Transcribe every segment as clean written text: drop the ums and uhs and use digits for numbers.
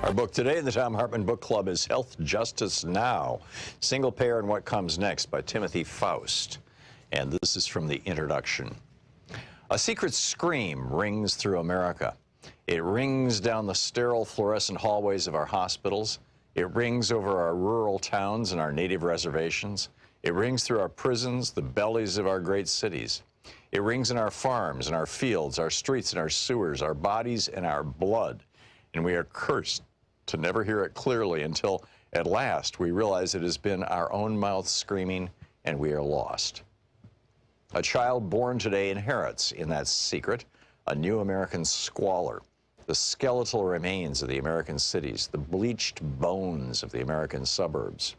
Our book today in the Thom Hartmann Book Club is Health Justice Now, Single Payer and What Comes Next by Timothy Faust. And this is from the introduction. A secret scream rings through America. It rings down the sterile fluorescent hallways of our hospitals. It rings over our rural towns and our native reservations. It rings through our prisons, the bellies of our great cities. It rings in our farms and our fields, our streets and our sewers, our bodies and our blood. And we are cursed to never hear it clearly until at last we realize it has been our own mouth screaming and we are lost. A child born today inherits in that secret a new American squalor, the skeletal remains of the American cities, the bleached bones of the American suburbs.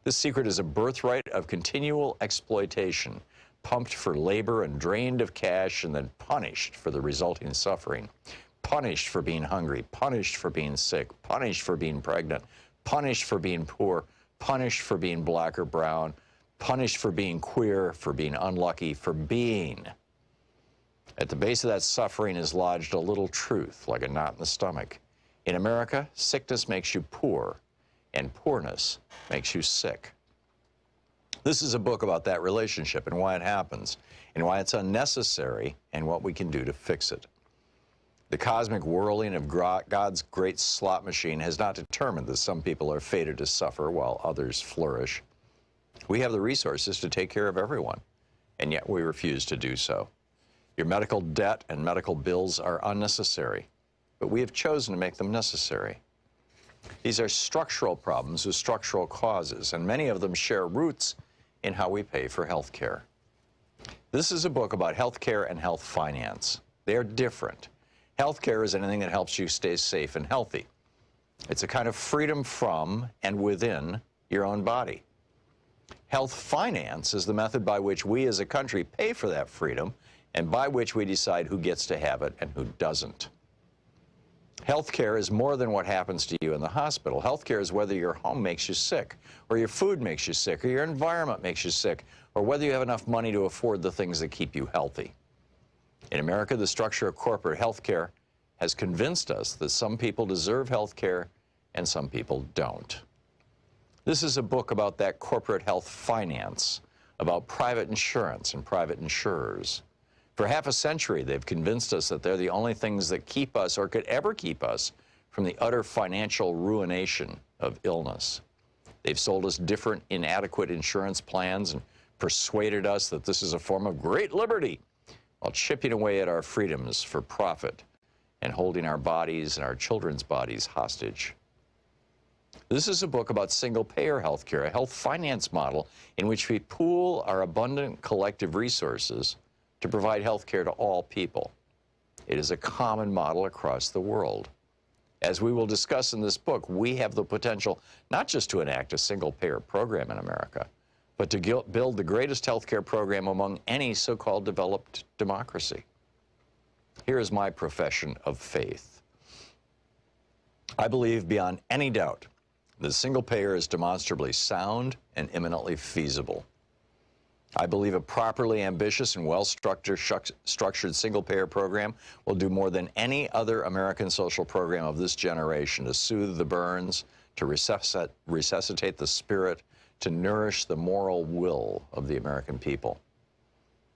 This secret is a birthright of continual exploitation, pumped for labor and drained of cash and then punished for the resulting suffering. Punished for being hungry, punished for being sick, punished for being pregnant, punished for being poor, punished for being black or brown, punished for being queer, for being unlucky, for being. At the base of that suffering is lodged a little truth, like a knot in the stomach. In America, sickness makes you poor, and poorness makes you sick. This is a book about that relationship and why it happens, and why it's unnecessary, and what we can do to fix it. The cosmic whirling of God's great slot machine has not determined that some people are fated to suffer while others flourish. We have the resources to take care of everyone, and yet we refuse to do so. Your medical debt and medical bills are unnecessary, but we have chosen to make them necessary. These are structural problems with structural causes, and many of them share roots in how we pay for health care. This is a book about health care and health finance. They are different. Healthcare is anything that helps you stay safe and healthy. It's a kind of freedom from and within your own body. Health finance is the method by which we as a country pay for that freedom and by which we decide who gets to have it and who doesn't. Healthcare is more than what happens to you in the hospital. Healthcare is whether your home makes you sick, or your food makes you sick, or your environment makes you sick, or whether you have enough money to afford the things that keep you healthy. In America, the structure of corporate health care has convinced us that some people deserve health care and some people don't. This is a book about that corporate health finance, about private insurance and private insurers. For half a century, they've convinced us that they're the only things that keep us or could ever keep us from the utter financial ruination of illness. They've sold us different inadequate insurance plans and persuaded us that this is a form of great liberty, while chipping away at our freedoms for profit and holding our bodies and our children's bodies hostage. This is a book about single-payer health care, a health finance model in which we pool our abundant collective resources to provide health care to all people. It is a common model across the world. As we will discuss in this book, we have the potential not just to enact a single-payer program in America, but to build the greatest healthcare program among any so-called developed democracy. Here is my profession of faith. I believe beyond any doubt that single payer is demonstrably sound and imminently feasible. I believe a properly ambitious and well-structured single-payer program will do more than any other American social program of this generation to soothe the burns, to resuscitate the spirit, to nourish the moral will of the American people.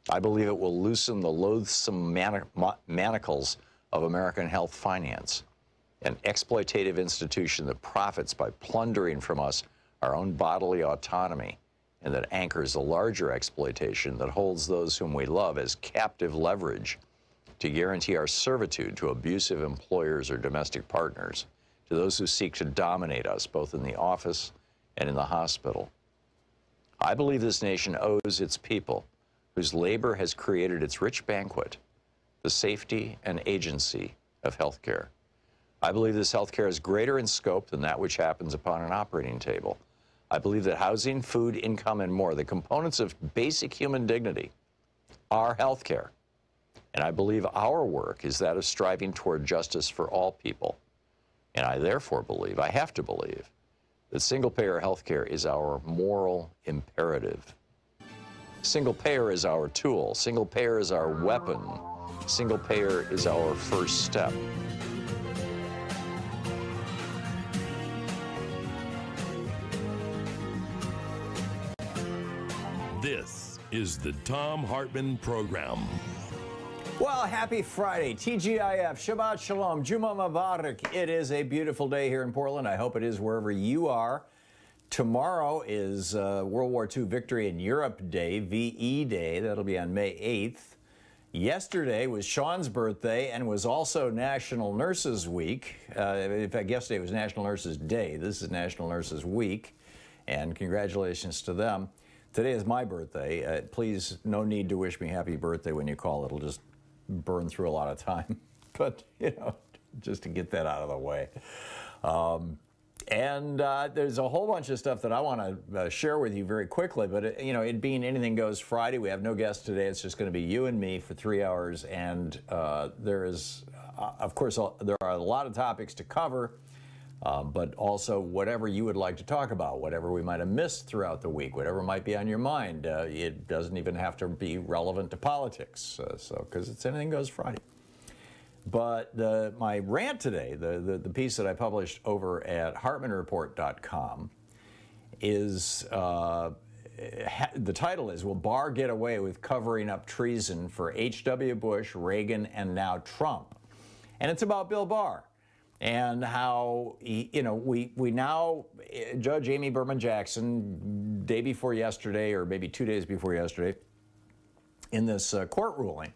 I believe it will loosen the loathsome manacles of American health finance, an exploitative institution that profits by plundering from us our own bodily autonomy and that anchors a larger exploitation that holds those whom we love as captive leverage to guarantee our servitude to abusive employers or domestic partners, to those who seek to dominate us both in the office and in the hospital. I believe this nation owes its people, whose labor has created its rich banquet, the safety and agency of healthcare. I believe this healthcare is greater in scope than that which happens upon an operating table. I believe that housing, food, income, and more, the components of basic human dignity, are healthcare. And I believe our work is that of striving toward justice for all people. And I therefore believe, I have to believe, that single-payer healthcare is our moral imperative. Single-payer is our tool. Single-payer is our weapon. Single-payer is our first step. is the Thom Hartmann Program. Well, happy Friday, TGIF, Shabbat Shalom, Juma Mubarak. It is a beautiful day here in Portland. I hope it is wherever you are. Tomorrow is World War II Victory in Europe Day, VE Day. That'll be on May 8th. Yesterday was Sean's birthday and was also National Nurses Week. In fact, yesterday was National Nurses Day. This is National Nurses Week, and congratulations to them. Today is my birthday. Please, no need to wish me happy birthday when you call. It'll just burn through a lot of time. But, you know, just to get that out of the way. There's a whole bunch of stuff that I want to share with you very quickly, but it being Anything Goes Friday, we have no guests today. It's just going to be you and me for 3 hours, and there is, of course, there are a lot of topics to cover, but also whatever you would like to talk about, whatever we might have missed throughout the week, whatever might be on your mind. It doesn't even have to be relevant to politics, because it's Anything Goes Friday. But my rant today, the piece that I published over at HartmannReport.com is, the title is, Will Barr Get Away with Covering Up Treason for H.W. Bush, Reagan, and Now Trump? And it's about Bill Barr and how, we now, Judge Amy Berman Jackson, day before yesterday, or maybe 2 days before yesterday, in this court ruling,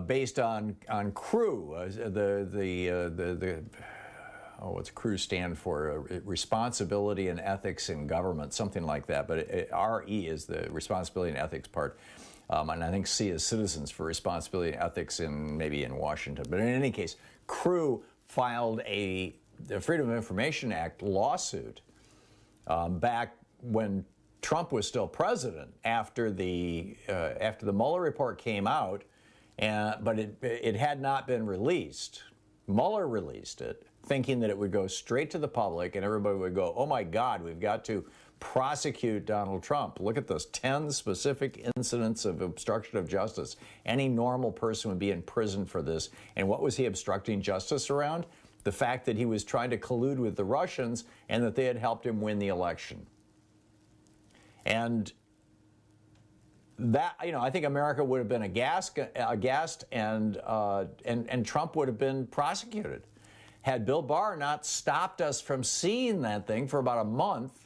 based on CREW, what's CREW stand for? Responsibility and Ethics in Government, something like that. But RE is the responsibility and ethics part, and I think C is Citizens for Responsibility and Ethics maybe in Washington. But in any case, CREW filed the Freedom of Information Act lawsuit back when Trump was still president, after the Mueller report came out. But it had not been released. Mueller released it, thinking that it would go straight to the public and everybody would go, oh my God, we've got to prosecute Donald Trump. Look at those 10 specific incidents of obstruction of justice. Any normal person would be in prison for this. And what was he obstructing justice around? The fact that he was trying to collude with the Russians and that they had helped him win the election. And that, I think America would have been aghast and Trump would have been prosecuted. Had Bill Barr not stopped us from seeing that thing for about a month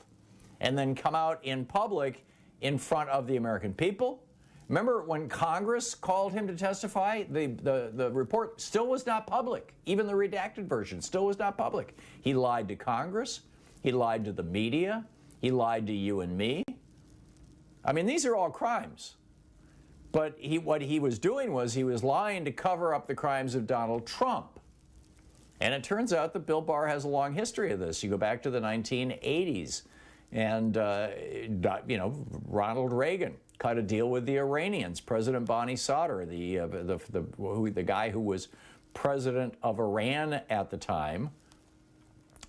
and then come out in public in front of the American people. Remember when Congress called him to testify? The report still was not public. Even the redacted version still was not public. He lied to Congress. He lied to the media. He lied to you and me. I mean, these are all crimes. But what he was doing was he was lying to cover up the crimes of Donald Trump. And it turns out that Bill Barr has a long history of this. You go back to the 1980s, and Ronald Reagan cut a deal with the Iranians. President Bani Sadr, the guy who was president of Iran at the time,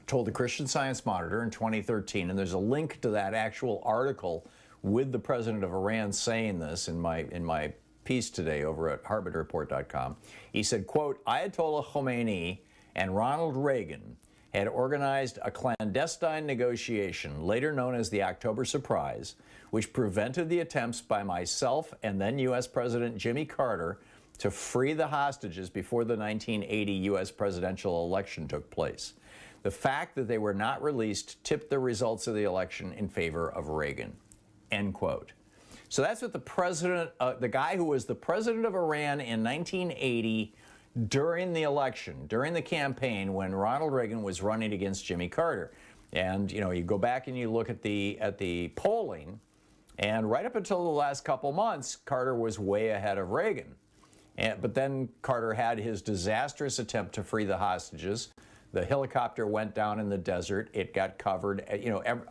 told the Christian Science Monitor in 2013, and there's a link to that actual article with the president of Iran saying this in my piece today over at HartmannReport.com. He said, quote, Ayatollah Khomeini and Ronald Reagan had organized a clandestine negotiation, later known as the October Surprise, which prevented the attempts by myself and then U.S. President Jimmy Carter to free the hostages before the 1980 U.S. presidential election took place. The fact that they were not released tipped the results of the election in favor of Reagan. End quote. So that's what the president, the guy who was the president of Iran in 1980 during the election, during the campaign when Ronald Reagan was running against Jimmy Carter. And, you go back and you look at the polling, and right up until the last couple months, Carter was way ahead of Reagan. But then Carter had his disastrous attempt to free the hostages. The helicopter went down in the desert. It got covered,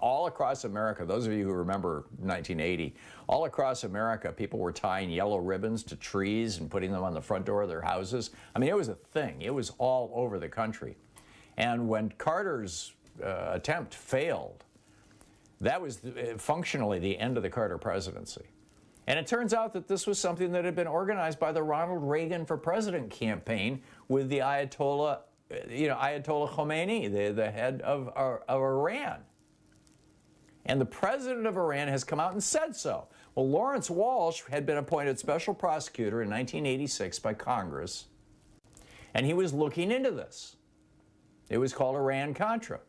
all across America. Those of you who remember 1980, all across America, people were tying yellow ribbons to trees and putting them on the front door of their houses. I mean, it was a thing. It was all over the country. And when Carter's attempt failed, that was functionally the end of the Carter presidency. And it turns out that this was something that had been organized by the Ronald Reagan for President campaign with the Ayatollah Khomeini, the head of Iran. And the president of Iran has come out and said so. Well, Lawrence Walsh had been appointed special prosecutor in 1986 by Congress, and he was looking into this. It was called Iran-Contra.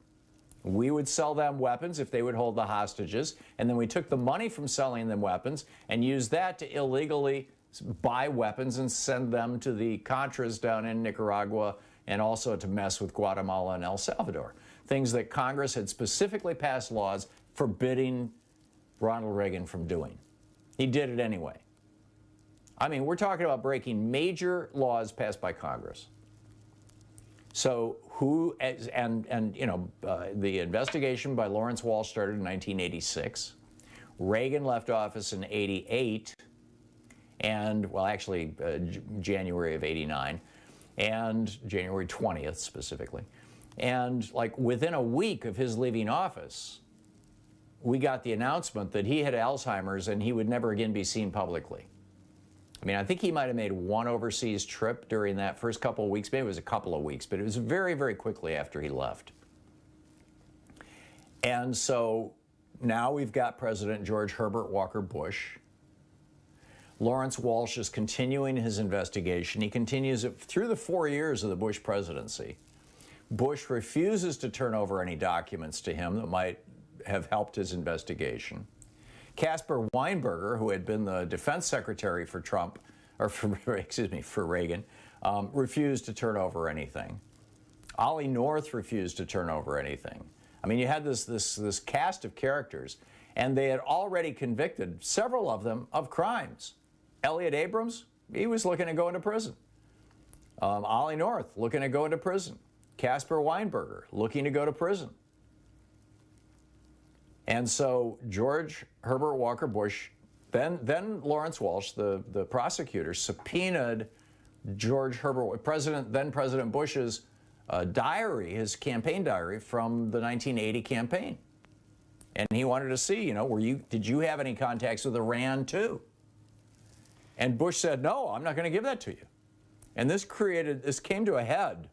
We would sell them weapons if they would hold the hostages, and then we took the money from selling them weapons and used that to illegally buy weapons and send them to the Contras down in Nicaragua and also to mess with Guatemala and El Salvador. Things that Congress had specifically passed laws forbidding Ronald Reagan from doing. He did it anyway. I mean, we're talking about breaking major laws passed by Congress. So the investigation by Lawrence Walsh started in 1986. Reagan left office in 88, and, well, actually, January of 89, and January 20th specifically. And, like, within a week of his leaving office, we got the announcement that he had Alzheimer's and he would never again be seen publicly. I mean, I think he might have made one overseas trip during that first couple of weeks. Maybe it was a couple of weeks, but it was very, very quickly after he left. And so now we've got President George Herbert Walker Bush. Lawrence Walsh is continuing his investigation. He continues it through the 4 years of the Bush presidency. Bush refuses to turn over any documents to him that might have helped his investigation. Caspar Weinberger, who had been the defense secretary for Trump, or for Reagan, refused to turn over anything. Ollie North refused to turn over anything. I mean, you had this cast of characters, and they had already convicted several of them of crimes. Elliot Abrams, he was looking to go into prison. Ollie North, looking to go into prison. Caspar Weinberger, looking to go to prison. And so George Herbert Walker Bush, then Lawrence Walsh, the prosecutor, subpoenaed George Herbert, then President Bush's diary, his campaign diary from the 1980 campaign. And he wanted to see, did you have any contacts with Iran too? And Bush said, no, I'm not going to give that to you. And this came to a head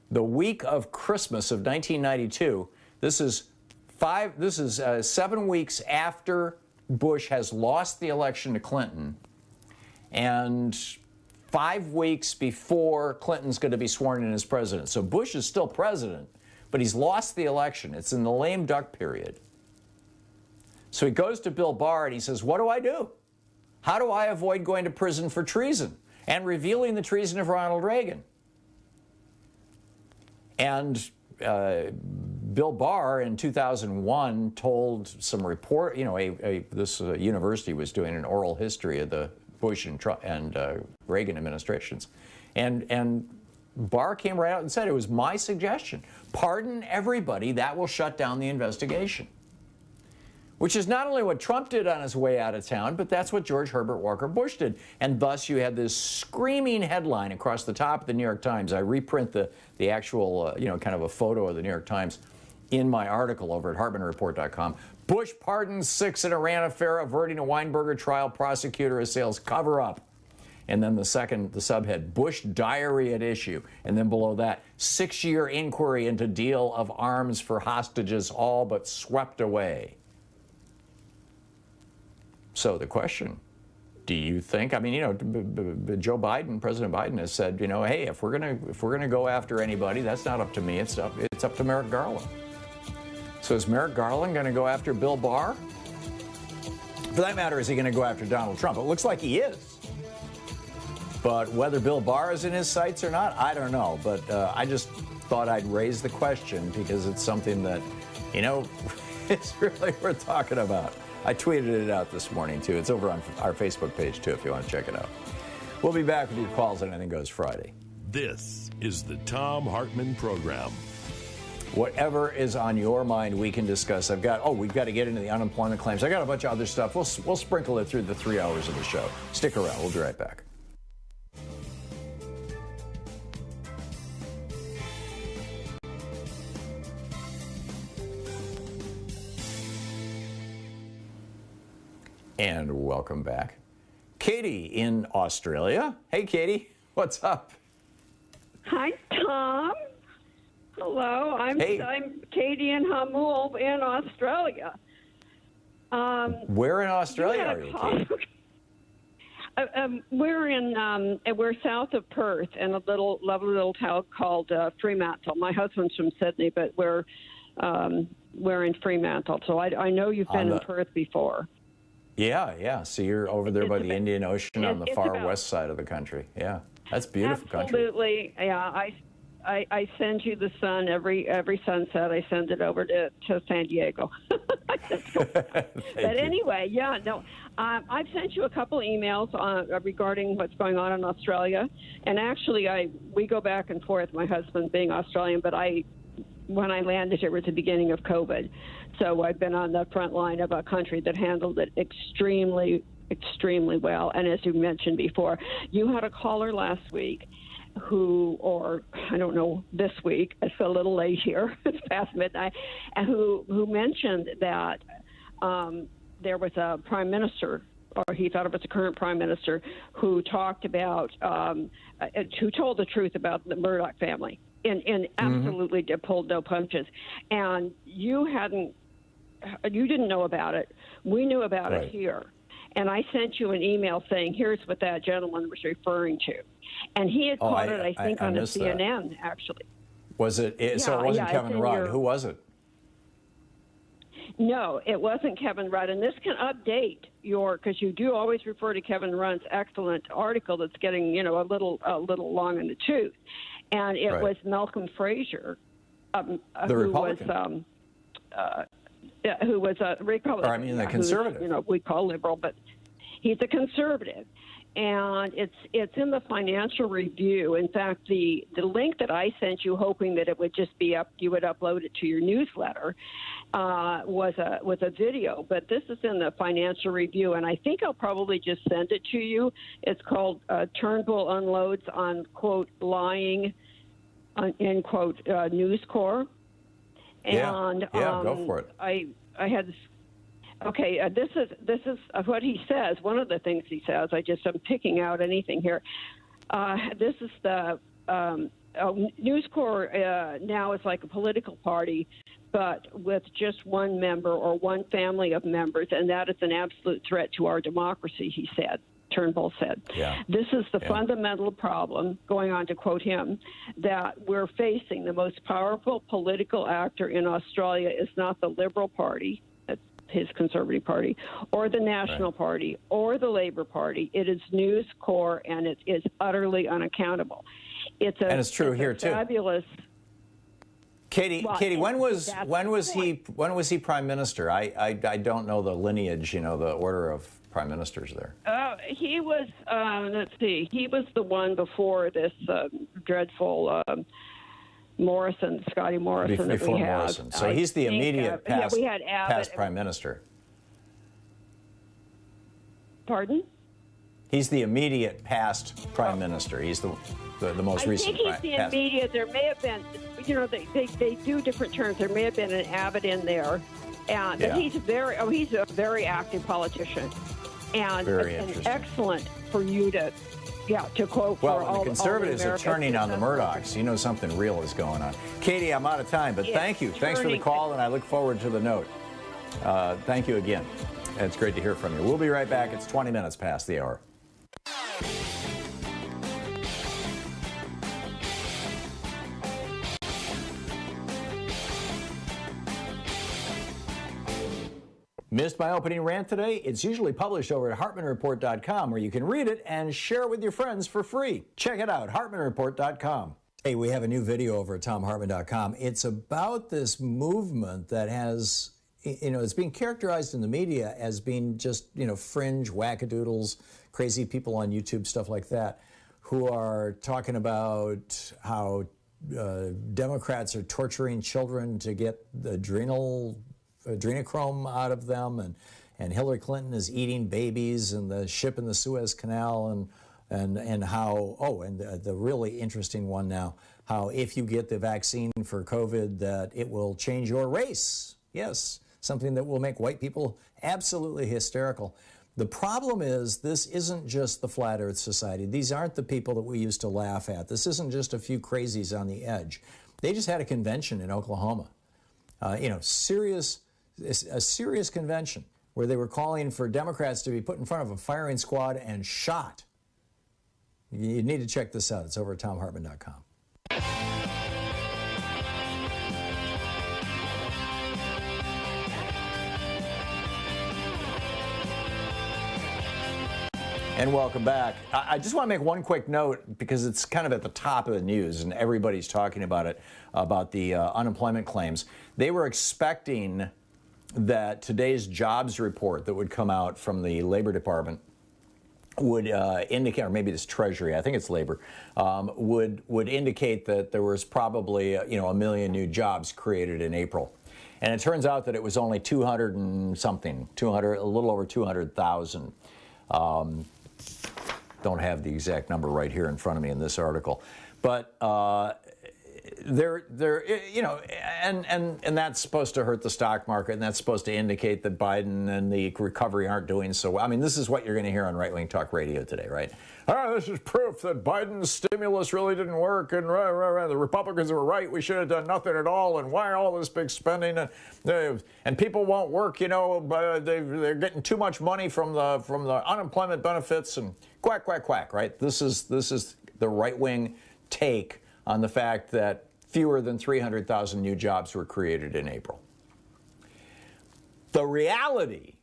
the week of Christmas of 1992. This is 7 weeks after Bush has lost the election to Clinton, and 5 weeks before Clinton's going to be sworn in as president. So Bush is still president, but he's lost the election. It's in the lame duck period. So he goes to Bill Barr and he says, what do I do? How do I avoid going to prison for treason and revealing the treason of Ronald Reagan? And Bill Barr in 2001 told some report, this university was doing an oral history of the Bush and Reagan administrations. And Barr came right out and said, it was my suggestion. Pardon everybody, that will shut down the investigation. Which is not only what Trump did on his way out of town, but that's what George Herbert Walker Bush did. And thus you had this screaming headline across the top of the New York Times. I reprint the actual, kind of a photo of the New York Times in my article over at HartmannReport.com. Bush pardons 6 in Iran affair, averting a Weinberger trial, prosecutor assails cover-up. And then the subhead, Bush diary at issue. And then below that, 6-year inquiry into deal of arms for hostages, all but swept away. So the question, do you think, Joe Biden, President Biden has said, hey, if we're gonna go after anybody, that's not up to me, it's up to Merrick Garland. So is Merrick Garland gonna go after Bill Barr? For that matter, is he gonna go after Donald Trump? It looks like he is. But whether Bill Barr is in his sights or not, I don't know. But I just thought I'd raise the question because it's something that, it's really worth talking about. I tweeted it out this morning, too. It's over on our Facebook page, too, if you want to check it out. We'll be back with your calls on Anything Goes Friday. This is the Thom Hartmann Program. Whatever is on your mind, we can discuss. We've got to get into the unemployment claims. I got a bunch of other stuff. We'll sprinkle it through the 3 hours of the show. Stick around. We'll be right back. And welcome back. Katie in Australia. Hey, Katie, what's up? Hi, Tom. Hello, I'm Katie in Hamul in Australia. Where in Australia are you, Katie? We're south of Perth in a lovely little town called Fremantle. My husband's from Sydney, but we're in Fremantle. So I know you've been in Perth before. Yeah. So you're over there by the Indian Ocean on the far west side of the country. Yeah, that's beautiful country. Absolutely. Yeah, I send you the sun every sunset. I send it over to San Diego. But anyway, yeah, no. I've sent you a couple emails regarding what's going on in Australia, and actually, we go back and forth. My husband being Australian, but when I landed here was the beginning of COVID, so I've been on the front line of a country that handled it extremely, extremely well. And as you mentioned before, you had a caller last week or I don't know, this week, it's a little late here, it's past midnight, and who mentioned that there was a prime minister, or he thought it was the current prime minister, who talked about, who told the truth about the Murdoch family, and absolutely pulled no punches. And you didn't know about it. We knew about it here. And I sent you an email saying, here's what that gentleman was referring to. And he had caught it, I think, on a CNN, actually. Was it? So it wasn't Kevin Rudd. Who was it? No, it wasn't Kevin Rudd. And this can update because you do always refer to Kevin Rudd's excellent article that's getting, a little long in the tooth. And it was Malcolm Fraser, the Republican. Who was a Republican. Or, I mean, the conservative. We call liberal, but he's a conservative. And it's in the Financial Review. In fact, the link that I sent you, hoping that it would just be up, you would upload it to your newsletter, was a video. But this is in the Financial Review, and I think I'll probably just send it to you. It's called Turnbull Unloads on, quote, lying, end quote, News Corps. And go for it. I had this. Okay, this is what he says. One of the things he says. I'm picking out anything here. This is the News Corps now is like a political party, but with just one member or one family of members, and that is an absolute threat to our democracy, he said. Turnbull said. Yeah. This is the fundamental problem, going on to quote him, that we're facing. The most powerful political actor in Australia is not the Liberal Party, his Conservative Party, or the National Party, or the Labour Party. It is News Corps, and it is utterly unaccountable. And it's true here too. Fabulous. Katie, when was he prime minister? I don't know the lineage, the order of prime ministers there. He was. Let's see. He was the one before this dreadful Scotty Morrison that we had. Morrison. So he's the immediate past prime minister. Pardon? He's the immediate past prime minister. He's the most recent. I think he's the immediate. There may have been, they do different terms. There may have been an Abbott in there, and he's a very active politician, and excellent for you to quote. Well, the conservatives are turning on the Murdochs. You know something real is going on. Katie, I'm out of time, but thank you. Thanks for the call, and I look forward to the note. Thank you again. It's great to hear from you. We'll be right back. It's 20 minutes past the hour. Missed my opening rant today? It's usually published over at HartmannReport.com, where you can read it and share it with your friends for free. Check it out, HartmannReport.com. Hey, we have a new video over at ThomHartmann.com. It's about this movement that has, it's being characterized in the media as being just, fringe wackadoodles, crazy people on YouTube, stuff like that, who are talking about how Democrats are torturing children to get the adrenochrome out of them, and Hillary Clinton is eating babies, and the ship in the Suez Canal, and how, the really interesting one now, how if you get the vaccine for COVID, that it will change your race. Yes, something that will make white people absolutely hysterical. The problem is, this isn't just the Flat Earth Society. These aren't the people that we used to laugh at. This isn't just a few crazies on the edge. They just had a convention in Oklahoma. A serious convention where they were calling for Democrats to be put in front of a firing squad and shot. You need to check this out. It's over at thomhartmann.com. And welcome back. I just want to make one quick note because it's kind of at the top of the news and everybody's talking about it, about the unemployment claims. They were expecting that today's jobs report that would come out from the Labor Department would indicate, or maybe it's Treasury, I think it's Labor, would indicate that there was probably a million new jobs created in April. And it turns out that it was only 200 and something, a little over 200,000. Don't have the exact number right here in front of me in this article, but and that's supposed to hurt the stock market, and that's supposed to indicate that Biden and the recovery aren't doing so well. I mean, this is what you're going to hear on right-wing talk radio today, right? This is proof that Biden's stimulus really didn't work, and the Republicans were right. We should have done nothing at all, and why all this big spending? And people won't work, they're getting too much money from the unemployment benefits, and quack, quack, quack, right? This is the right-wing take on the fact that fewer than 300,000 new jobs were created in April. The reality,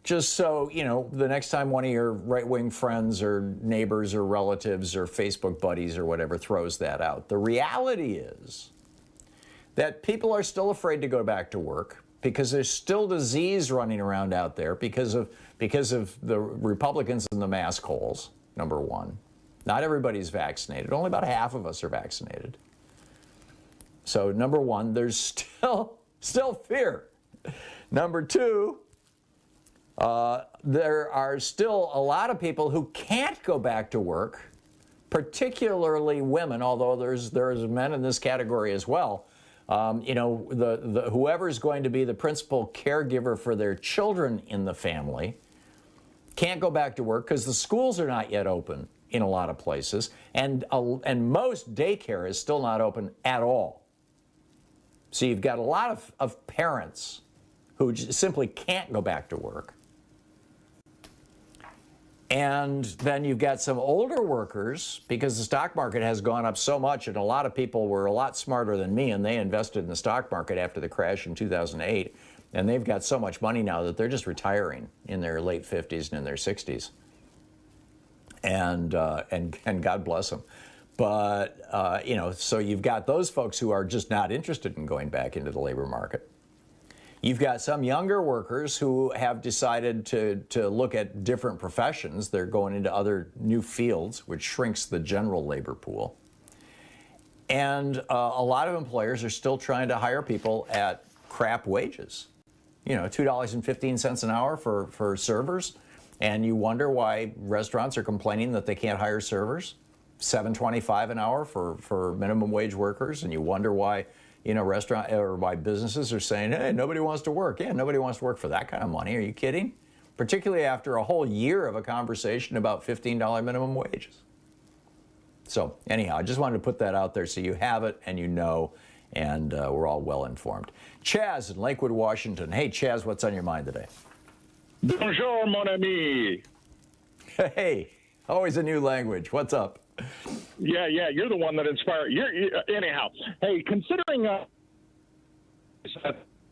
just so, the next time one of your right-wing friends or neighbors or relatives or Facebook buddies or whatever throws that out, the reality is that people are still afraid to go back to work because there's still disease running around out there because of the Republicans in the mask holes, number one. Not everybody's vaccinated. Only about half of us are vaccinated. So number one, there's still fear. Number two, there are still a lot of people who can't go back to work, particularly women, although there's men in this category as well. Whoever's going to be the principal caregiver for their children in the family can't go back to work because the schools are not yet open in a lot of places, and most daycare is still not open at all. So you've got a lot of parents who simply can't go back to work. And then you've got some older workers, because the stock market has gone up so much, and a lot of people were a lot smarter than me, and they invested in the stock market after the crash in 2008, and they've got so much money now that they're just retiring in their late 50s and in their 60s. And God bless them. But, so you've got those folks who are just not interested in going back into the labor market. You've got some younger workers who have decided to look at different professions. They're going into other new fields, which shrinks the general labor pool. And a lot of employers are still trying to hire people at crap wages. $2.15 an hour for servers. And you wonder why restaurants are complaining that they can't hire servers. $7.25 an hour for minimum wage workers. And you wonder why why businesses are saying, hey, nobody wants to work. Yeah, nobody wants to work for that kind of money. Are you kidding? Particularly after a whole year of a conversation about $15 minimum wages. So anyhow, I just wanted to put that out there so you have it and and we're all well informed. Chaz in Lakewood, Washington. Hey, Chaz, what's on your mind today? Bonjour, mon ami. Hey, always a new language. What's up? Yeah, you're the one that inspired. Anyhow, hey, considering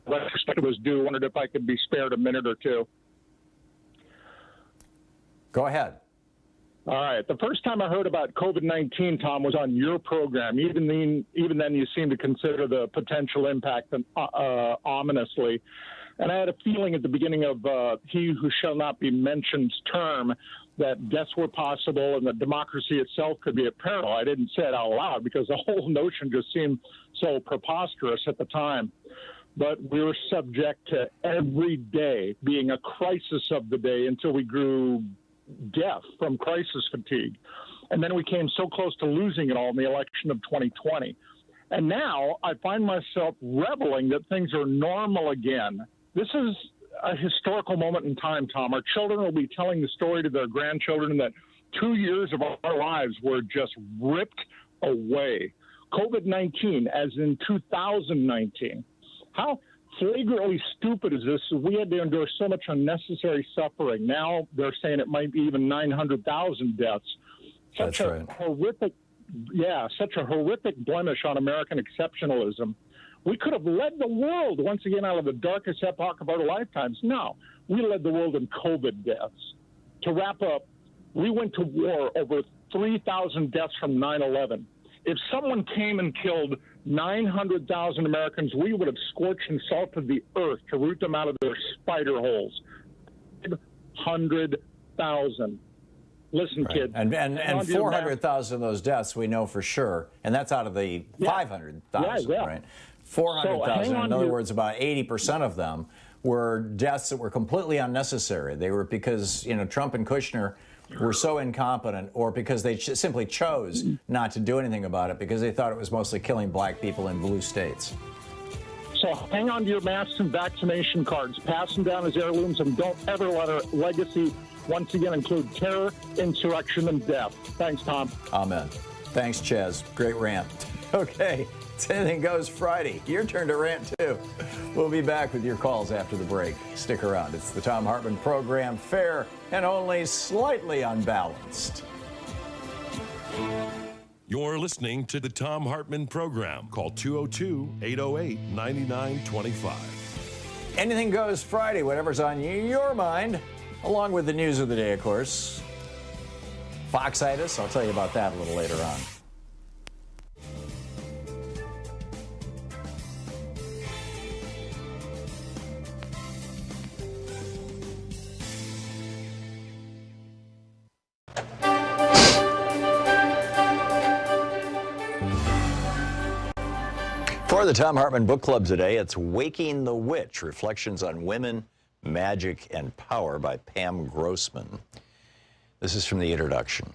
what perspective was due, wondered if I could be spared a minute or two. Go ahead. All right. The first time I heard about COVID-19, Tom, was on your program. Even then, you seemed to consider the potential impact ominously. And I had a feeling at the beginning of He Who Shall Not Be Mentioned's term that deaths were possible and that democracy itself could be at peril. I didn't say it out loud because the whole notion just seemed so preposterous at the time. But we were subject to every day being a crisis of the day until we grew deaf from crisis fatigue. And then we came so close to losing it all in the election of 2020. And now I find myself reveling that things are normal again. This is a historical moment in time, Tom. Our children will be telling the story to their grandchildren that 2 years of our lives were just ripped away. COVID-19, as in 2019. How flagrantly stupid as this, we had to endure so much unnecessary suffering. Now they're saying it might be even 900,000 deaths. Such a horrific blemish on American exceptionalism. We could have led the world once again out of the darkest epoch of our lifetimes. No, we led the world in COVID deaths. To wrap up, we went to war over 3,000 deaths from 9/11. If someone came and killed 900,000 Americans, we would have scorched and salted the earth to root them out of their spider holes. 500,000. Listen, right. kid. And 400,000 of those deaths we know for sure, and that's out of the 500,000, right? 400,000, in other words, about 80% of them were deaths that were completely unnecessary. They were because, Trump and Kushner were so incompetent, or because they simply chose not to do anything about it because they thought it was mostly killing black people in blue states. So hang on to your masks and vaccination cards, pass them down as heirlooms, and don't ever let our legacy once again include terror, insurrection, and death. Thanks, Tom. Amen. Thanks, Chaz. Great rant. Okay, it's Anything Goes Friday. Your turn to rant, too. We'll be back with your calls after the break. Stick around. It's the Thom Hartmann Program, fair and only slightly unbalanced. You're listening to the Thom Hartmann Program. Call 202-808-9925. Anything Goes Friday, whatever's on your mind, along with the news of the day, of course. Foxitis, I'll tell you about that a little later on. For the Thom Hartmann Book Club today, it's Waking the Witch, Reflections on Women, Magic, and Power by Pam Grossman. This is from the introduction.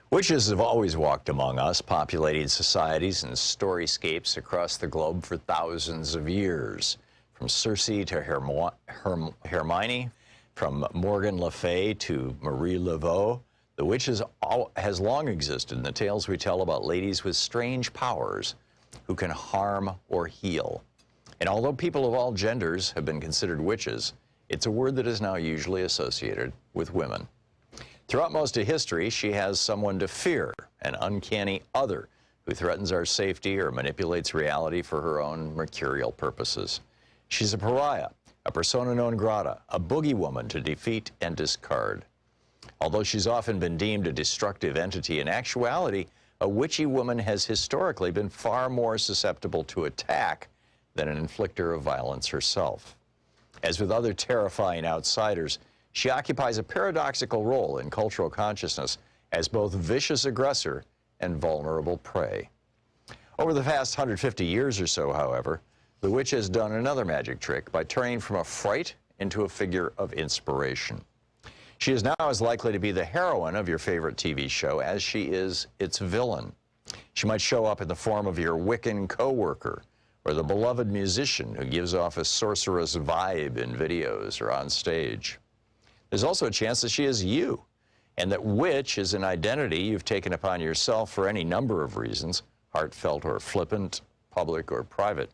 Witches have always walked among us, populating societies and storyscapes across the globe for thousands of years. From Circe to Hermione, from Morgan Le Fay to Marie Laveau, the witch has long existed in the tales we tell about ladies with strange powers who can harm or heal. And although people of all genders have been considered witches, it's a word that is now usually associated with women. Throughout most of history, she has someone to fear, an uncanny other who threatens our safety or manipulates reality for her own mercurial purposes. She's a pariah, a persona non grata, a boogie woman to defeat and discard. Although she's often been deemed a destructive entity, in actuality, a witchy woman has historically been far more susceptible to attack than an inflictor of violence herself. As with other terrifying outsiders, she occupies a paradoxical role in cultural consciousness as both vicious aggressor and vulnerable prey. Over the past 150 years or so, however, the witch has done another magic trick by turning from a fright into a figure of inspiration. She is now as likely to be the heroine of your favorite TV show as she is its villain. She might show up in the form of your Wiccan co-worker or the beloved musician who gives off a sorceress vibe in videos or on stage. There's also a chance that she is you, and that witch is an identity you've taken upon yourself for any number of reasons, heartfelt or flippant, public or private.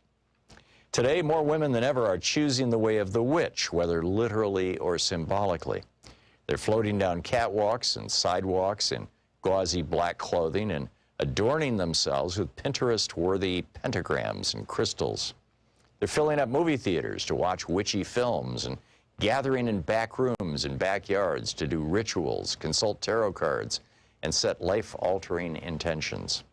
Today, more women than ever are choosing the way of the witch, whether literally or symbolically. They're floating down catwalks and sidewalks in gauzy black clothing and adorning themselves with Pinterest-worthy pentagrams and crystals. They're filling up movie theaters to watch witchy films and gathering in back rooms and backyards to do rituals, consult tarot cards, and set life-altering intentions.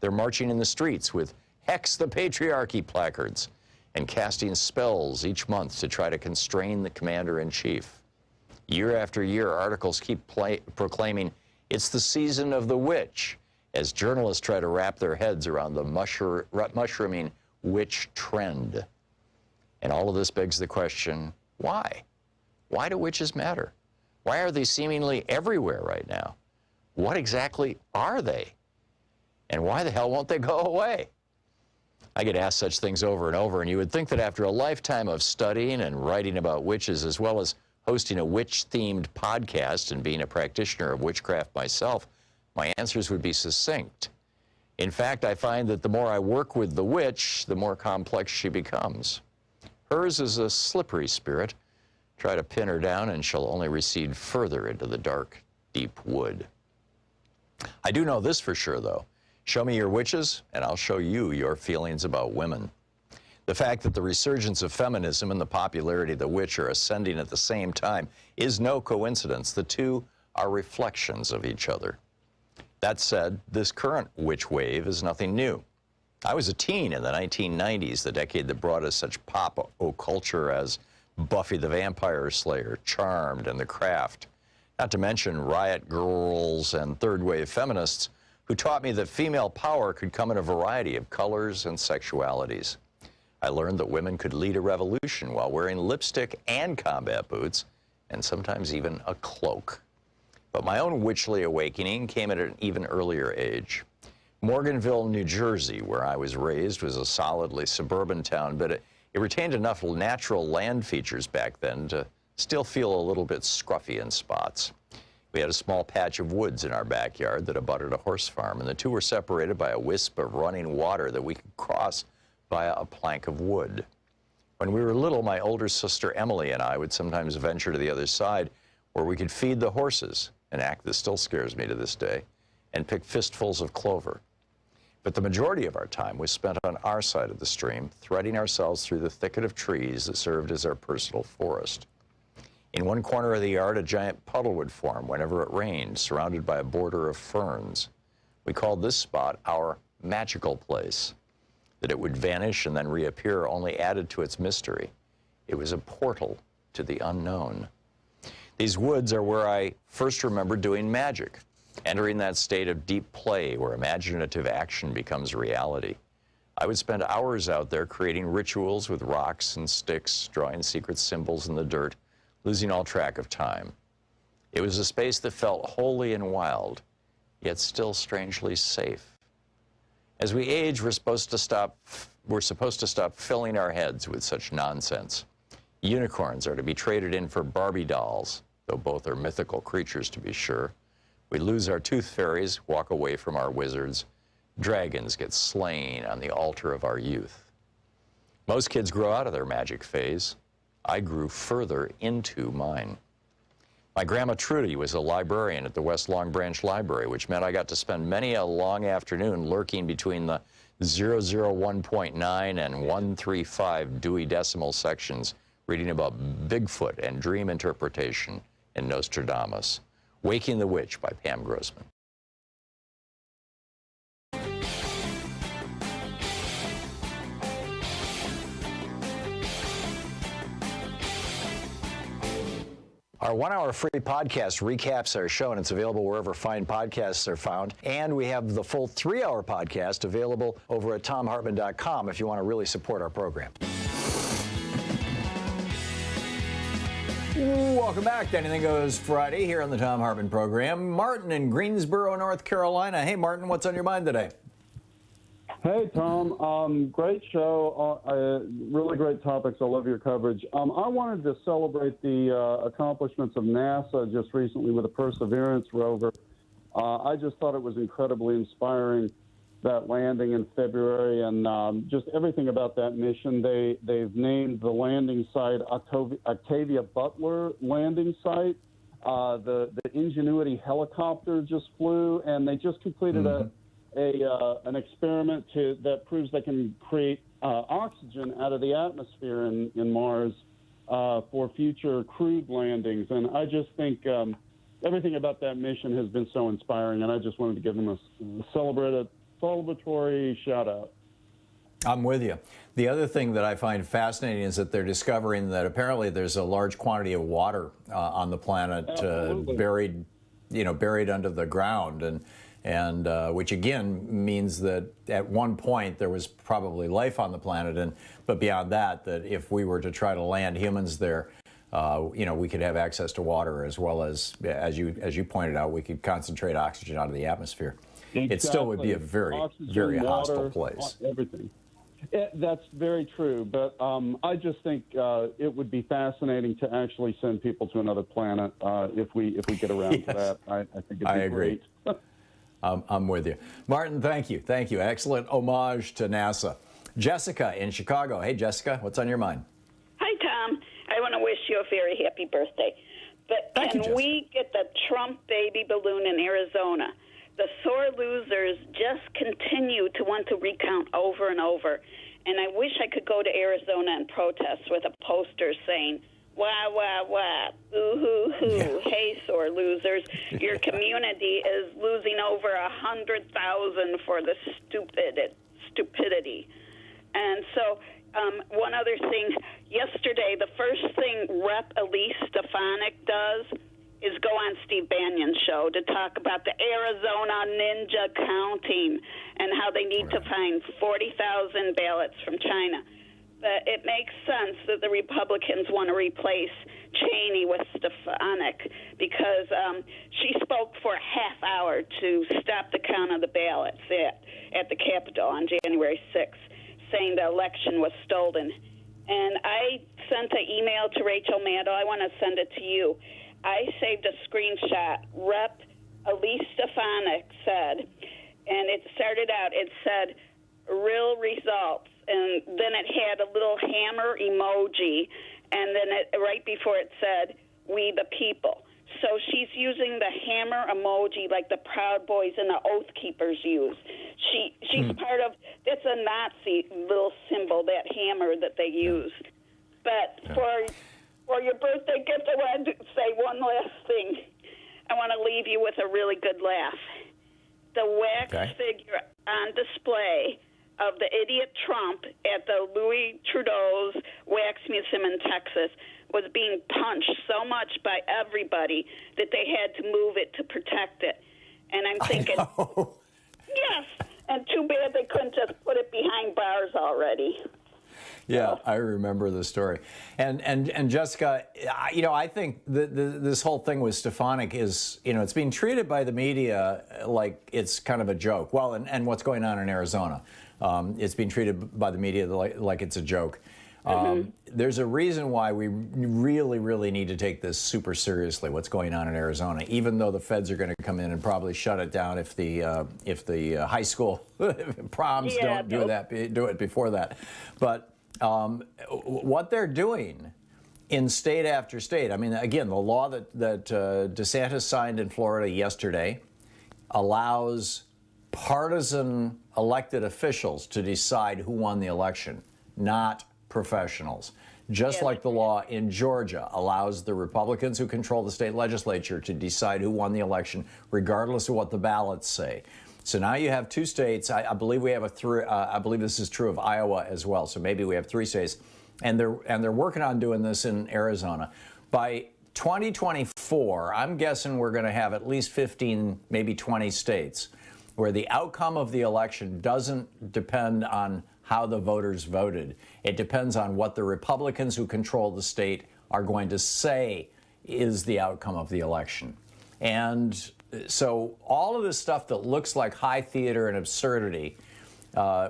They're marching in the streets with Hex the Patriarchy placards and casting spells each month to try to constrain the commander-in-chief. Year after year, articles keep proclaiming it's the season of the witch, as journalists try to wrap their heads around the mushrooming witch trend. And all of this begs the question, why? Why do witches matter? Why are they seemingly everywhere right now? What exactly are they? And why the hell won't they go away? I get asked such things over and over, and you would think that after a lifetime of studying and writing about witches, as well as hosting a witch-themed podcast and being a practitioner of witchcraft myself, my answers would be succinct. In fact, I find that the more I work with the witch, the more complex she becomes. Hers is a slippery spirit. Try to pin her down and she'll only recede further into the dark, deep wood. I do know this for sure, though. Show me your witches, and I'll show you your feelings about women. The fact that the resurgence of feminism and the popularity of the witch are ascending at the same time is no coincidence. The two are reflections of each other. That said, this current witch wave is nothing new. I was a teen in the 1990s, the decade that brought us such pop culture as Buffy the Vampire Slayer, Charmed, and The Craft. Not to mention riot girls and third-wave feminists who taught me that female power could come in a variety of colors and sexualities. I learned that women could lead a revolution while wearing lipstick and combat boots, and sometimes even a cloak. But my own witchly awakening came at an even earlier age. Morganville, New Jersey, where I was raised, was a solidly suburban town, but it retained enough natural land features back then to still feel a little bit scruffy in spots. We had a small patch of woods in our backyard that abutted a horse farm, and the two were separated by a wisp of running water that we could cross via a plank of wood. When we were little, my older sister Emily and I would sometimes venture to the other side where we could feed the horses, an act that still scares me to this day, and pick fistfuls of clover. But the majority of our time was spent on our side of the stream, threading ourselves through the thicket of trees that served as our personal forest. In one corner of the yard, a giant puddle would form whenever it rained, surrounded by a border of ferns. We called this spot our magical place. That it would vanish and then reappear only added to its mystery. It was a portal to the unknown. These woods are where I first remember doing magic, entering that state of deep play where imaginative action becomes reality. I would spend hours out there creating rituals with rocks and sticks, drawing secret symbols in the dirt, losing all track of time. It was a space that felt holy and wild, yet still strangely safe. As we age, we're supposed to stop filling our heads with such nonsense. Unicorns are to be traded in for Barbie dolls, though both are mythical creatures to be sure. We lose our tooth fairies, walk away from our wizards. Dragons get slain on the altar of our youth. Most kids grow out of their magic phase. I grew further into mine. My grandma Trudy was a librarian at the West Long Branch Library, which meant I got to spend many a long afternoon lurking between the 001.9 and 135 Dewey Decimal sections, reading about Bigfoot and dream interpretation in Nostradamus. Waking the Witch by Pam Grossman. Our 1-hour free podcast recaps our show, and it's available wherever fine podcasts are found. And we have the full 3-hour podcast available over at thomhartmann.com if you want to really support our program. Welcome back to Anything Goes Friday here on the Thom Hartmann Program. Martin in Greensboro, North Carolina. Hey, Martin, what's on your mind today? Hey, Tom. Great show. Really great topics. I love your coverage. I wanted to celebrate the accomplishments of NASA just recently with the Perseverance rover. I just thought it was incredibly inspiring, that landing in February, and just everything about that mission. They've named the landing site Octavia Butler Landing Site. The Ingenuity helicopter just flew, and they just completed an experiment that proves they can create oxygen out of the atmosphere in Mars for future crewed landings. And I just think everything about that mission has been so inspiring, and I just wanted to give them a celebratory shout out. I'm with you. The other thing that I find fascinating is that they're discovering that apparently there's a large quantity of water on the planet buried under the ground, and which again means that at one point there was probably life on the planet, but beyond that, that if we were to try to land humans there, we could have access to water as well as you pointed out, we could concentrate oxygen out of the atmosphere. Exactly. It still would be a very, oxygen, very hostile place. Everything. That's very true, but I just think it would be fascinating to actually send people to another planet if we get around to that. I think it'd be great. I'm with you. Martin, thank you. Thank you. Excellent homage to NASA. Jessica in Chicago. Hey, Jessica, what's on your mind? wish you a very happy birthday. But can we get the Trump baby balloon in Arizona? The sore losers just continue to want to recount over and over. And I wish I could go to Arizona and protest with a poster saying, wah, wah, wah, ooh, hoo, hoo, hey, sore losers, your community is losing over 100,000 for the stupidity. And so one other thing, yesterday, the first thing Rep. Elise Stefanik does is go on Steve Bannon's show to talk about the Arizona ninja counting and how they need to find 40,000 ballots from China. But it makes sense that the Republicans want to replace Cheney with Stefanik because she spoke for a half hour to stop the count of the ballots at the Capitol on January 6th, saying the election was stolen. And I sent an email to Rachel Maddow. I want to send it to you. I saved a screenshot. Rep. Elise Stefanik said, and it started out, it said, real results, and then it had a little hammer emoji, and then right before it said, we the people. So she's using the hammer emoji like the Proud Boys and the Oath Keepers use. She's part of, it's a Nazi little symbol, that hammer that they use. But for your birthday gift, I want to say one last thing. I want to leave you with a really good laugh. The wax figure on display of the idiot Trump at the Louis Trudeau's Wax Museum in Texas was being punched so much by everybody that they had to move it to protect it. And I'm thinking, yes, and too bad they couldn't just put it behind bars already. Yeah, I remember the story. And Jessica, I think this whole thing with Stefanik is, it's being treated by the media like it's kind of a joke. Well, and what's going on in Arizona, it's being treated by the media like it's a joke. There's a reason why we really, really need to take this super seriously, what's going on in Arizona, even though the feds are going to come in and probably shut it down if the high school proms don't do it before that. But what they're doing in state after state, I mean, again, the law that DeSantis signed in Florida yesterday allows partisan elected officials to decide who won the election, not professionals. Just like the law in Georgia allows the Republicans who control the state legislature to decide who won the election, regardless of what the ballots say. So now you have two states. I believe we have I believe this is true of Iowa as well. So maybe we have three states, and they're working on doing this in Arizona. By 2024, I'm guessing we're going to have at least 15, maybe 20 states where the outcome of the election doesn't depend on how the voters voted. It depends on what the Republicans who control the state are going to say is the outcome of the election. And so all of this stuff that looks like high theater and absurdity,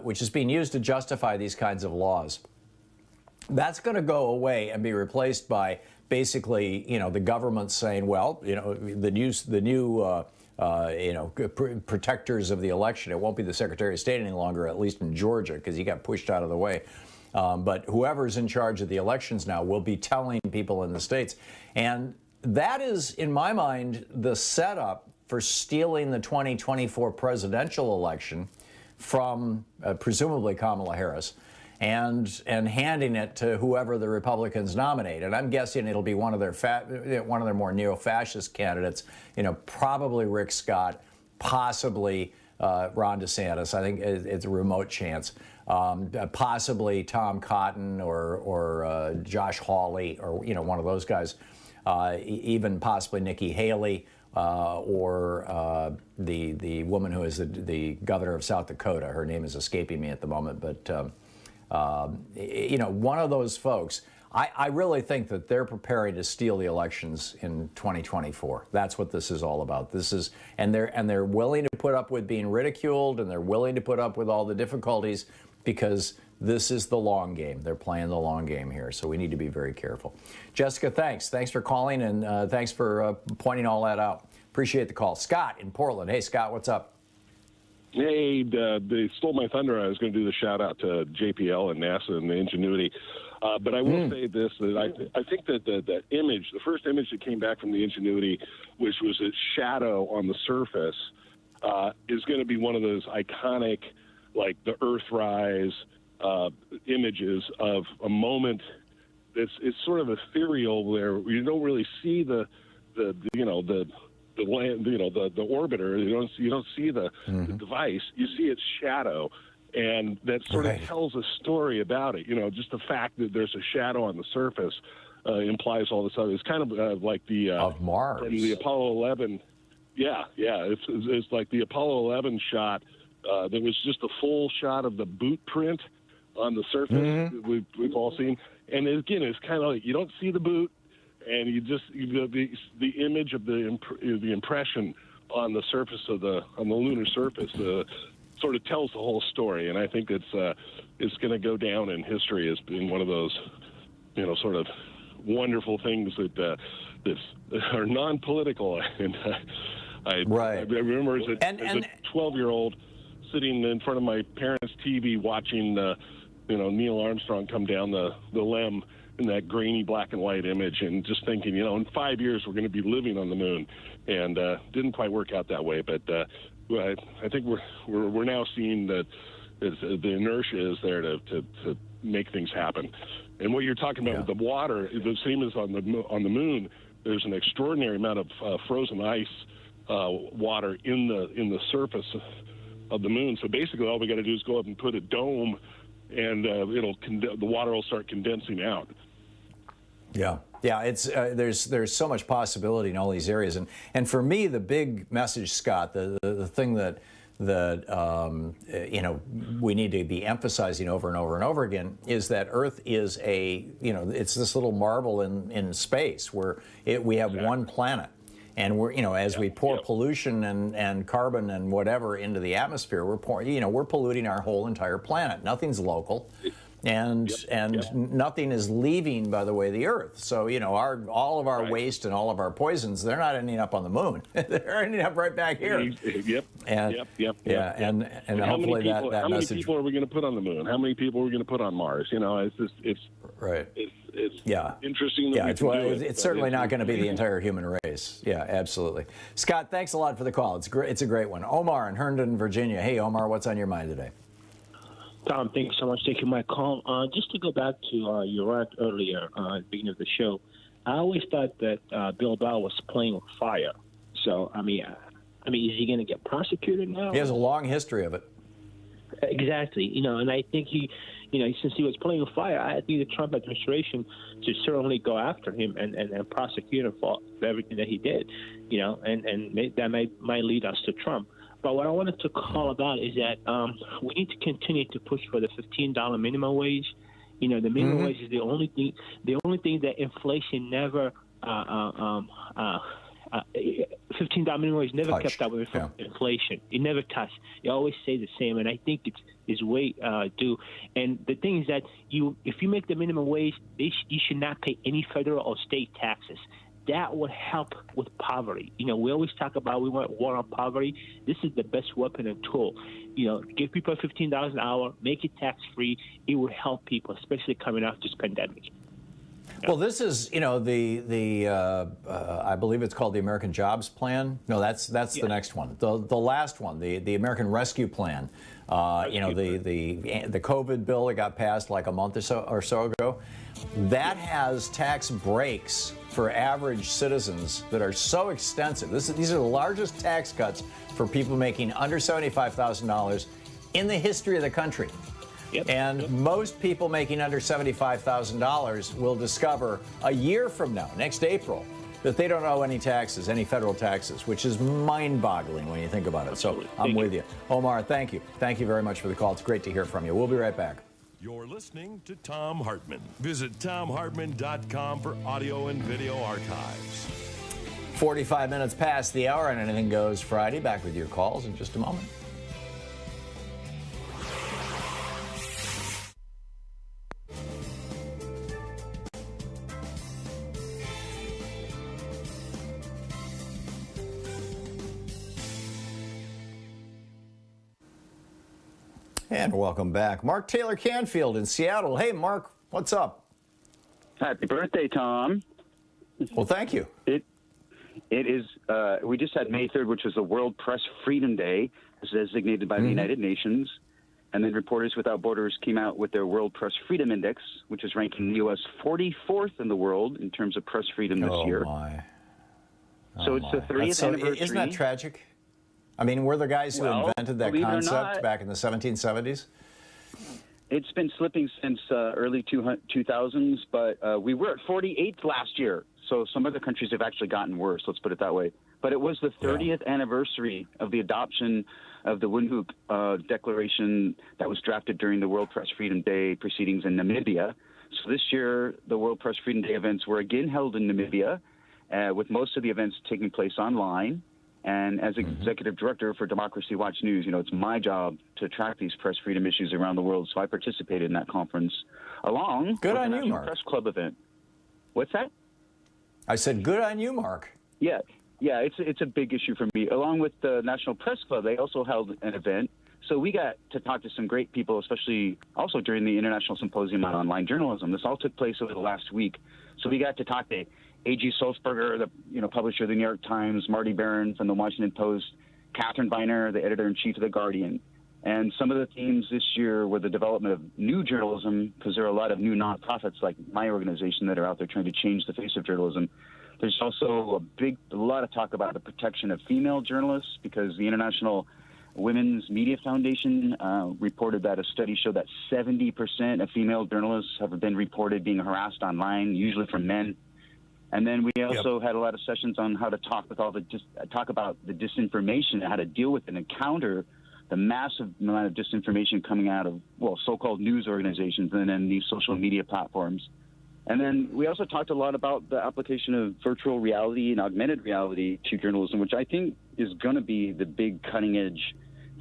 which is being used to justify these kinds of laws, that's going to go away and be replaced by basically, the government saying, well, the new protectors of the election. It won't be the Secretary of State any longer, at least in Georgia, because he got pushed out of the way. But whoever's in charge of the elections now will be telling people in the states. And that is, in my mind, the setup for stealing the 2024 presidential election from presumably Kamala Harris and handing it to whoever the Republicans nominate. And I'm guessing it'll be one of their more neo-fascist candidates, probably Rick Scott, possibly Ron DeSantis. I think it's a remote chance. Possibly Tom Cotton or Josh Hawley or one of those guys. Even possibly Nikki Haley or the woman who is the governor of South Dakota. Her name is escaping me at the moment, but one of those folks. I really think that they're preparing to steal the elections in 2024. That's what this is all about. And they're willing to put up with being ridiculed, and they're willing to put up with all the difficulties because this is the long game. They're playing the long game here, so we need to be very careful. Jessica, thanks. Thanks for calling, and thanks for pointing all that out. Appreciate the call. Scott in Portland. Hey, Scott, what's up? Hey, they stole my thunder. I was going to do the shout out to JPL and NASA and the Ingenuity. But I will say this, that I think that the image, the first image that came back from the Ingenuity, which was its shadow on the surface, is going to be one of those iconic, like the Earthrise images of a moment it's sort of ethereal where you don't really see the land, the orbiter. You don't see the device. You see its shadow, and that sort of tells a story about it. Just the fact that there's a shadow on the surface implies all this other. It's kind of like the of Mars from the Apollo 11. Yeah. It's like the Apollo 11 shot. There was just a full shot of the boot print on the surface. We've all seen, and again, it's kind of like you don't see the boot. And the image of the impression on the surface on the lunar surface sort of tells the whole story, and I think it's going to go down in history as being one of those sort of wonderful things that are non-political. And I remember as a 12-year-old sitting in front of my parents' TV watching Neil Armstrong come down the LEM in that grainy black and white image, and just thinking, in 5 years we're going to be living on the moon, and didn't quite work out that way. But I think we're now seeing that the inertia is there to make things happen. And what you're talking about with the water, the same as on the moon. There's an extraordinary amount of frozen ice water in the surface of the moon. So basically, all we got to do is go up and put a dome, and the water will start condensing out. Yeah. It's there's so much possibility in all these areas, and for me, the big message, Scott, the thing that we need to be emphasizing over and over and over again is that Earth is it's this little marble in space where we have one planet. And we're, as we pour pollution and carbon and whatever into the atmosphere, we're polluting our whole entire planet. Nothing's local, and nothing is leaving, by the way, the Earth. So all of our waste and all of our poisons, they're not ending up on the moon. They're ending up right back here. And hopefully that message. How many people are we going to put on the moon? How many people are we going to put on Mars? It's interesting. It's certainly not going to be the entire human race. Yeah, absolutely. Scott, thanks a lot for the call. It's a great one. Omar in Herndon, Virginia. Hey, Omar, what's on your mind today? Tom, thank you so much for taking my call. Just to go back to your rant earlier at the beginning of the show, I always thought that Bill Barr was playing with fire. So, is he going to get prosecuted now? He has a long history of it. Exactly. And I think since he was playing with fire, I think the Trump administration should certainly go after him and prosecute him for everything that he did, and that might lead us to Trump. But what I wanted to call about is that we need to continue to push for the $15 minimum wage. The minimum wage is the only thing that inflation never $15 minimum wage never kept up with inflation. It never touched. It always stays the same, and I think it's way due. And the thing is that if you make the minimum wage, you should not pay any federal or state taxes. That would help with poverty. We always talk about we want war on poverty. This is the best weapon and tool. Give people $15 an hour, make it tax-free. It would help people, especially coming out of this pandemic. Well, this is, I believe it's called the American Jobs Plan. No, that's the next one. The last one, the American Rescue Plan. The COVID bill that got passed like a month or so ago, that has tax breaks for average citizens that are so extensive. These are the largest tax cuts for people making under $75,000 in the history of the country. And most people making under $75,000 will discover a year from now, next April, that they don't owe any taxes, any federal taxes, which is mind-boggling when you think about it. So I'm with you. Omar, thank you. Thank you very much for the call. It's great to hear from you. We'll be right back. You're listening to Thom Hartmann. Visit ThomHartmann.com for audio and video archives. 45 minutes past the hour, and Anything Goes Friday. Back with your calls in just a moment. And welcome back. Mark Taylor Canfield in Seattle. Hey, Mark, what's up? Happy birthday, Tom. Well, thank you. It is, we just had May 3rd, which was the World Press Freedom Day, as designated by the United Nations. And then Reporters Without Borders came out with their World Press Freedom Index, which is ranking the U.S. 44th in the world in terms of press freedom this year. So it's the 30th anniversary. Isn't that tragic? I mean, we're the guys who invented that concept back in the 1770s? It's been slipping since early 2000s, but we were at 48th last year. So some other countries have actually gotten worse, let's put it that way. But it was the 30th anniversary of the adoption of the Windhoek Declaration that was drafted during the World Press Freedom Day proceedings in Namibia. So this year, the World Press Freedom Day events were again held in Namibia, with most of the events taking place online. And as executive director for Democracy Watch News, you know, it's my job to track these press freedom issues around the world. So I participated in that conference along with the National Press Club event. What's that? I said, good on you, Mark. Yeah, it's a big issue for me. Along with the National Press Club, they also held an event. So we got to talk to some great people, especially also during the International Symposium on Online Journalism. This all took place over the last week. So we got to talk to A.G. Sulzberger, the publisher of the New York Times, Marty Barron from the Washington Post, Catherine Viner, the editor-in-chief of the Guardian. And some of the themes this year were the development of new journalism, because there are a lot of new nonprofits like my organization that are out there trying to change the face of journalism. There's also a lot of talk about the protection of female journalists, because the International Women's Media Foundation reported that a study showed that 70% of female journalists have been reported being harassed online, usually from men. And then we also had a lot of sessions on how to talk about the disinformation and how to deal with and encounter the massive amount of disinformation coming out of, so-called news organizations and then these social media platforms. And then we also talked a lot about the application of virtual reality and augmented reality to journalism, which I think is going to be the big cutting-edge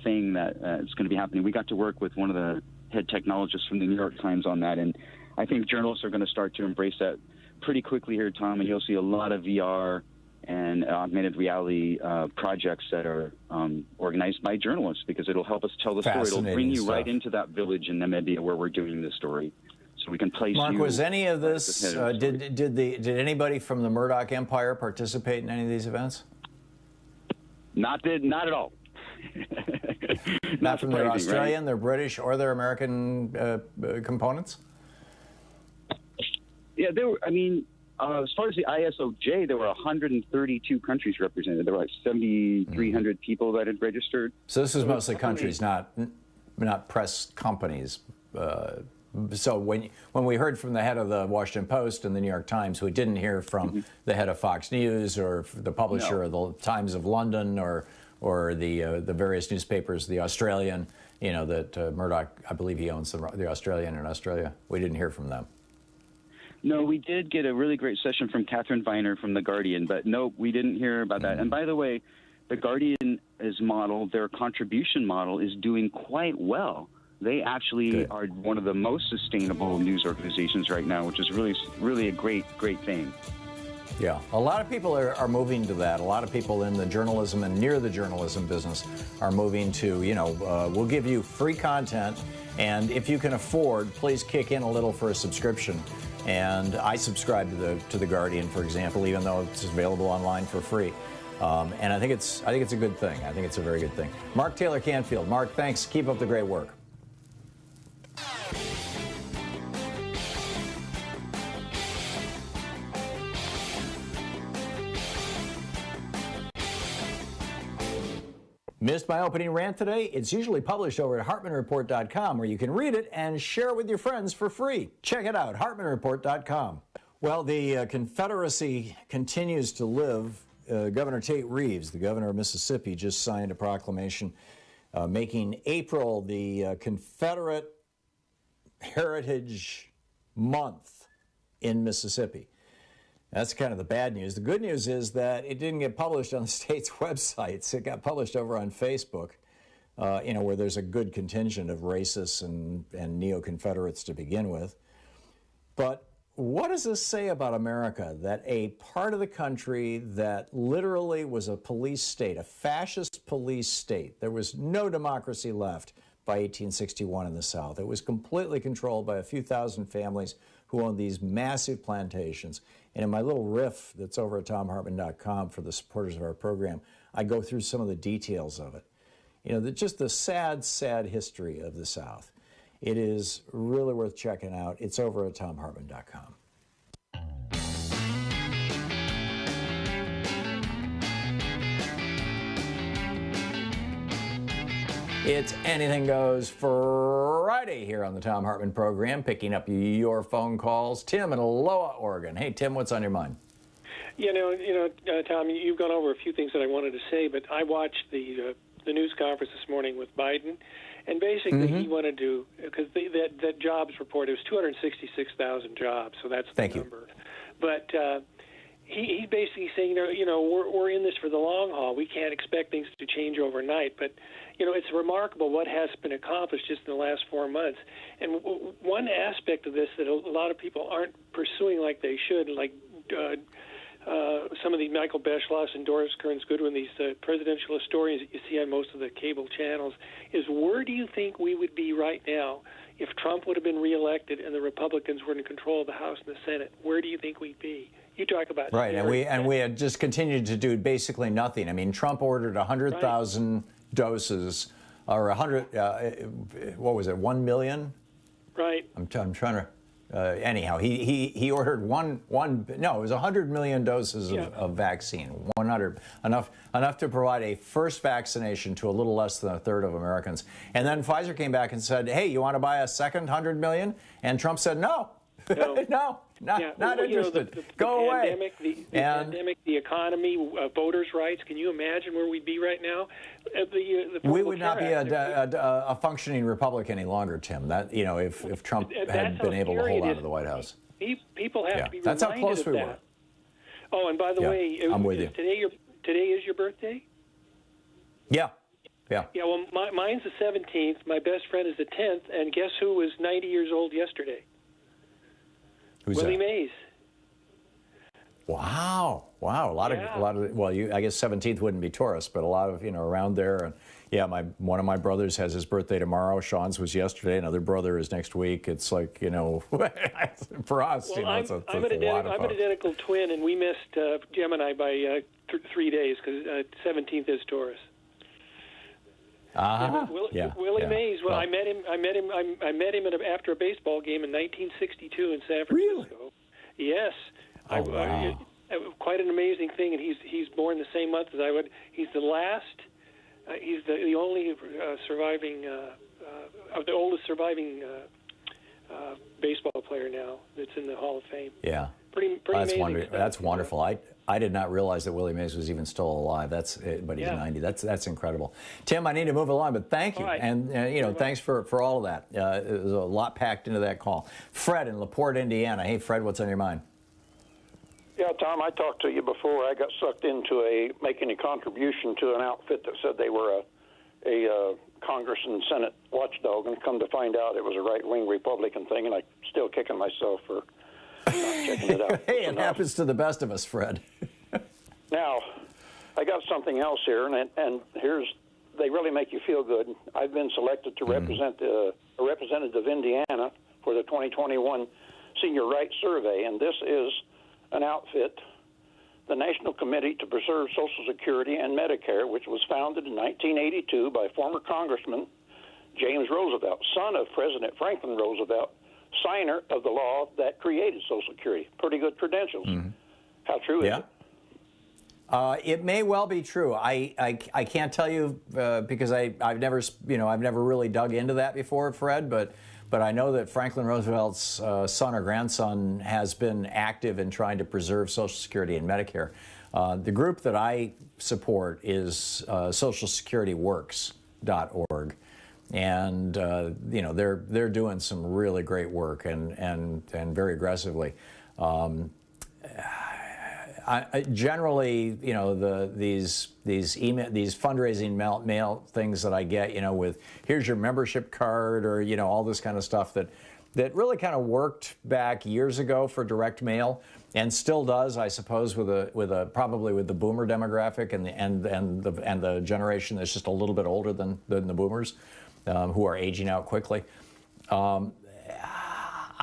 thing that is going to be happening. We got to work with one of the head technologists from the New York Times on that, and I think journalists are going to start to embrace that pretty quickly here, Tom, and you'll see a lot of VR and augmented reality projects that are organized by journalists, because it'll help us tell the story. It'll bring you right into that village in Namibia where we're doing this story, so we can place Mark, you. was any of this, did anybody from the Murdoch Empire participate in any of these events? Not at all. Not from their Australian, their British, or their American components? Yeah, there were, as far as the ISOJ, there were 132 countries represented. There were like 7,300 people that had registered. So this is mostly countries, not press companies. So when we heard from the head of the Washington Post and the New York Times, we didn't hear from the head of Fox News or the publisher of the Times of London or the various newspapers, the Australian, that Murdoch, I believe he owns the Australian in Australia. We didn't hear from them. No, we did get a really great session from Catherine Viner from The Guardian, but no, we didn't hear about that. And by the way, The Guardian's model, their contribution model, is doing quite well. They actually are one of the most sustainable news organizations right now, which is really a great thing. Yeah, a lot of people are moving to that. A lot of people in the journalism and near the journalism business are moving to, we'll give you free content, and if you can afford, please kick in a little for a subscription. And I subscribe to the Guardian, for example, even though it's available online for free. And I think it's a good thing. I think it's a very good thing. Mark Taylor Canfield. Mark, thanks. Keep up the great work. Missed my opening rant today? It's usually published over at HartmannReport.com, where you can read it and share it with your friends for free. Check it out, HartmannReport.com. Well, the Confederacy continues to live. Governor Tate Reeves, the governor of Mississippi, just signed a proclamation making April the Confederate Heritage Month in Mississippi. That's kind of the bad news. The good news is that it didn't get published on the state's websites. It got published over on Facebook, where there's a good contingent of racists and neo-Confederates to begin with. But what does this say about America, that a part of the country that literally was a police state, a fascist police state, there was no democracy left, by 1861 in the South. It was completely controlled by a few thousand families who owned these massive plantations. And in my little riff that's over at thomhartmann.com for the supporters of our program, I go through some of the details of it. You know, just the sad, sad history of the South. It is really worth checking out. It's over at thomhartmann.com. It's Anything Goes Friday here on the Thom Hartmann Program, picking up your phone calls. Tim in Aloha, Oregon. Hey, Tim, what's on your mind? Tom, you've gone over a few things that I wanted to say, but I watched the news conference this morning with Biden, and basically he wanted to, because that jobs report, it was 266,000 jobs, so that's the number. But he's basically saying, we're in this for the long haul. We can't expect things to change overnight, but it's remarkable what has been accomplished just in the last 4 months. And one aspect of this that a lot of people aren't pursuing like they should, like some of the Michael Beschloss and Doris Kearns Goodwin, these presidential historians that you see on most of the cable channels, is where do you think we would be right now if Trump would have been reelected and the Republicans were in control of the House and the Senate? Where do you think we'd be? You talk about right, and we had just continued to do basically nothing. I mean, Trump ordered 100,000 doses, or 100. What was it? 1 million. Right. I'm trying to. Anyhow, he ordered one. No, it was 100 million doses of vaccine. 100 enough to provide a first vaccination to a little less than a third of Americans. And then Pfizer came back and said, "Hey, you want to buy a second 100 million?" And Trump said, "No, no, not interested. Go away." The pandemic, the economy, voters' rights. Can you imagine where we'd be right now? We would not be a functioning republic any longer, Tim. That if Trump had been able to hold on to the White House. People have to be reminded that's how close we that. were. Oh, and by the way, I'm with you. Today is your birthday? Yeah. Yeah, well, mine's the 17th. My best friend is the 10th, and guess who was 90 years old yesterday? Who's Willie that? Mays. Wow. Well, I guess 17th wouldn't be Taurus, but a lot of around there. And yeah, one of my brothers has his birthday tomorrow. Sean's was yesterday. Another brother is next week. It's like for us, well, I'm an identical twin, and we missed Gemini by 3 days because 17th is Taurus. Willie Mays. Well, I met him after a baseball game in 1962 in San Francisco. Really? Yes. Oh, wow. Quite an amazing thing, and he's born the same month as I would. He's the last. He's the only surviving of the oldest surviving baseball player now that's in the Hall of Fame. Yeah. Pretty amazing. That's wonderful. I did not realize that Willie Mays was even still alive. But he's 90. That's incredible. Tim, I need to move along, but thank you, and thanks for all of that. There's a lot packed into that call. Fred in LaPorte, Indiana. Hey, Fred, what's on your mind? Yeah, Tom, I talked to you before. I got sucked into making a contribution to an outfit that said they were a Congress and Senate watchdog, and come to find out it was a right-wing Republican thing, and I'm still kicking myself for not checking it out. Hey, it happens to the best of us, Fred. Now, I got something else here, and they really make you feel good. I've been selected to represent a representative of Indiana for the 2021 Senior Rights Survey, and this is an outfit, the National Committee to Preserve Social Security and Medicare, which was founded in 1982 by former Congressman James Roosevelt, son of President Franklin Roosevelt, signer of the law that created Social Security. Pretty good credentials. How true is it? It may well be true. I can't tell you because I've never really dug into that before, Fred. But I know that Franklin Roosevelt's son or grandson has been active in trying to preserve Social Security and Medicare. The group that I support is SocialSecurityWorks.org, and they're doing some really great work and very aggressively. Generally, these fundraising mail things that I get, with here's your membership card or all this kind of stuff that really kind of worked back years ago for direct mail and still does, I suppose, probably with the boomer demographic and the generation that's just a little bit older than the boomers. who are aging out quickly.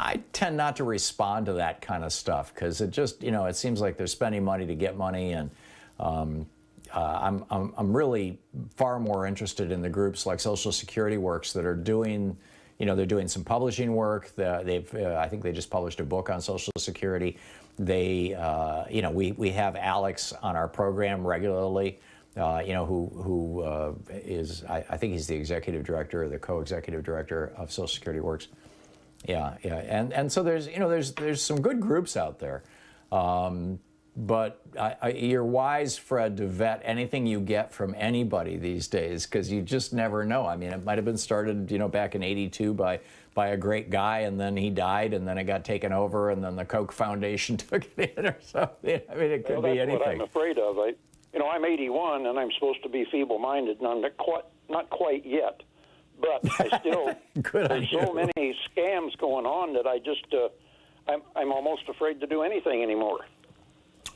I tend not to respond to that kind of stuff because it just, it seems like they're spending money to get money, and I'm really far more interested in the groups like Social Security Works that are doing, they're doing some publishing work. I think they just published a book on Social Security. They, we have Alex on our program regularly. Who is, I think he's the executive director or the co-executive director of Social Security Works. Yeah. And so there's some good groups out there. But you're wise, Fred, to vet anything you get from anybody these days, because you just never know. I mean, it might have been started, back in '82 by a great guy, and then he died, and then it got taken over, and then the Koch Foundation took it in or something. I mean, it could be anything. That's what I'm afraid of. I'm 81, and I'm supposed to be feeble-minded, and I'm not quite yet. But I still, there's so many scams going on that I just, I'm almost afraid to do anything anymore.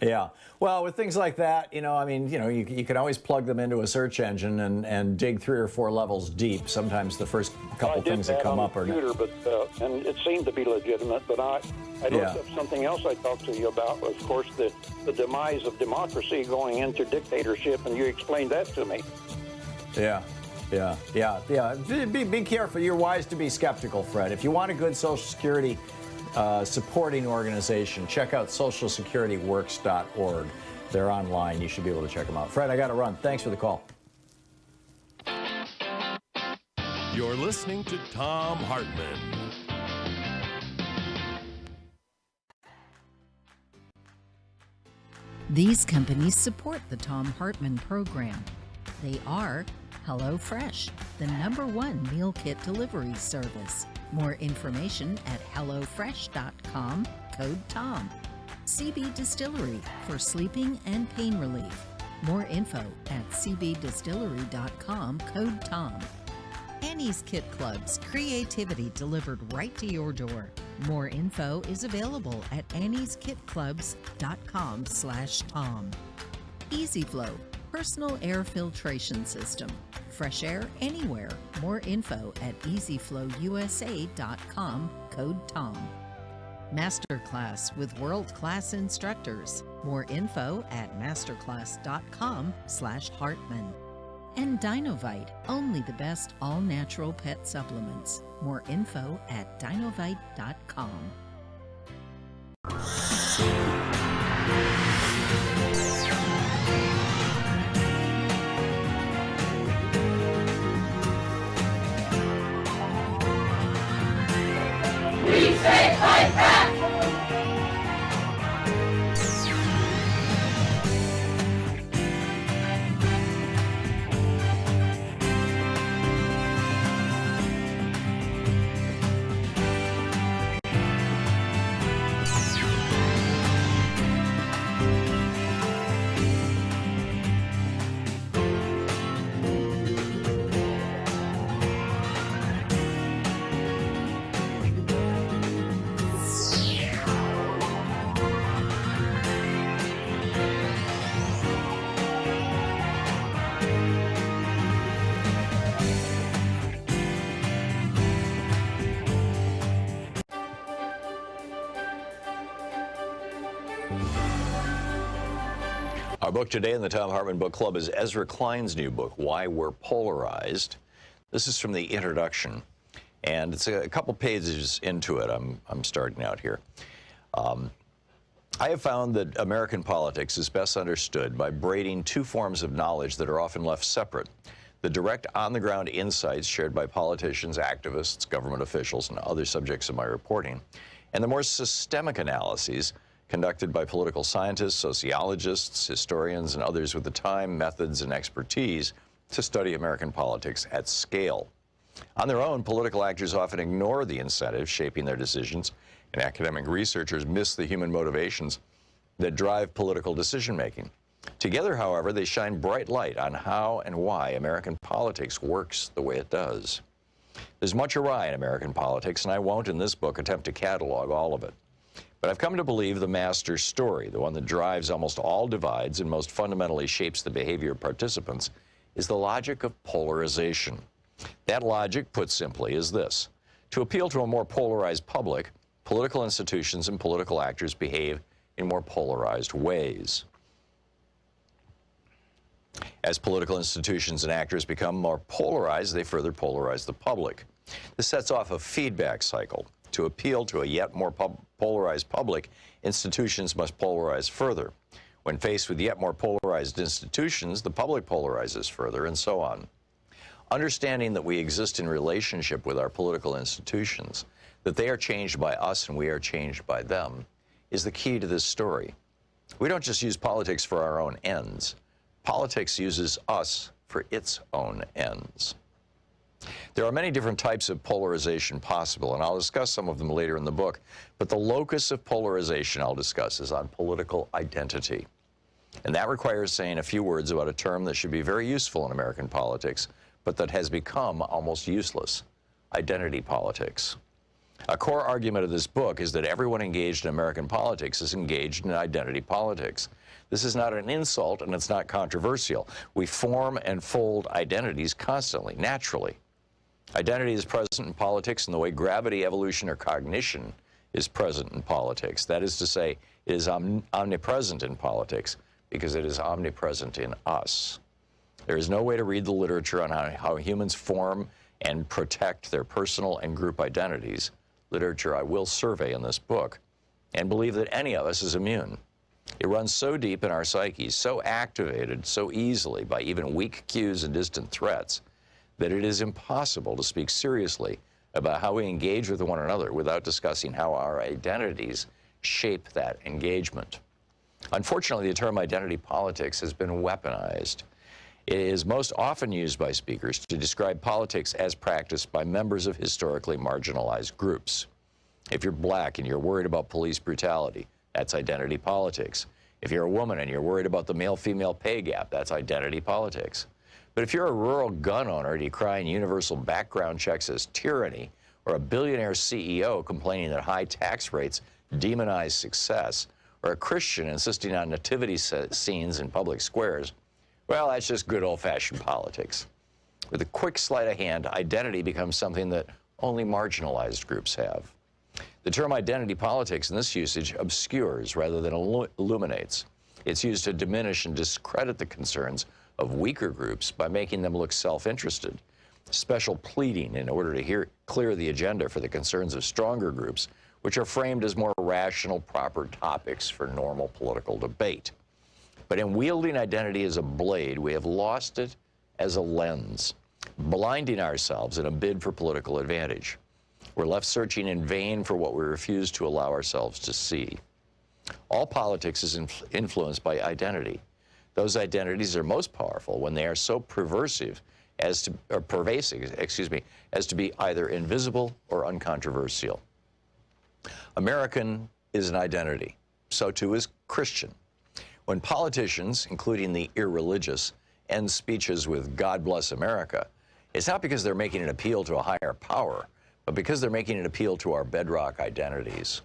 Yeah. Well, with things like that, you can always plug them into a search engine and dig 3 or 4 levels deep. Sometimes the first couple things that come up are computer, but and it seemed to be legitimate. But I looked up something else I talked to you about. Was, of course, the demise of democracy going into dictatorship, and you explained that to me. Yeah. Be careful. You're wise to be skeptical, Fred. If you want a good Social Security supporting organization, check out socialsecurityworks.org. They're online. You should be able to check them out. Fred, I got to run. Thanks for the call. You're listening to Thom Hartmann. These companies support the Thom Hartmann Program. They are HelloFresh, the #1 meal kit delivery service. More information at hellofresh.com, code TOM. CB Distillery for sleeping and pain relief. More info at cbdistillery.com, code TOM. Annie's Kit Club's creativity delivered right to your door. More info is available at annieskitclubs.com/Tom. EasyFlow, personal air filtration system. Fresh air anywhere. More info at easyflowusa.com, code TOM. Masterclass with world-class instructors. More info at masterclass.com/Hartman. And Dinovite, only the best all-natural pet supplements. More info at dinovite.com. We say fight back! Our book today in the Thom Hartmann Book Club is Ezra Klein's new book, Why We're Polarized. This is from the introduction, and it's a couple pages into it. I'm starting out here. I have found that American politics is best understood by braiding 2 forms of knowledge that are often left separate: the direct on-the-ground insights shared by politicians, activists, government officials, and other subjects of my reporting, and the more systemic analyses conducted by political scientists, sociologists, historians, and others with the time, methods, and expertise to study American politics at scale. On their own, political actors often ignore the incentives shaping their decisions, and academic researchers miss the human motivations that drive political decision-making. Together, however, they shine bright light on how and why American politics works the way it does. There's much awry in American politics, and I won't in this book attempt to catalog all of it. But I've come to believe the master story, the one that drives almost all divides and most fundamentally shapes the behavior of participants, is the logic of polarization. That logic, put simply, is this. To appeal to a more polarized public, political institutions and political actors behave in more polarized ways. As political institutions and actors become more polarized, they further polarize the public. This sets off a feedback cycle. To appeal to a yet more polarized public, institutions must polarize further. When faced with yet more polarized institutions, the public polarizes further, and so on. Understanding that we exist in relationship with our political institutions, that they are changed by us and we are changed by them, is the key to this story. We don't just use politics for our own ends. Politics uses us for its own ends. There are many different types of polarization possible, and I'll discuss some of them later in the book, but the locus of polarization I'll discuss is on political identity. And that requires saying a few words about a term that should be very useful in American politics, but that has become almost useless: identity politics. A core argument of this book is that everyone engaged in American politics is engaged in identity politics. This is not an insult, and it's not controversial. We form and fold identities constantly, naturally. Identity is present in politics in the way gravity, evolution, or cognition is present in politics. That is to say, it is omnipresent in politics because it is omnipresent in us. There is no way to read the literature on how humans form and protect their personal and group identities, literature I will survey in this book, and believe that any of us is immune. It runs so deep in our psyches, so activated so easily by even weak cues and distant threats, that it is impossible to speak seriously about how we engage with one another without discussing how our identities shape that engagement. Unfortunately, the term identity politics has been weaponized. It is most often used by speakers to describe politics as practiced by members of historically marginalized groups. If you're black and you're worried about police brutality, that's identity politics. If you're a woman and you're worried about the male-female pay gap, that's identity politics. But if you're a rural gun owner decrying universal background checks as tyranny, or a billionaire CEO complaining that high tax rates demonize success, or a Christian insisting on nativity scenes in public squares, well, that's just good old-fashioned politics. With a quick sleight of hand, identity becomes something that only marginalized groups have. The term identity politics in this usage obscures rather than illuminates. It's used to diminish and discredit the concerns of weaker groups by making them look self-interested. Special pleading in order to clear the agenda for the concerns of stronger groups, which are framed as more rational, proper topics for normal political debate. But in wielding identity as a blade, we have lost it as a lens, blinding ourselves in a bid for political advantage. We're left searching in vain for what we refuse to allow ourselves to see. All politics is influenced by identity. Those identities are most powerful when they are so pervasive as to be either invisible or uncontroversial. American is an identity. So too is Christian. When politicians, including the irreligious, end speeches with "God bless America," it's not because they're making an appeal to a higher power, but because they're making an appeal to our bedrock identities.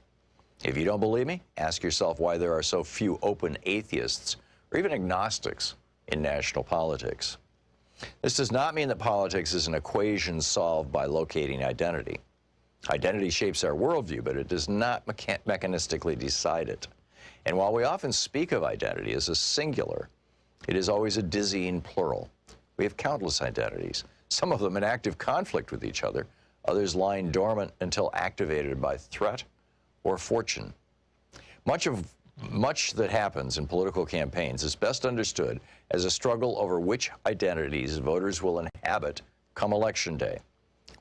If you don't believe me, ask yourself why there are so few open atheists or even agnostics in national politics. This does not mean that politics is an equation solved by locating identity. Identity shapes our worldview, but it does not mechanistically decide it. And while we often speak of identity as a singular, it is always a dizzying plural. We have countless identities, some of them in active conflict with each other, others lying dormant until activated by threat or fortune. Much that happens in political campaigns is best understood as a struggle over which identities voters will inhabit come election day.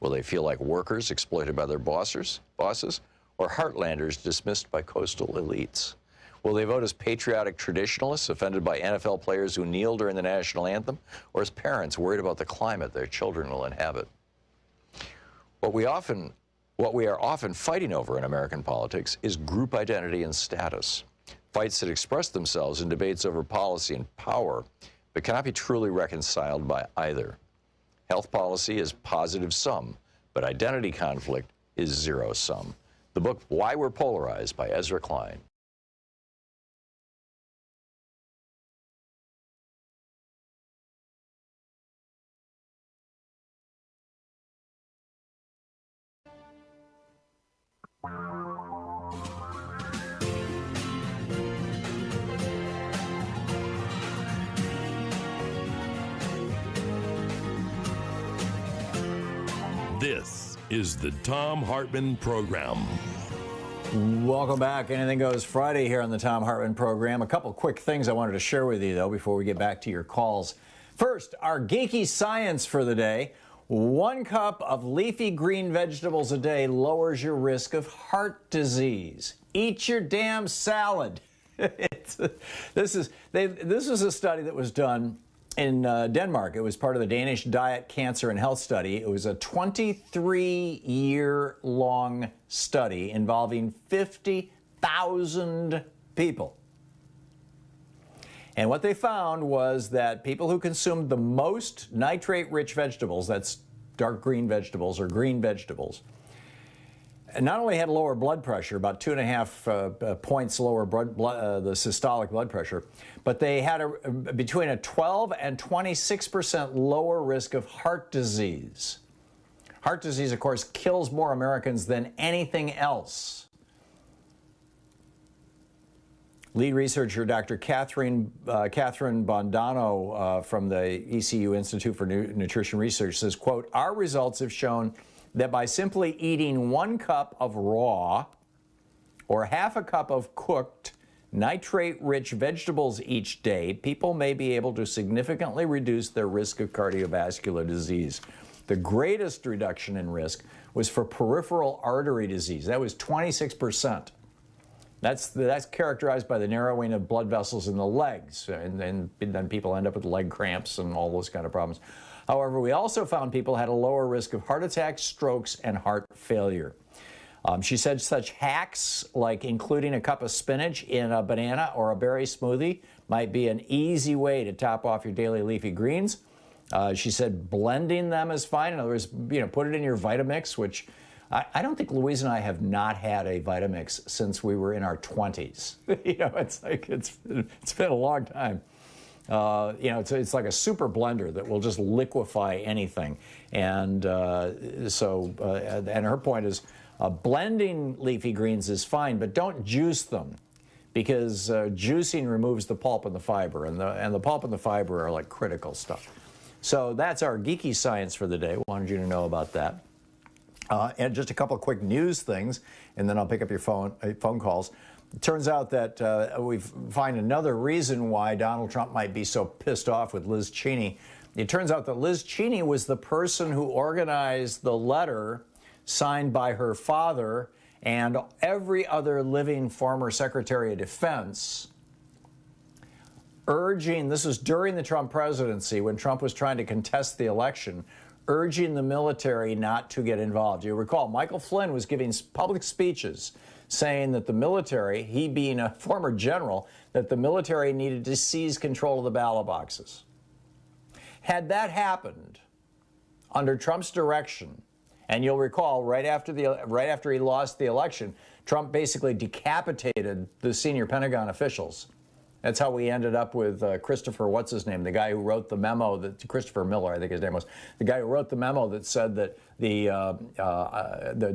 Will they feel like workers exploited by their bosses, or heartlanders dismissed by coastal elites? Will they vote as patriotic traditionalists offended by NFL players who kneel during the national anthem, or as parents worried about the climate their children will inhabit? What we are often fighting over in American politics is group identity and status. Fights that express themselves in debates over policy and power, but cannot be truly reconciled by either. Health policy is positive-sum, but identity conflict is zero-sum. The book Why We're Polarized by Ezra Klein. This is the Thom Hartmann Program. Welcome back. Anything Goes Friday here on the Thom Hartmann Program. A couple quick things I wanted to share with you, though, before we get back to your calls. First, our Geeky Science for the day. 1 cup of leafy green vegetables a day lowers your risk of heart disease. Eat your damn salad. This is a study that was done in Denmark. It was part of the Danish Diet, Cancer, and Health Study. It was a 23-year-long study involving 50,000 people. And what they found was that people who consumed the most nitrate-rich vegetables, that's dark green vegetables or green vegetables, not only had lower blood pressure, about 2.5 points lower the systolic blood pressure, but they had between a 12 and 26% lower risk of heart disease. Heart disease, of course, kills more Americans than anything else. Lead researcher Dr. Catherine Bondano from the ECU Institute for Nutrition Research says, quote, "Our results have shown that by simply eating 1 cup of raw or half a cup of cooked nitrate-rich vegetables each day, people may be able to significantly reduce their risk of cardiovascular disease." The greatest reduction in risk was for peripheral artery disease. That was 26%. That's characterized by the narrowing of blood vessels in the legs, and then people end up with leg cramps and all those kind of problems. However, we also found people had a lower risk of heart attacks, strokes, and heart failure. She said such hacks like including a cup of spinach in a banana or a berry smoothie might be an easy way to top off your daily leafy greens. She said blending them is fine. In other words, put it in your Vitamix, which I don't think Louise and I have not had a Vitamix since we were in our 20s. It's been a long time. It's like a super blender that will just liquefy anything. And and her point is blending leafy greens is fine, but don't juice them, because juicing removes the pulp and the fiber, and the pulp and the fiber are like critical stuff. So that's our Geeky Science for the day. Wanted you to know about that. And just a couple of quick news things, and then I'll pick up your phone calls. It turns out that we find another reason why Donald Trump might be so pissed off with Liz Cheney. It turns out that Liz Cheney was the person who organized the letter signed by her father and every other living former Secretary of Defense, urging, this was during the Trump presidency when Trump was trying to contest the election, urging the military not to get involved. You recall, Michael Flynn was giving public speeches saying that the military, he being a former general, that the military needed to seize control of the ballot boxes. Had that happened under Trump's direction, and you'll recall right after he lost the election, Trump basically decapitated the senior Pentagon officials. That's how we ended up with Christopher, what's his name, the guy who wrote the memo, Christopher Miller, I think his name was, the guy who wrote the memo that said that the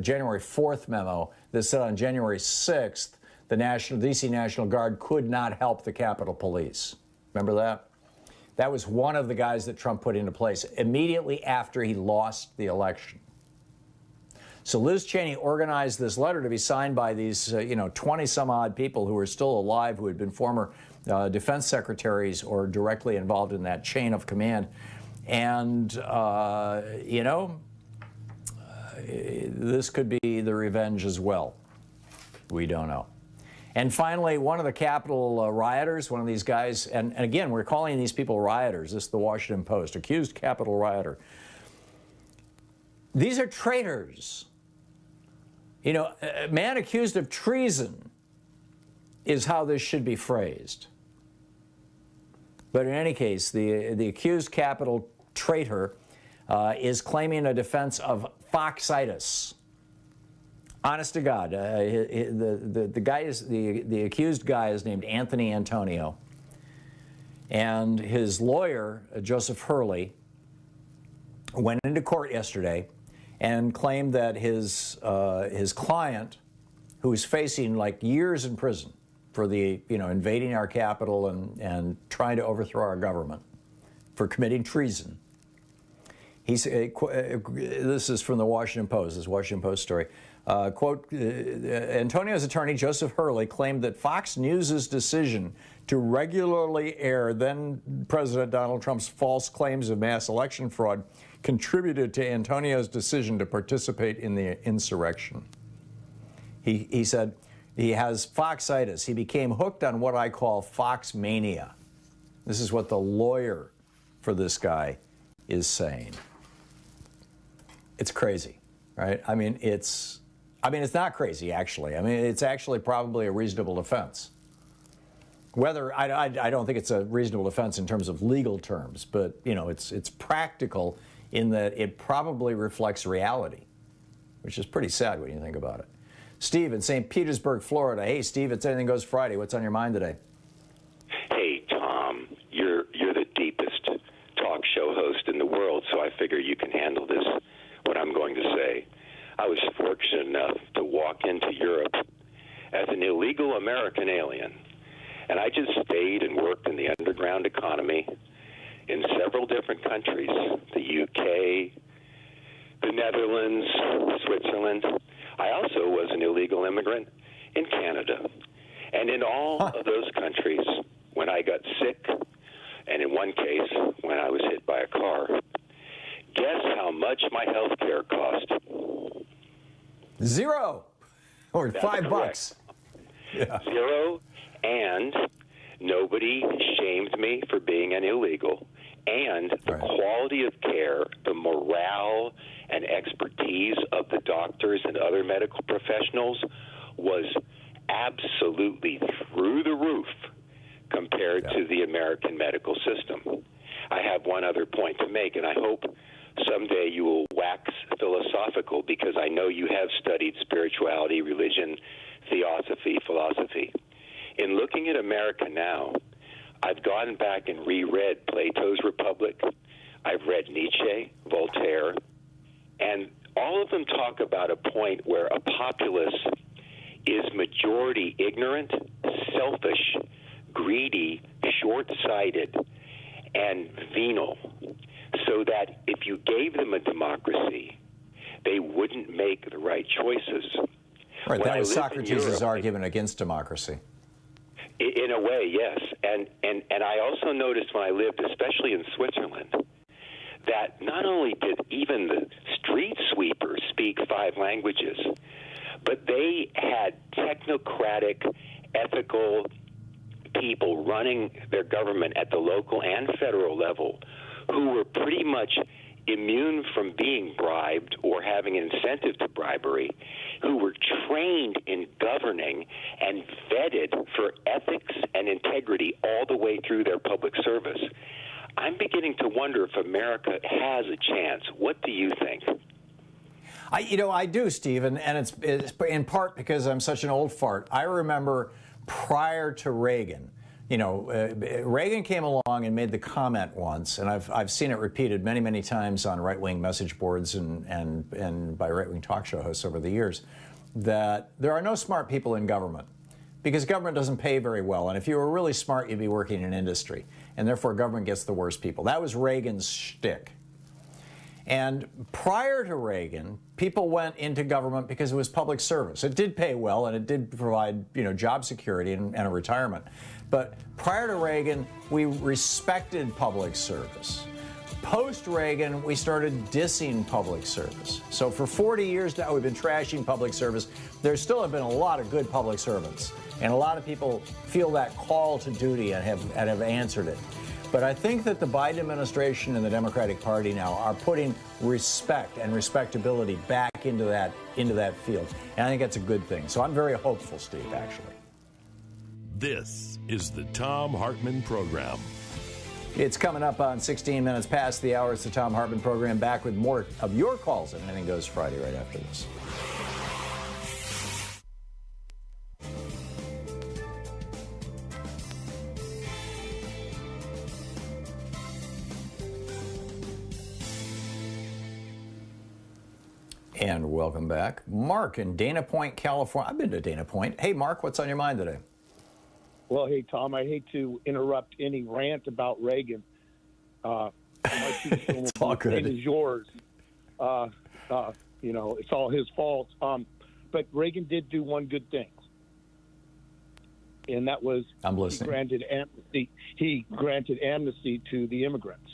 January 4th memo that said on January 6th, the DC National Guard could not help the Capitol Police. Remember that? That was one of the guys that Trump put into place immediately after he lost the election. So Liz Cheney organized this letter to be signed by these, 20-some-odd people who are still alive, who had been former defense secretaries or directly involved in that chain of command. And, this could be the revenge as well. We don't know. And finally, one of the Capitol rioters, one of these guys, and again, we're calling these people rioters. This is the Washington Post, accused Capitol rioter. These are traitors. A man accused of treason is how this should be phrased. But in any case, the accused Capitol traitor is claiming a defense of foxitis. Honest to God, the accused guy is named Anthony Antonio, and his lawyer, Joseph Hurley, went into court yesterday and claimed that his client, who is facing like years in prison for the invading our Capitol and trying to overthrow our government, for committing treason, This is from the Washington Post, this Washington Post story. Quote, Antonio's attorney, Joseph Hurley, claimed that Fox News' decision to regularly air then-President Donald Trump's false claims of mass election fraud contributed to Antonio's decision to participate in the insurrection. He said he has Foxitis. He became hooked on what I call Fox mania. This is what the lawyer for this guy is saying. It's crazy, right? I mean, it's not crazy, actually. I mean, it's actually probably a reasonable defense. Whether, I don't think it's a reasonable defense in terms of legal terms, but, you know, it's practical in that it probably reflects reality, which is pretty sad when you think about it. Steve in St. Petersburg, Florida. Hey, Steve, it's Anything Goes Friday. What's on your mind today? Hey, Tom, you're the deepest talk show host in the world, so I figure you can handle this, what I'm going to say. I was fortunate enough to walk into Europe as an illegal American alien, and I just stayed and worked in the underground economy in several different countries, the UK, the Netherlands, Switzerland. I also was an illegal immigrant in Canada. And in all of those countries, when I got sick, and in one case, when I was hit by a car, guess how much my health care cost? Zero. Or That's $5. Correct. Yeah. Zero, and nobody shamed me for being an illegal. And the quality of care, the morale and expertise of the doctors and other medical professionals was absolutely through the roof compared to the American medical system. I have one other point to make, and I hope someday you will wax philosophical, because I know you have studied spirituality, religion, theosophy, philosophy. In looking at America now, I've gone back and reread Plato's Republic. I've read Nietzsche, Voltaire, and all of them talk about a point where a populace is majority ignorant, selfish, greedy, short-sighted, and venal, so that if you gave them a democracy, they wouldn't make the right choices. Right, When that I was lived in Socrates' Europe, argument against democracy. in a way, yes. And I also noticed when I lived, especially in Switzerland, that not only did even the street sweepers speak 5 languages, but they had technocratic, ethical people running their government at the local and federal level who were pretty much immune from being bribed or having an incentive to bribery, who were trained in governing and vetted for ethics and integrity all the way through their public service. I'm beginning to wonder if America has a chance. What do you think? I do, Steve, and it's in part because I'm such an old fart. I remember prior to Reagan, Reagan came along and made the comment once, and I've seen it repeated many, many times on right-wing message boards and by right-wing talk show hosts over the years, that there are no smart people in government because government doesn't pay very well, and if you were really smart, you'd be working in industry, and therefore government gets the worst people. That was Reagan's shtick. And prior to Reagan, people went into government because it was public service. It did pay well, and it did provide, job security and a retirement. But prior to Reagan, we respected public service. Post-Reagan, we started dissing public service. So for 40 years now, we've been trashing public service. There still have been a lot of good public servants, and a lot of people feel that call to duty and have answered it. But I think that the Biden administration and the Democratic Party now are putting respect and respectability back into that field. And I think that's a good thing. So I'm very hopeful, Steve, actually. This is the Thom Hartmann Program. It's coming up on 16 minutes past the hour. It's the Thom Hartmann Program, back with more of your calls on Anything Goes Friday right after this. And welcome back. Mark in Dana Point, California. I've been to Dana Point. Hey, Mark, what's on your mind today? Well, hey, Tom, I hate to interrupt any rant about Reagan. It's all good. Is yours. You know, it's all his fault. But Reagan did do one good thing, and that was he granted amnesty. He granted amnesty to the immigrants,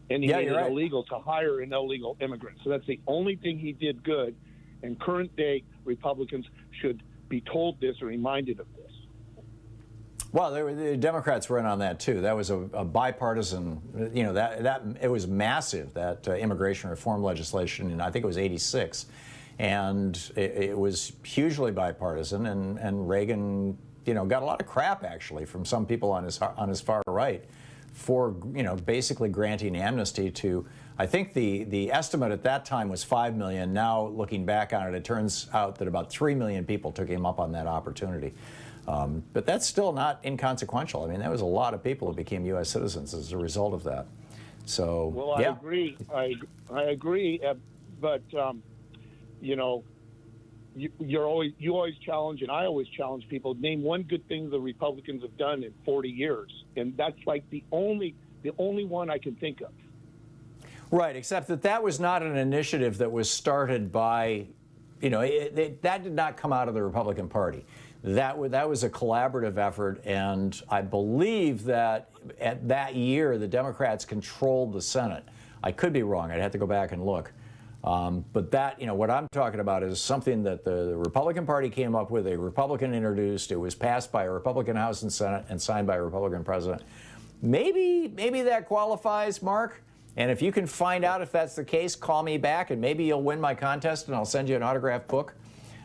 and he made it illegal to hire an illegal immigrant. So that's the only thing he did good. And current day Republicans should be told this or reminded of this. Well, the Democrats were in on that too. That was a bipartisan. You know, that it was massive. That immigration reform legislation, and I think it was '86, and it was hugely bipartisan. And Reagan, you know, got a lot of crap actually from some people on his far right for, you know, basically granting amnesty to. I think the estimate at that time was 5 million. Now, looking back on it, it turns out that about 3 million people took him up on that opportunity. But that's still not inconsequential. I mean, that was a lot of people who became U.S. citizens as a result of that. So, well, I agree. I agree. But you know, you always challenge, and I always challenge people. Name one good thing the Republicans have done in 40 years, and that's like the only one I can think of. Right, except that was not an initiative that was started by, you know, that did not come out of the Republican Party. That was a collaborative effort, and I believe that at that year the Democrats controlled the Senate. I could be wrong. I'd have to go back and look. But that, you know, what I'm talking about is something that the Republican Party came up with, a Republican introduced. It was passed by a Republican House and Senate and signed by a Republican president. Maybe that qualifies, Mark. And if you can find out if that's the case, call me back, and maybe you'll win my contest, and I'll send you an autographed book.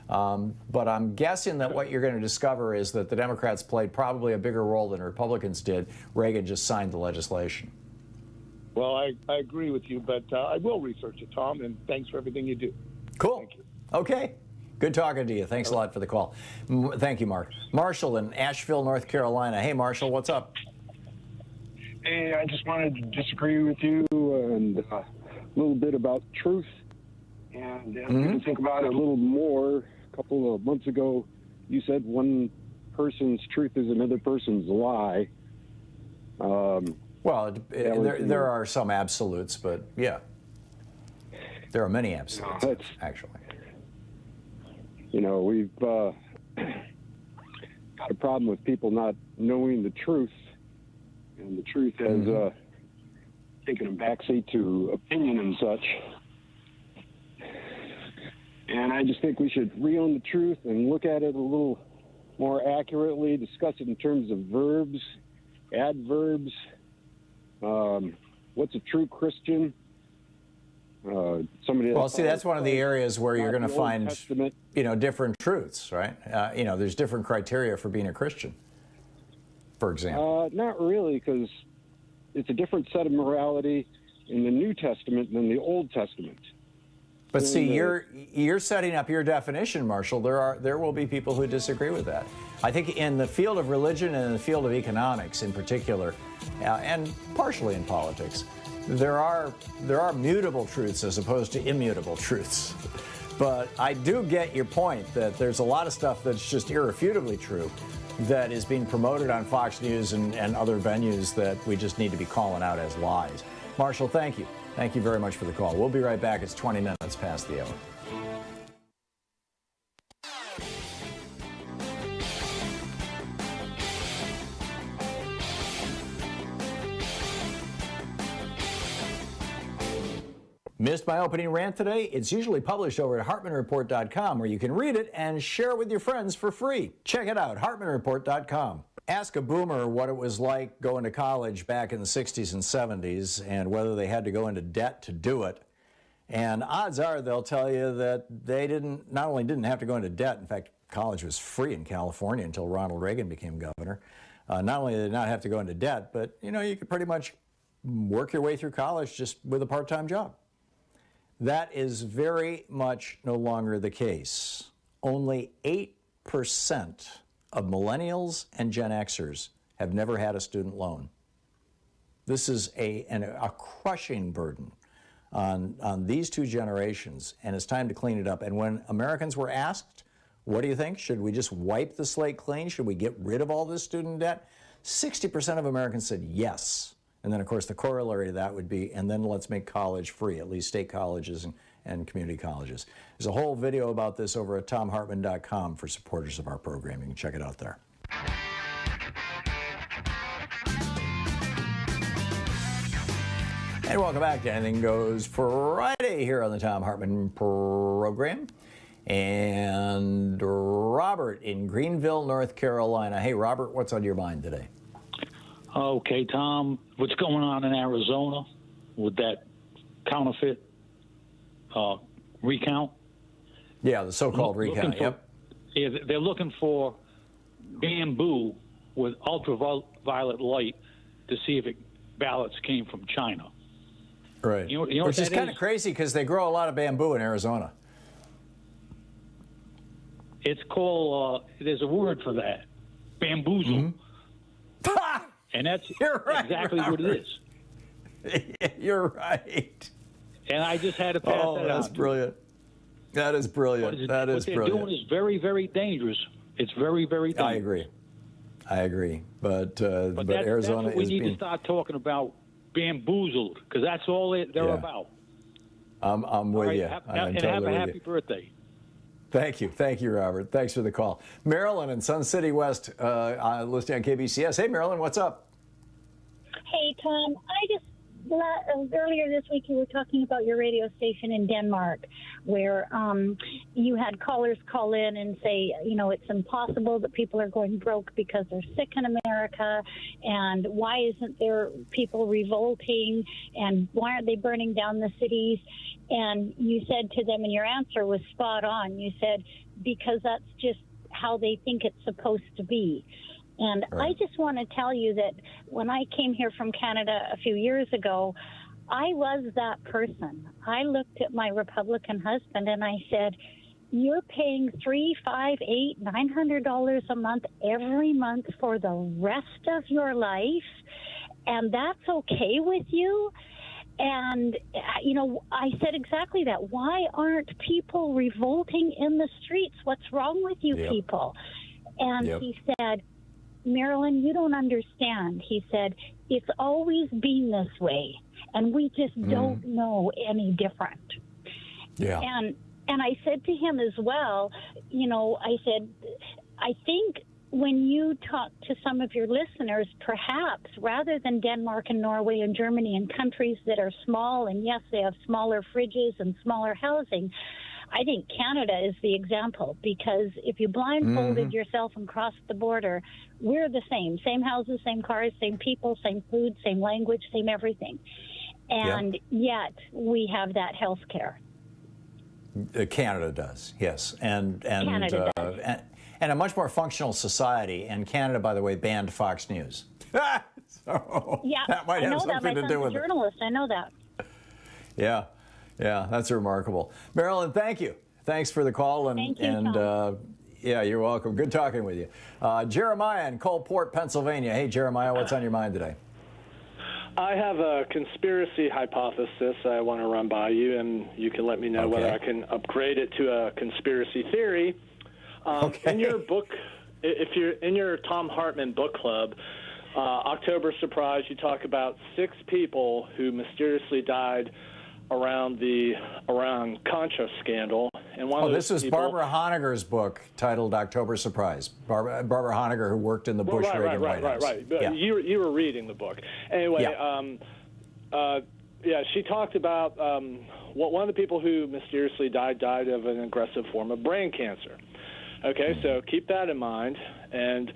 But I'm guessing that what you're going to discover is that the Democrats played probably a bigger role than Republicans did. Reagan just signed the legislation. Well, I agree with you, but I will research it, Tom, and thanks for everything you do. Cool. Thank you. Okay. Good talking to you. Thanks a lot for the call. Thank you, Mark. Marshall in Asheville, North Carolina. Hey, Marshall, what's up? Hey, I just wanted to disagree with you and a little bit about truth. And you can think about it a little more. A couple of months ago, you said one person's truth is another person's lie. Well, there are some absolutes, but yeah, there are many absolutes, actually. You know, we've got a problem with people not knowing the truth, and the truth has taken a backseat to opinion and such. And I just think we should re-own the truth and look at it a little more accurately, discuss it in terms of verbs, adverbs. What's a true Christian? Well, see, that's one of the areas where you're going to find, you know, different truths, right? You know, there's different criteria for being a Christian, for example. Not really, because it's a different set of morality in the New Testament than the Old Testament. But see, you're setting up your definition, Marshall. There will be people who disagree with that. I think in the field of religion and in the field of economics in particular, and partially in politics, there are mutable truths as opposed to immutable truths. But I do get your point that there's a lot of stuff that's just irrefutably true that is being promoted on Fox News and other venues that we just need to be calling out as lies. Marshall, thank you. Thank you very much for the call. We'll be right back. It's 20 minutes past the hour. Missed my opening rant today? It's usually published over at HartmannReport.com, where you can read it and share it with your friends for free. Check it out, HartmannReport.com. Ask a boomer what it was like going to college back in the 60s and 70s and whether they had to go into debt to do it. And odds are they'll tell you that they not only didn't have to go into debt, in fact, college was free in California until Ronald Reagan became governor. Not only did they not have to go into debt, but, you know, you could pretty much work your way through college just with a part-time job. That is very much no longer the case. Only 8% of millennials and Gen Xers have never had a student loan. This is a crushing burden on these two generations, and it's time to clean it up. And when Americans were asked, what do you think? Should we just wipe the slate clean? Should we get rid of all this student debt? 60% of Americans said yes. And then, of course, the corollary to that would be, and then let's make college free, at least state colleges and community colleges. There's a whole video about this over at thomhartmann.com for supporters of our program. You can check it out there. And welcome back to Anything Goes Friday here on the Thom Hartmann Program. And Robert in Greenville, North Carolina. Hey, Robert, what's on your mind today? Okay, Tom, what's going on in Arizona with that counterfeit recount? Yeah, the so-called recount, yep. Yeah, they're looking for bamboo with ultraviolet light to see if ballots came from China. Right. You know Which is kind of crazy because they grow a lot of bamboo in Arizona. It's called, there's a word for that, bamboozle. And that's right, exactly Robert. what it is. You're right. And I just had to pass that out. Oh, that's brilliant. That is brilliant. That is brilliant. What they're doing is very, very dangerous. It's very, very dangerous. I agree. But Arizona that's what we is need being... to start talking about, bamboozled, because that's all they're about. I'm with you. I'm and totally have a with happy you. birthday. Thank you. Thank you, Robert. Thanks for the call. Marilyn in Sun City West, listening on KBCS. Hey, Marilyn, what's up? Hey, Tom. Earlier this week you were talking about your radio station in Denmark where you had callers call in and say, you know, it's impossible that people are going broke because they're sick in America, and why isn't there people revolting, and why aren't they burning down the cities? And you said to them, and your answer was spot on, you said, because that's just how they think it's supposed to be. And I just want to tell you that when I came here from Canada a few years ago, I was that person. I looked at my Republican husband and I said, you're paying $300, $500, $800, $900 a month every month for the rest of your life, and that's okay with you? And, you know, I said exactly that. Why aren't people revolting in the streets? What's wrong with you people? And he said, Marilyn, you don't understand. He said, it's always been this way, and we just don't know any different. Yeah. And I said to him as well, you know, I said, I think when you talk to some of your listeners, perhaps rather than Denmark and Norway and Germany and countries that are small, and yes, they have smaller fridges and smaller housing, I think Canada is the example, because if you blindfolded yourself and crossed the border, we're the same houses, same cars, same people, same food, same language, same everything. And yet we have that health care. Canada does, yes. And Canada does. And a much more functional society. And Canada, by the way, banned Fox News. So that might have something to do with it. I'm a journalist. I know that. Yeah. Yeah, that's remarkable. Marilyn, thank you. Thanks for the call. Thank you, Tom. Yeah, you're welcome. Good talking with you. Jeremiah in Coalport, Pennsylvania. Hey, Jeremiah, what's on your mind today? I have a conspiracy hypothesis I want to run by you, and you can let me know whether I can upgrade it to a conspiracy theory. In your book, if you're in your Thom Hartmann book club, October Surprise, you talk about 6 people who mysteriously died around the Contra scandal, and one of those this was people, Barbara Honegger's book titled October Surprise. Barbara Honegger, who worked in the Bush-Reagan White House. But yeah. You were reading the book anyway. She talked about one of the people who mysteriously died of an aggressive form of brain cancer. Okay, so keep that in mind. And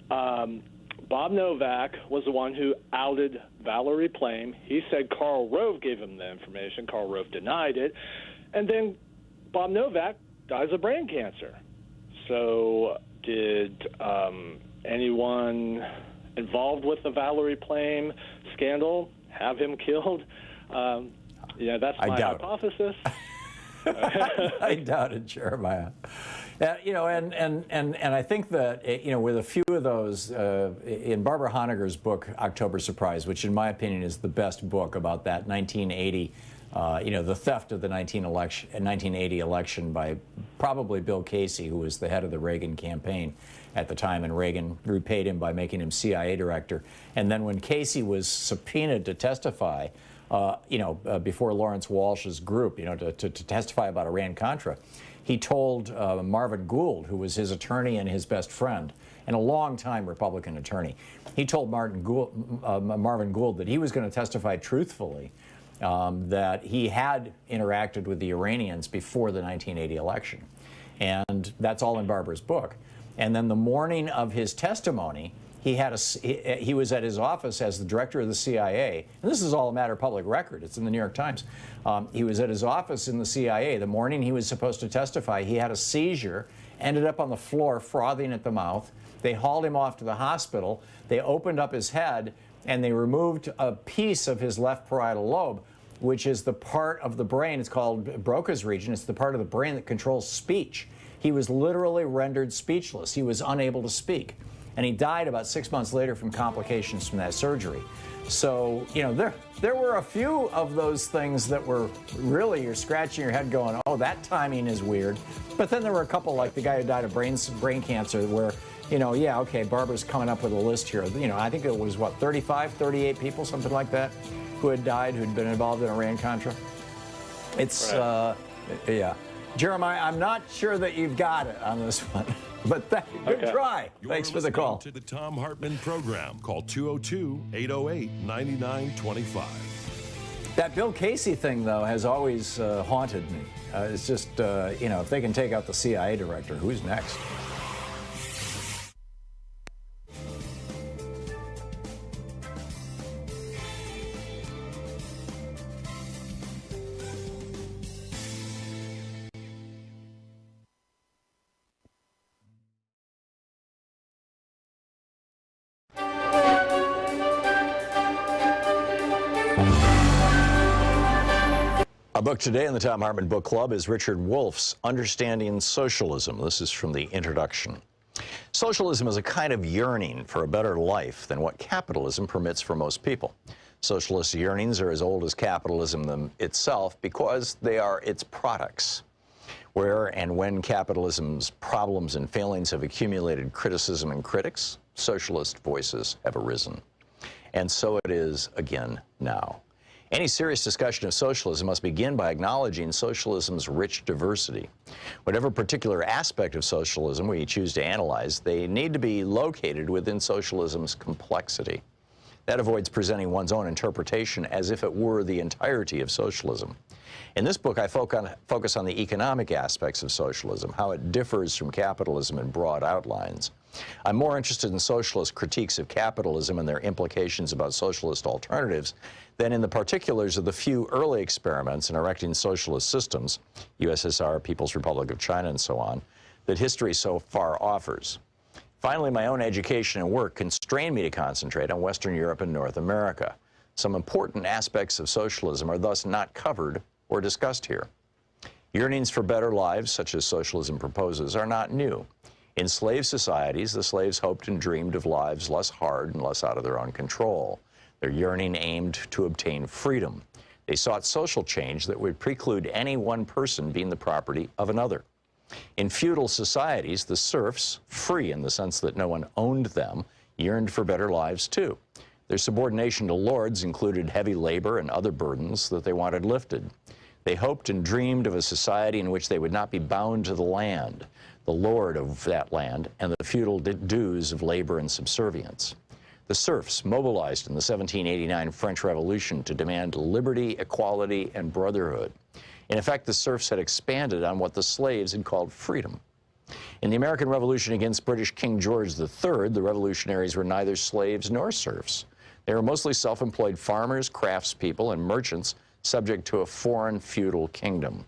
Bob Novak was the one who outed Valerie Plame. He said Karl Rove gave him the information. Karl Rove denied it. And then Bob Novak dies of brain cancer. So did anyone involved with the Valerie Plame scandal have him killed? That's my hypothesis. I doubt it, Jeremiah. And I think that, with a few of those, in Barbara Honegger's book, October Surprise, which in my opinion is the best book about that 1980 you know, the theft of the 1980 election by probably Bill Casey, who was the head of the Reagan campaign at the time, and Reagan repaid him by making him CIA director. And then when Casey was subpoenaed to testify, you know, before Lawrence Walsh's group, you know, to testify about Iran-Contra, he told Marvin Gould, who was his attorney and his best friend, and a long-time Republican attorney, he told Marvin Gould that he was going to testify truthfully, that he had interacted with the Iranians before the 1980 election. And that's all in Barbara's book. And then the morning of his testimony, he was at his office as the director of the CIA, and this is all a matter of public record. It's in the New York Times. He was at his office in the CIA. The morning he was supposed to testify, he had a seizure, ended up on the floor frothing at the mouth. They hauled him off to the hospital. They opened up his head, and they removed a piece of his left parietal lobe, which is the part of the brain, it's called Broca's region. It's the part of the brain that controls speech. He was literally rendered speechless. He was unable to speak. And he died about 6 months later from complications from that surgery. So, you know, there were a few of those things that were really, you're scratching your head going, oh, that timing is weird. But then there were a couple, like the guy who died of brain cancer, where, you know, yeah, okay, Barbara's coming up with a list here. You know, I think it was, what, 35, 38 people, something like that, who had died, who'd been involved in Iran-Contra. It's, right. Yeah. Jeremiah, I'm not sure that you've got it on this one, but good try. Thanks for the call. To the Thom Hartmann Program. Call 202-808-9925. That Bill Casey thing, though, has always haunted me. It's just, you know, if they can take out the CIA director, who's next? Our book today in the Thom Hartmann Book Club is Richard Wolff's Understanding Socialism. This is from the introduction. Socialism is a kind of yearning for a better life than what capitalism permits for most people. Socialist yearnings are as old as capitalism itself because they are its products. Where and when capitalism's problems and failings have accumulated criticism and critics, socialist voices have arisen. And so it is again now. Any serious discussion of socialism must begin by acknowledging socialism's rich diversity. Whatever particular aspect of socialism we choose to analyze, they need to be located within socialism's complexity. That avoids presenting one's own interpretation as if it were the entirety of socialism. In this book, I focus on the economic aspects of socialism, how it differs from capitalism in broad outlines. I'm more interested in socialist critiques of capitalism and their implications about socialist alternatives than in the particulars of the few early experiments in erecting socialist systems, USSR, People's Republic of China, and so on, that history so far offers. Finally, my own education and work constrain me to concentrate on Western Europe and North America. Some important aspects of socialism are thus not covered or discussed here. Yearnings for better lives, such as socialism proposes, are not new. In slave societies, the slaves hoped and dreamed of lives less hard and less out of their own control. Their yearning aimed to obtain freedom. They sought social change that would preclude any one person being the property of another. In feudal societies, the serfs, free in the sense that no one owned them, yearned for better lives too. Their subordination to lords included heavy labor and other burdens that they wanted lifted. They hoped and dreamed of a society in which they would not be bound to the land, the lord of that land, and the feudal dues of labor and subservience. The serfs mobilized in the 1789 French Revolution to demand liberty, equality, and brotherhood. In effect, the serfs had expanded on what the slaves had called freedom. In the American Revolution against British King George III, the revolutionaries were neither slaves nor serfs. They were mostly self-employed farmers, craftspeople, and merchants subject to a foreign feudal kingdom.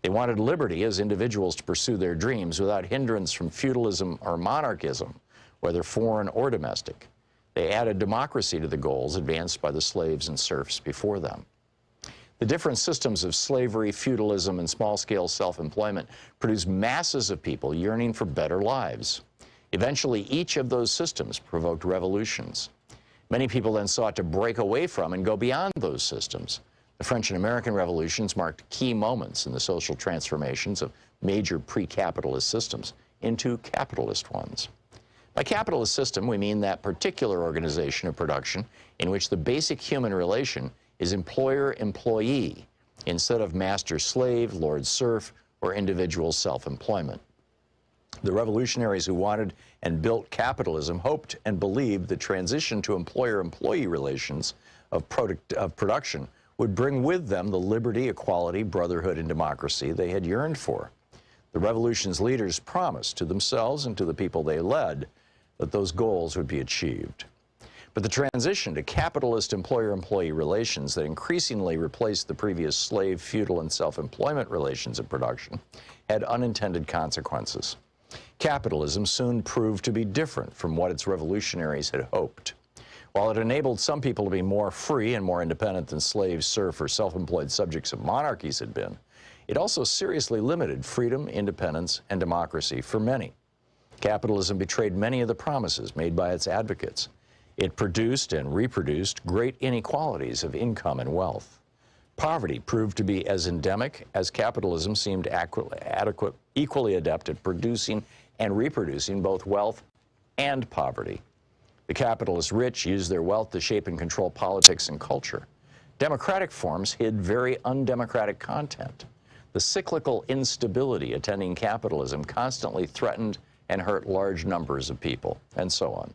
They wanted liberty as individuals to pursue their dreams without hindrance from feudalism or monarchism, whether foreign or domestic. They added democracy to the goals advanced by the slaves and serfs before them. The different systems of slavery, feudalism, and small-scale self-employment produced masses of people yearning for better lives. Eventually, each of those systems provoked revolutions. Many people then sought to break away from and go beyond those systems. The French and American revolutions marked key moments in the social transformations of major pre-capitalist systems into capitalist ones. By capitalist system, we mean that particular organization of production in which the basic human relation is employer-employee instead of master-slave, lord-serf, or individual self-employment. The revolutionaries who wanted and built capitalism hoped and believed the transition to employer-employee relations of production would bring with them the liberty, equality, brotherhood, and democracy they had yearned for. The revolution's leaders promised to themselves and to the people they led that those goals would be achieved. But the transition to capitalist employer-employee relations that increasingly replaced the previous slave, feudal, and self-employment relations of production had unintended consequences. Capitalism soon proved to be different from what its revolutionaries had hoped. While it enabled some people to be more free and more independent than slaves, serf, or self-employed subjects of monarchies had been, it also seriously limited freedom, independence, and democracy for many. Capitalism betrayed many of the promises made by its advocates. It produced and reproduced great inequalities of income and wealth. Poverty proved to be as endemic as capitalism seemed equally adept at producing and reproducing both wealth and poverty. The capitalist rich used their wealth to shape and control politics and culture. Democratic forms hid very undemocratic content. The cyclical instability attending capitalism constantly threatened and hurt large numbers of people, and so on.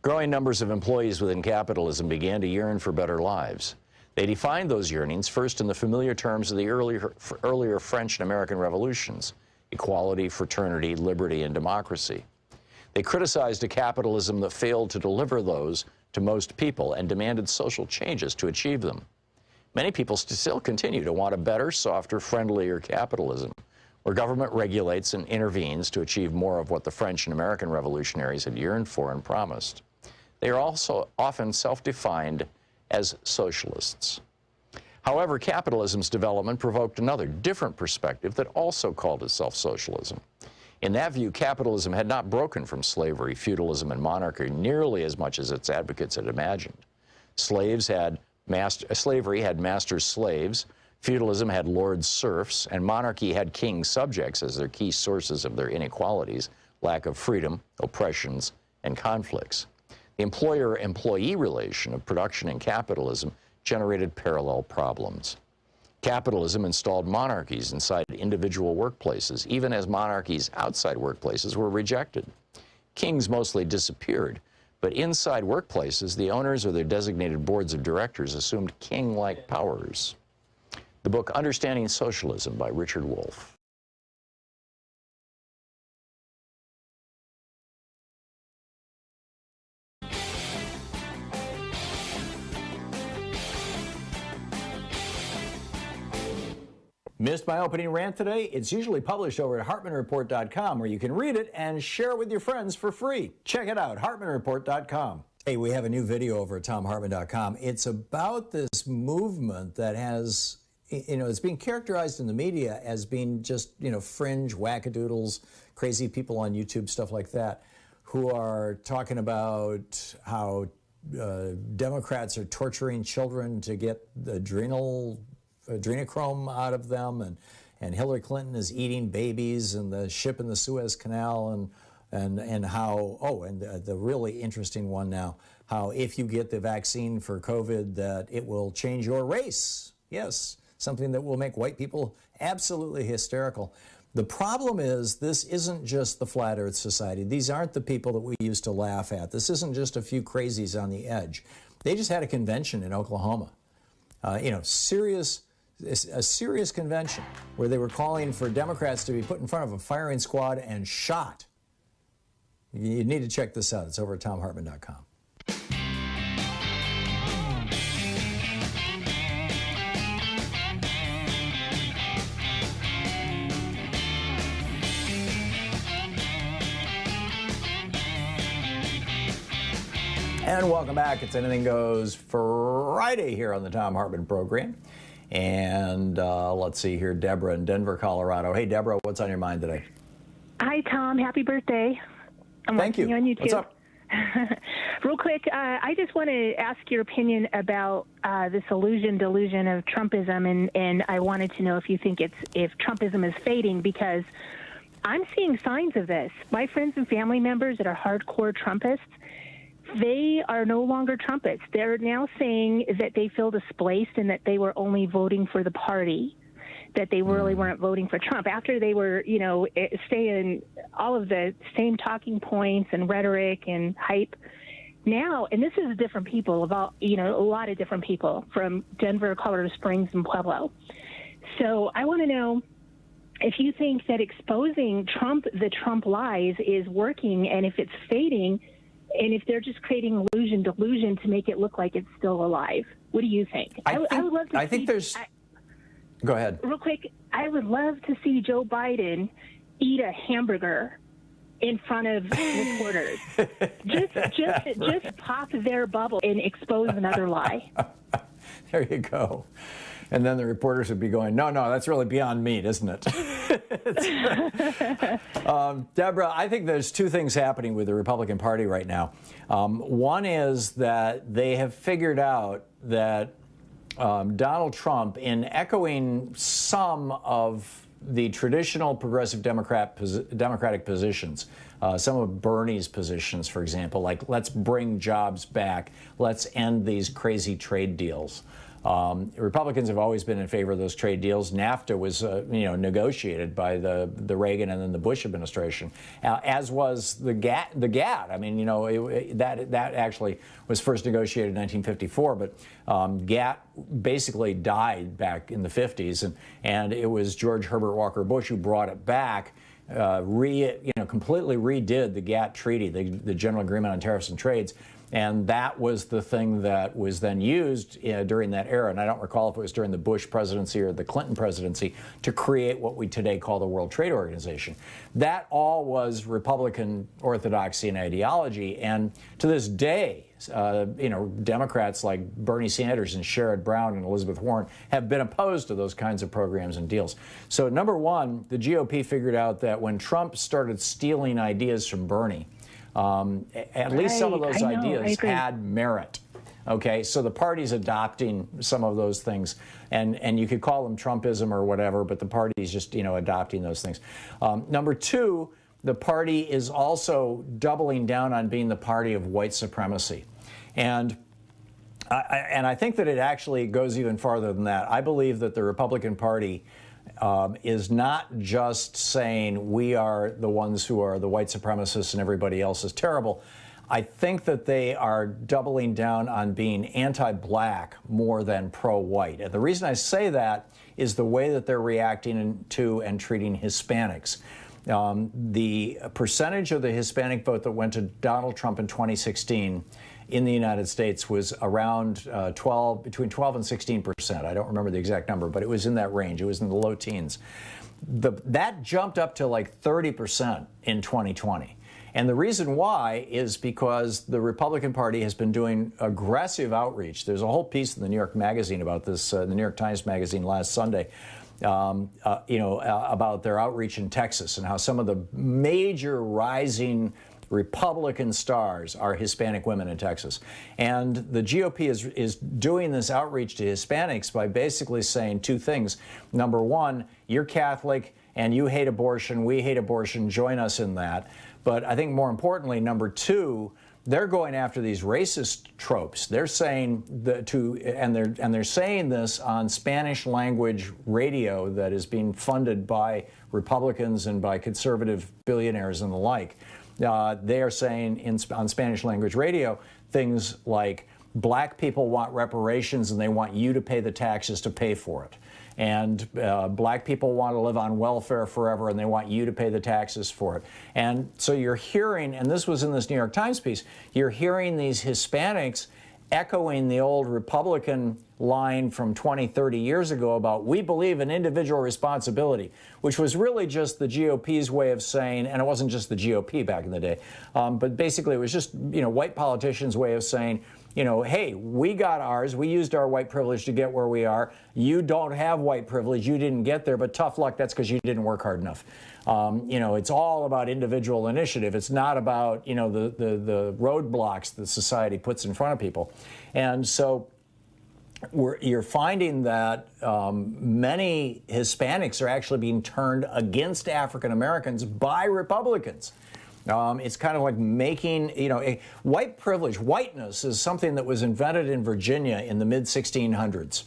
Growing numbers of employees within capitalism began to yearn for better lives. They defined those yearnings first in the familiar terms of the earlier French and American revolutions: equality, fraternity, liberty, and democracy. They criticized a capitalism that failed to deliver those to most people and demanded social changes to achieve them. Many people still continue to want a better, softer, friendlier capitalism, where government regulates and intervenes to achieve more of what the French and American revolutionaries had yearned for and promised. They are also often self-defined as socialists. However, capitalism's development provoked another, different perspective that also called itself socialism. In that view, capitalism had not broken from slavery, feudalism, and monarchy nearly as much as its advocates had imagined. Slavery had master slaves, feudalism had lord serfs, and monarchy had king subjects as their key sources of their inequalities, lack of freedom, oppressions, and conflicts. The employer-employee relation of production and capitalism generated parallel problems. Capitalism installed monarchies inside individual workplaces, even as monarchies outside workplaces were rejected. Kings mostly disappeared, but inside workplaces, the owners or their designated boards of directors assumed king-like powers. The book Understanding Socialism by Richard Wolff. Missed my opening rant today? It's usually published over at HartmannReport.com, where you can read it and share it with your friends for free. Check it out, HartmannReport.com. Hey, we have a new video over at ThomHartmann.com. It's about this movement that has, it's being characterized in the media as being just, fringe wackadoodles, crazy people on YouTube, stuff like that, who are talking about how Democrats are torturing children to get the adrenochrome out of them, and Hillary Clinton is eating babies, and the ship in the Suez Canal, and how, the really interesting one now, how if you get the vaccine for COVID, that it will change your race. Yes, something that will make white people absolutely hysterical. The problem is, this isn't just the Flat Earth Society. These aren't the people that we used to laugh at. This isn't just a few crazies on the edge. They just had a convention in Oklahoma. A serious convention where they were calling for Democrats to be put in front of a firing squad and shot. You need to check this out. It's over at ThomHartmann.com. And welcome back. It's Anything Goes Friday here on the Thom Hartmann Program. And let's see here, Deborah in Denver, Colorado. Hey, Deborah, what's on your mind today? Hi, Tom. Happy birthday. I'm Thank you. On YouTube. What's up? Real quick, I just want to ask your opinion about this delusion of Trumpism, and I wanted to know if you think if Trumpism is fading, because I'm seeing signs of this. My friends and family members that are hardcore Trumpists, they are no longer Trumpists. They're now saying that they feel displaced and that they were only voting for the party, that they really weren't voting for Trump after they were, saying all of the same talking points and rhetoric and hype. Now, and this is different people, about, a lot of different people from Denver, Colorado Springs, and Pueblo. So I want to know if you think that exposing the Trump lies is working, and if it's fading, and if they're just creating delusion to make it look like it's still alive. What do you think? I would love to Go ahead. Real quick, I would love to see Joe Biden eat a hamburger in front of reporters. Just pop their bubble and expose another lie. There you go. And then the reporters would be going, no, that's really beyond meat, isn't it? Deborah, I think there's two things happening with the Republican Party right now. One is that they have figured out that Donald Trump, in echoing some of the traditional progressive Democratic positions, some of Bernie's positions, for example, like let's bring jobs back, let's end these crazy trade deals. Republicans have always been in favor of those trade deals. NAFTA was, negotiated by the Reagan and then the Bush administration, as was the GATT. I mean, that actually was first negotiated in 1954, but GATT basically died back in the 50s, and it was George Herbert Walker Bush who brought it back. Completely redid the GATT treaty, the General Agreement on Tariffs and Trades. And that was the thing that was then used during that era, and I don't recall if it was during the Bush presidency or the Clinton presidency, to create what we today call the World Trade Organization. That all was Republican orthodoxy and ideology, and to this day, Democrats like Bernie Sanders and Sherrod Brown and Elizabeth Warren have been opposed to those kinds of programs and deals. So number one, the GOP figured out that when Trump started stealing ideas from Bernie, at least some of those ideas had merit. Okay, so the party's adopting some of those things, and you could call them Trumpism or whatever, but the party's just adopting those things. Number two, the party is also doubling down on being the party of white supremacy, and I think that it actually goes even farther than that. I believe that the Republican Party is not just saying we are the ones who are the white supremacists and everybody else is terrible. I think that they are doubling down on being anti-black more than pro-white. And the reason I say that is the way that they're reacting to and treating Hispanics. The percentage of the Hispanic vote that went to Donald Trump in 2016 in the United States was around between 12 and 16%. I don't remember the exact number, but it was in that range. It was in the low teens. That jumped up to like 30% in 2020. And the reason why is because the Republican Party has been doing aggressive outreach. There's a whole piece in the New York Magazine about this, the New York Times Magazine last Sunday, about their outreach in Texas and how some of the major rising Republican stars are Hispanic women in Texas. And the GOP is doing this outreach to Hispanics by basically saying two things. Number one, you're Catholic and you hate abortion, we hate abortion, join us in that. But I think more importantly, number two, they're going after these racist tropes. They're saying they're saying this on Spanish language radio that is being funded by Republicans and by conservative billionaires and the like. They are saying on Spanish language radio things like black people want reparations and they want you to pay the taxes to pay for it. And black people want to live on welfare forever and they want you to pay the taxes for it. And so you're hearing, and this was in this New York Times piece, you're hearing these Hispanics echoing the old Republican line from 20, 30 years ago about we believe in individual responsibility, which was really just the GOP's way of saying, and it wasn't just the GOP back in the day, but basically it was just white politicians' way of saying you know, hey, we got ours. We used our white privilege to get where we are. You don't have white privilege. You didn't get there, but tough luck. That's because you didn't work hard enough. You know, it's all about individual initiative. It's not about, you know, the roadblocks that society puts in front of people. And so you're finding that many Hispanics are actually being turned against African Americans by Republicans. It's kind of like making, you know, white privilege, whiteness is something that was invented in Virginia in the mid-1600s,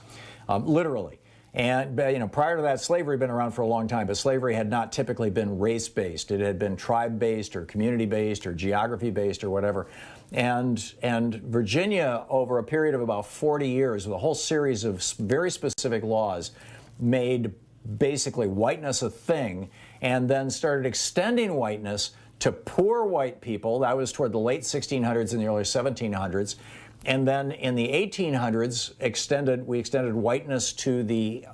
literally. And, you know, prior to that, slavery had been around for a long time, but slavery had not typically been race-based. It had been tribe-based or community-based or geography-based or whatever. And Virginia, over a period of about 40 years, with a whole series of very specific laws, made basically whiteness a thing, and then started extending whiteness to poor white people. That was toward the late 1600s and the early 1700s. And then in the 1800s, we extended whiteness to the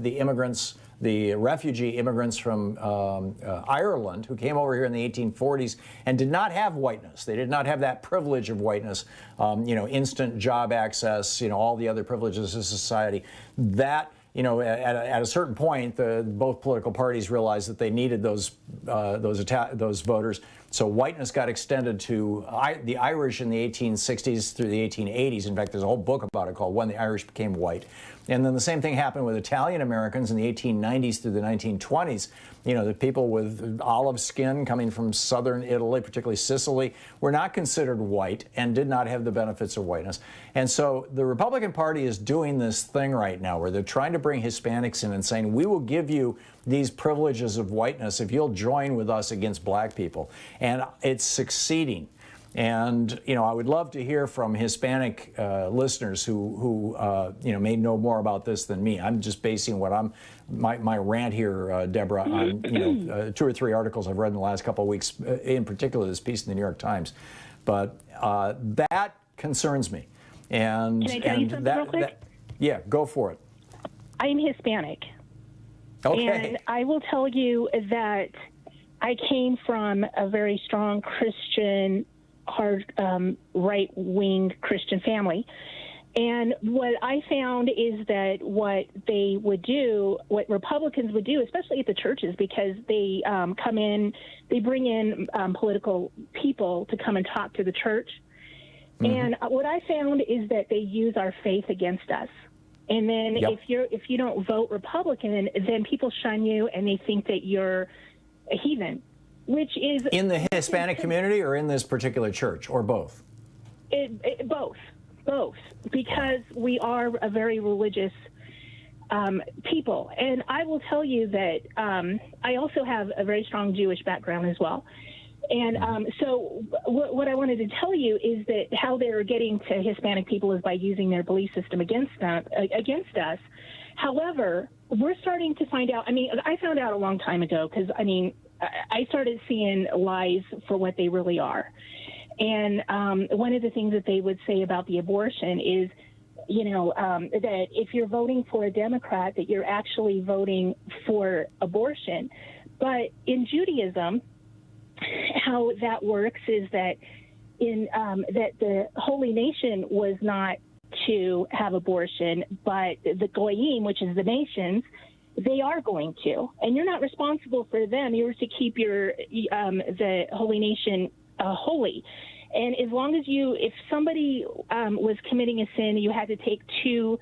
immigrants, the refugee immigrants from Ireland who came over here in the 1840s and did not have whiteness. They did not have that privilege of whiteness, you know, instant job access, you know, all the other privileges of society. That, you know, at a certain point, both political parties realized that they needed those voters. So whiteness got extended to the Irish in the 1860s through the 1880s. In fact, there's a whole book about it called When the Irish Became White. And then the same thing happened with Italian Americans in the 1890s through the 1920s. You know, the people with olive skin coming from southern Italy, particularly Sicily, were not considered white and did not have the benefits of whiteness. And so the Republican Party is doing this thing right now where they're trying to bring Hispanics in and saying, we will give you these privileges of whiteness if you'll join with us against black people. And it's succeeding. And, you know, I would love to hear from Hispanic listeners who you know, may know more about this than me. I'm just basing my rant here, Deborah, on, you know, 2 or 3 articles I've read in the last couple of weeks, in particular this piece in the New York Times. But that concerns me. And, can I tell you something real quick? Yeah, go for it. I'm Hispanic. Okay. And I will tell you that I came from a very strong Christian, hard right-wing Christian family. And what I found is that what they would do, what Republicans would do, especially at the churches, because they come in, they bring in political people to come and talk to the church. Mm-hmm. And what I found is that they use our faith against us. And then if you don't vote Republican, then people shun you and they think that you're a heathen, which is in the Hispanic community or in this particular church, or both? Both, because we are a very religious people. And I will tell you that I also have a very strong Jewish background as well. And so what I wanted to tell you is that how they're getting to Hispanic people is by using their belief system against us. However, we're starting to find out. I mean, I found out a long time ago because, I mean, I started seeing lies for what they really are. And one of the things that they would say about the abortion is, you know, that if you're voting for a Democrat, that you're actually voting for abortion. But in Judaism, how that works is that that the holy nation was not to have abortion, but the goyim, which is the nations, they are going to, and you're not responsible for them. You're to keep your the holy nation holy. And as long as if somebody was committing a sin, you had to take 2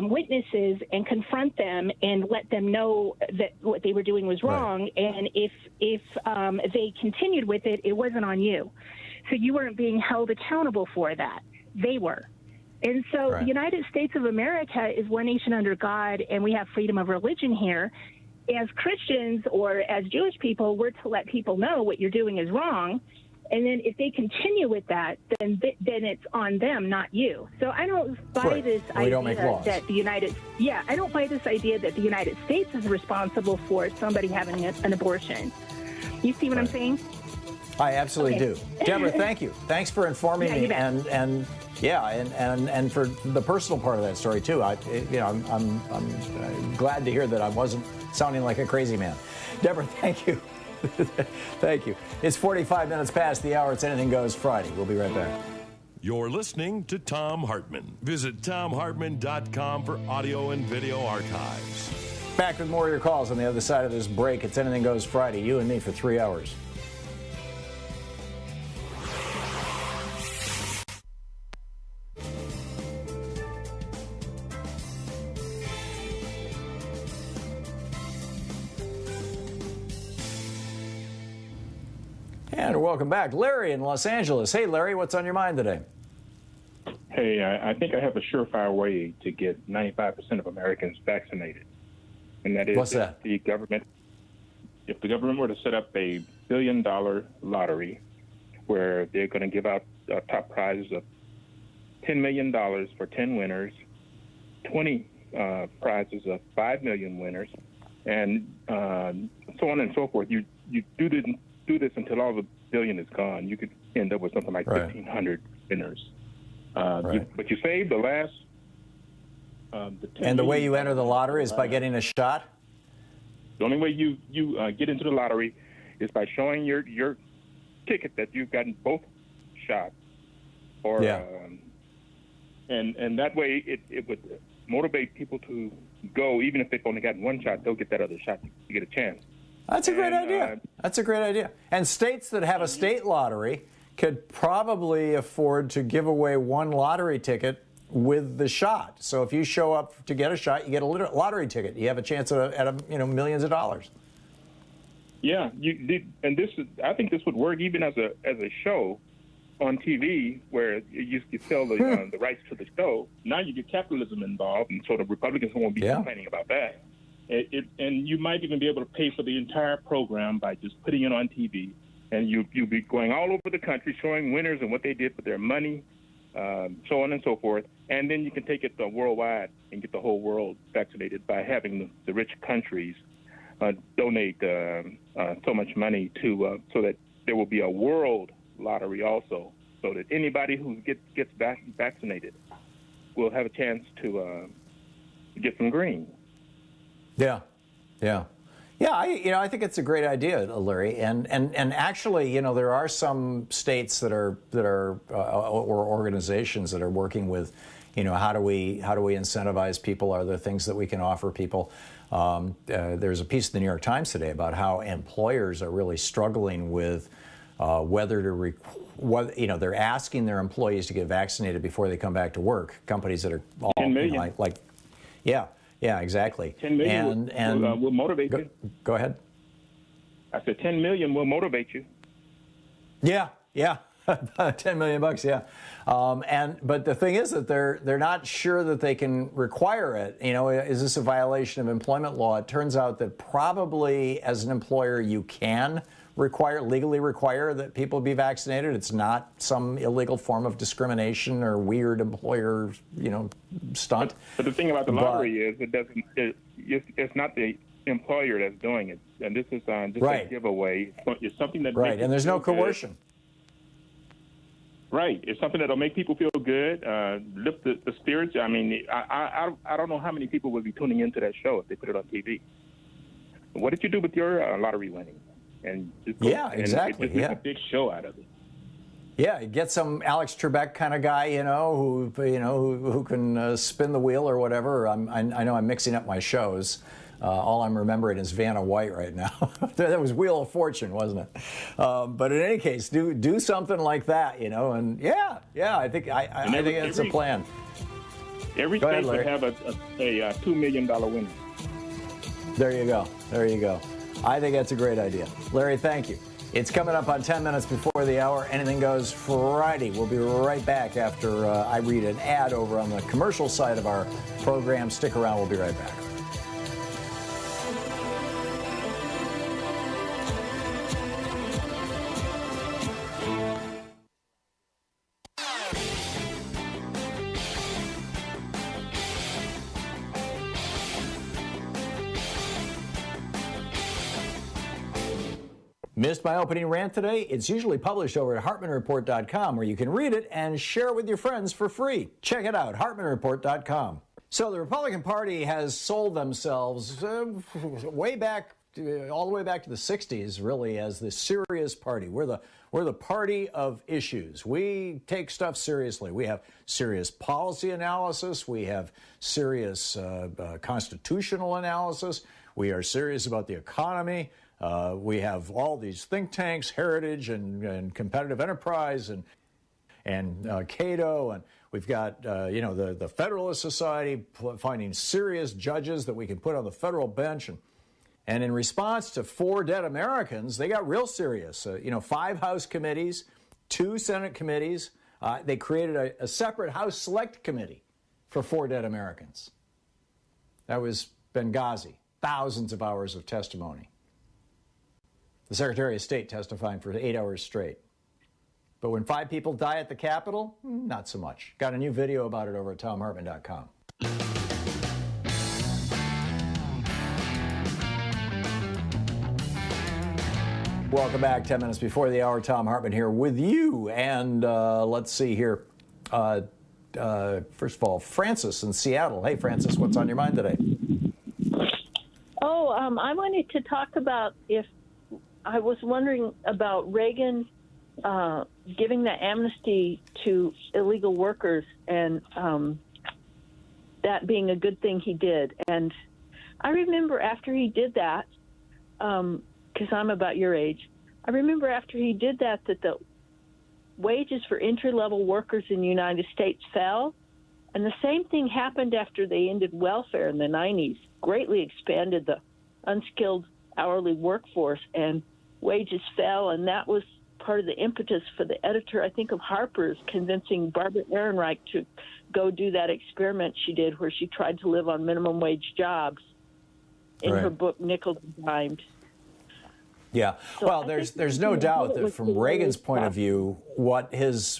witnesses and confront them and let them know that what they were doing was wrong. Right. And if they continued with it, it wasn't on you. So you weren't being held accountable for that. They were. And so the United States of America is one nation under God, and we have freedom of religion here. As Christians or as Jewish people, we're to let people know what you're doing is wrong. And then if they continue with that, then it's on them, not you. So I don't buy this idea that I don't buy this idea that the United States is responsible for somebody having an abortion. You see what I'm saying? I absolutely do. Deborah, thank you. Thanks for informing me and for the personal part of that story too. I'm glad to hear that I wasn't sounding like a crazy man. Deborah, thank you. Thank you. It's 45 minutes past the hour. It's Anything Goes Friday. We'll be right back. You're listening to Thom Hartmann. Visit thomhartmann.com for audio and video archives. Back with more of your calls on the other side of this break. It's Anything Goes Friday. You and me for 3 hours. And welcome back. Larry in Los Angeles. Hey, Larry, what's on your mind today? Hey, I think I have a surefire way to get 95% of Americans vaccinated. And that is What's that? If the government were to set up a $1 billion lottery where they're going to give out top prizes of $10 million for 10 winners, 20 prizes of 5 million winners, and so on and so forth. You do this until all the billion is gone. You could end up with something like 1,500 winners. But you save the last. And the way you enter the lottery is by getting a shot? The only way you get into the lottery is by showing your ticket that you've gotten both shots. Or, and that way it would motivate people to go, even if they've only gotten one shot, they'll get that other shot to get a chance. That's a great idea. That's a great idea. And states that have a state lottery could probably afford to give away one lottery ticket with the shot. So if you show up to get a shot, you get a lottery ticket. You have a chance at millions of dollars. Yeah, and I think this would work even as a show on TV where you sell the rights to the show. Now you get capitalism involved, and so the Republicans won't be complaining about that. And you might even be able to pay for the entire program by just putting it on TV. And you'll be going all over the country showing winners and what they did with their money, so on and so forth. And then you can take it worldwide and get the whole world vaccinated by having the rich countries donate so much money to so that there will be a world lottery also, so that anybody who gets vaccinated will have a chance to get some green. Yeah. I think it's a great idea, Larry. And actually, there are some states that are or organizations that are working with, how do we incentivize people? Are there things that we can offer people? There's a piece in the New York Times today about how employers are really struggling with whether to they're asking their employees to get vaccinated before they come back to work. Companies that are all 10 million. Yeah, exactly. 10 million will motivate you. Go ahead. I said 10 million will motivate you. Yeah. $10 million bucks, yeah. But the thing is that they're not sure that they can require it. Is this a violation of employment law? It turns out that probably as an employer you can legally require that people be vaccinated. It's not some illegal form of discrimination or weird employer, stunt. But the thing about the lottery is it's not the employer that's doing it, and this is just a giveaway. It's something that and there's no coercion. Right, it's something that'll make people feel good, lift the spirits. I mean, I don't know how many people would be tuning into that show if they put it on TV. What did you do with your lottery winning? And exactly. Make a big show out of it. Yeah, get some Alex Trebek kind of guy, who can spin the wheel or whatever. I know I'm mixing up my shows. All I'm remembering is Vanna White right now. That was Wheel of Fortune, wasn't it? But in any case, do something like that, And I think it's a plan. Every state would have a $2 million winner. There you go. I think that's a great idea. Larry, thank you. It's coming up on 10 minutes before the hour. Anything Goes Friday. We'll be right back after I read an ad over on the commercial side of our program. Stick around. We'll be right back. Missed my opening rant today? It's usually published over at HartmannReport.com, where you can read it and share it with your friends for free. Check it out, HartmannReport.com. So the Republican Party has sold themselves way back, all the way back to the 60s, really, as the serious party. We're the party of issues. We take stuff seriously. We have serious policy analysis. We have serious constitutional analysis. We are serious about the economy. We have all these think tanks, Heritage and Competitive Enterprise and Cato, and we've got the Federalist Society finding serious judges that we can put on the federal bench, and in response to 4 dead Americans, they got real serious. 5 House committees, 2 Senate committees. They created a separate House Select Committee for 4 dead Americans. That was Benghazi. Thousands of hours of testimony. The Secretary of State testifying for 8 hours straight. But when 5 people die at the Capitol, not so much. Got a new video about it over at ThomHartmann.com. Welcome back. 10 minutes before the hour. Thom Hartmann here with you. And let's see here. First of all, Francis in Seattle. Hey, Francis, what's on your mind today? Oh, I wanted to talk about I was wondering about Reagan giving the amnesty to illegal workers and that being a good thing he did. And I remember after he did that, because I'm about your age, I remember after he did that the wages for entry-level workers in the United States fell. And the same thing happened after they ended welfare in the 90s, greatly expanded the unskilled hourly workforce, and wages fell. And that was part of the impetus for the editor, I think, of Harper's convincing Barbara Ehrenreich to go do that experiment she did where she tried to live on minimum wage jobs in her book, Nickel and Dimed. Yeah, so well, there's no doubt that from Reagan's point of view, what the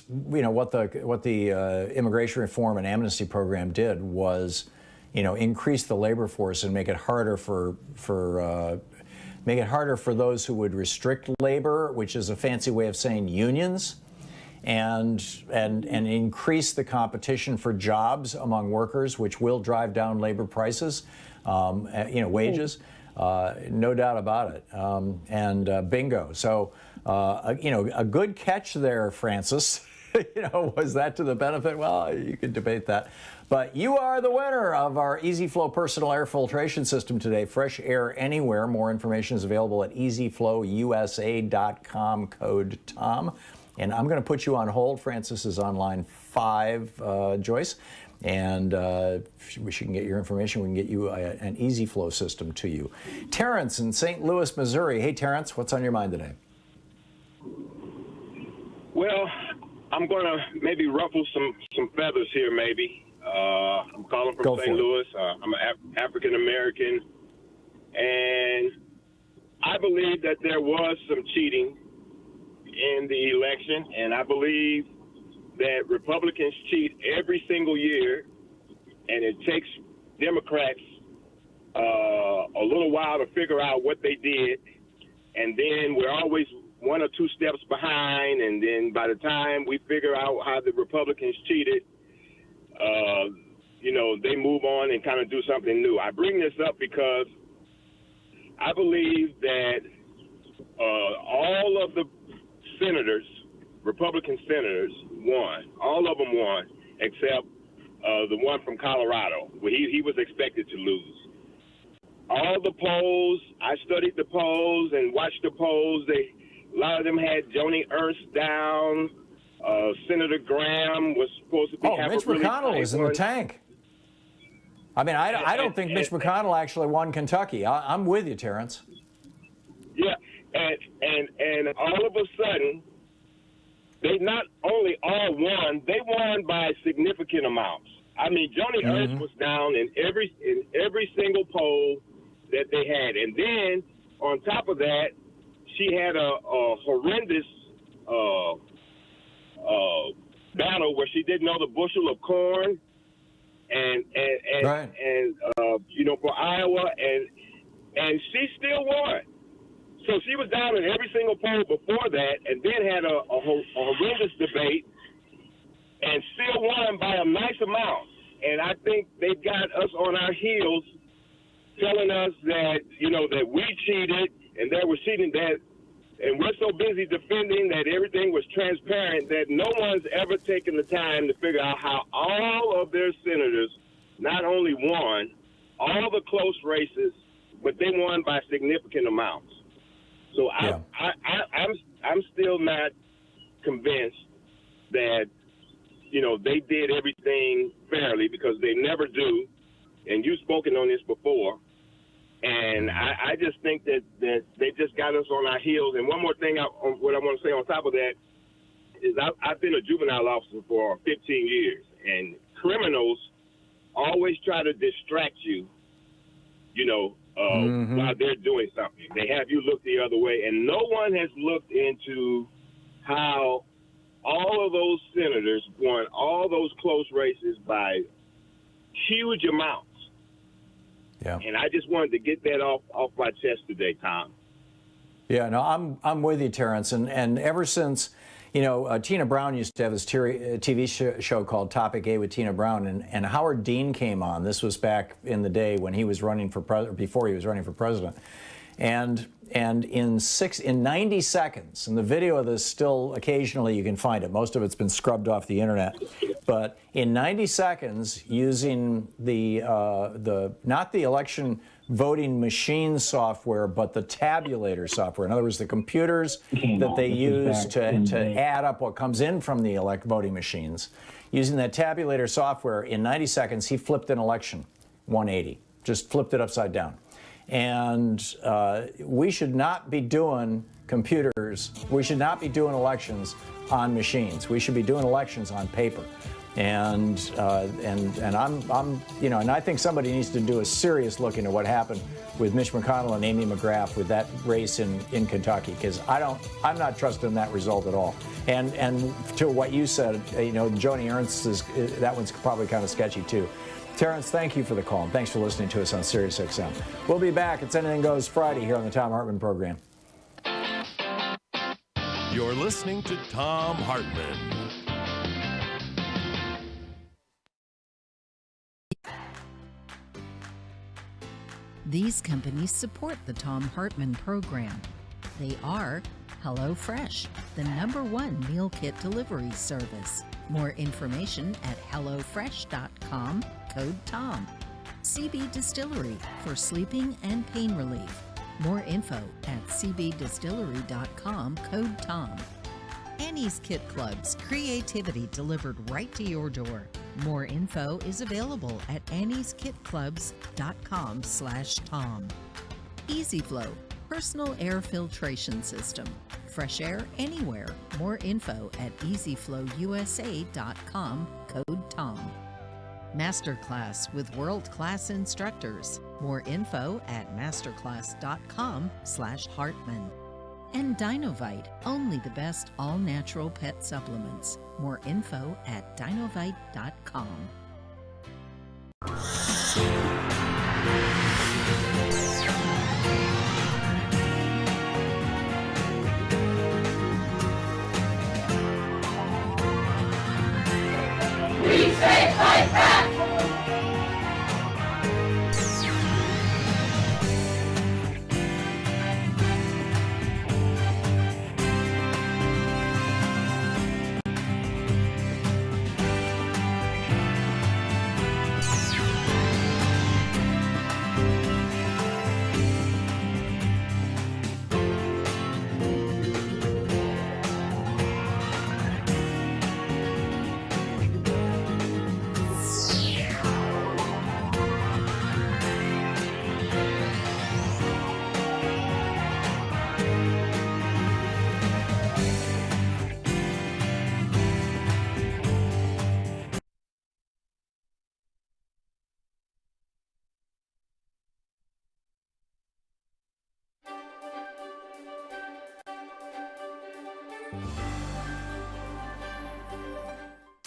immigration reform and amnesty program did was, increase the labor force and make it harder for those who would restrict labor, which is a fancy way of saying unions, and increase the competition for jobs among workers, which will drive down labor prices, wages. No doubt about it. Bingo. So, a good catch there, Francis. Was that to the benefit? Well, you could debate that. But you are the winner of our EasyFlow personal air filtration system today. Fresh air anywhere. More information is available at easyflowusa.com, code Tom. And I'm going to put you on hold. Francis is on line 5, Joyce. And if she can get your information, we can get you an EasyFlow system to you. Terrence in St. Louis, Missouri. Hey, Terrence, what's on your mind today? Well, I'm going to maybe ruffle some feathers here, maybe. I'm calling from St. Louis. I'm an African-American, and I believe that there was some cheating in the election, and I believe that Republicans cheat every single year, and it takes Democrats a little while to figure out what they did, and then we're always 1 or 2 steps behind, and then by the time we figure out how the Republicans cheated, they move on and kind of do something new. I bring this up because I believe that all of the senators, Republican senators, won. All of them won, except the one from Colorado, where he was expected to lose. All the polls, I studied the polls and watched the polls. A lot of them had Joni Ernst down. Senator Graham was supposed to be. Mitch McConnell was in the tank. I mean, I don't think Mitch McConnell actually won Kentucky. I'm with you, Terrence. Yeah, and all of a sudden, they not only all won, they won by significant amounts. I mean, Joni Ernst was down in every single poll that they had, and then on top of that, she had a horrendous battle where she didn't know the bushel of corn, and for Iowa, and she still won. So she was down in every single poll before that, and then had a horrendous debate, and still won by a nice amount. And I think they've got us on our heels telling us that, that we cheated and that we're cheating, and we're so busy defending that everything was transparent that no one's ever taken the time to figure out how all of their senators not only won all the close races, but they won by significant amounts. So I'm still not convinced that, they did everything fairly, because they never do. And you've spoken on this before. And I just think that they just got us on our heels. And one more thing, what I want to say on top of that is I've been a juvenile officer for 15 years. And criminals always try to distract you, while they're doing something. They have you look the other way. And no one has looked into how all of those senators won all those close races by huge amounts. Yeah. And I just wanted to get that off my chest today, Tom. Yeah, no, I'm with you, Terrence. And ever since, Tina Brown used to have this TV show called Topic A with Tina Brown, and Howard Dean came on. This was back in the day when he was running for before he was running for president. And in 90 seconds, and the video of this still occasionally you can find it. Most of it's been scrubbed off the internet. But in 90 seconds, using not the election voting machine software, but the tabulator software. In other words, the computers that they use to add up what comes in from the voting machines. Using that tabulator software, in 90 seconds, he flipped an election 180, just flipped it upside down. And we should not be doing computers. We should not be doing elections on machines. We should be doing elections on paper. And I think somebody needs to do a serious look into what happened with Mitch McConnell and Amy McGrath with that race in Kentucky, because I'm not trusting that result at all. And to what you said, Joni Ernst that one's probably kind of sketchy too. Terrence, thank you for the call, and thanks for listening to us on SiriusXM. We'll be back. It's Anything Goes Friday here on the Thom Hartmann Program. You're listening to Thom Hartmann. These companies support the Thom Hartmann Program. They are HelloFresh, the #1 meal kit delivery service. More information at hellofresh.com, code TOM. CB Distillery for sleeping and pain relief. More info at cbdistillery.com, code TOM. Annie's Kit Clubs, creativity delivered right to your door. More info is available at annieskitclubs.com/Tom. EasyFlow, personal air filtration system. Fresh air anywhere. More info at easyflowusa.com, code TOM. Masterclass with world-class instructors. More info at masterclass.com/Hartman. And Dinovite, only the best all-natural pet supplements. More info at dinovite.com. We say fight back!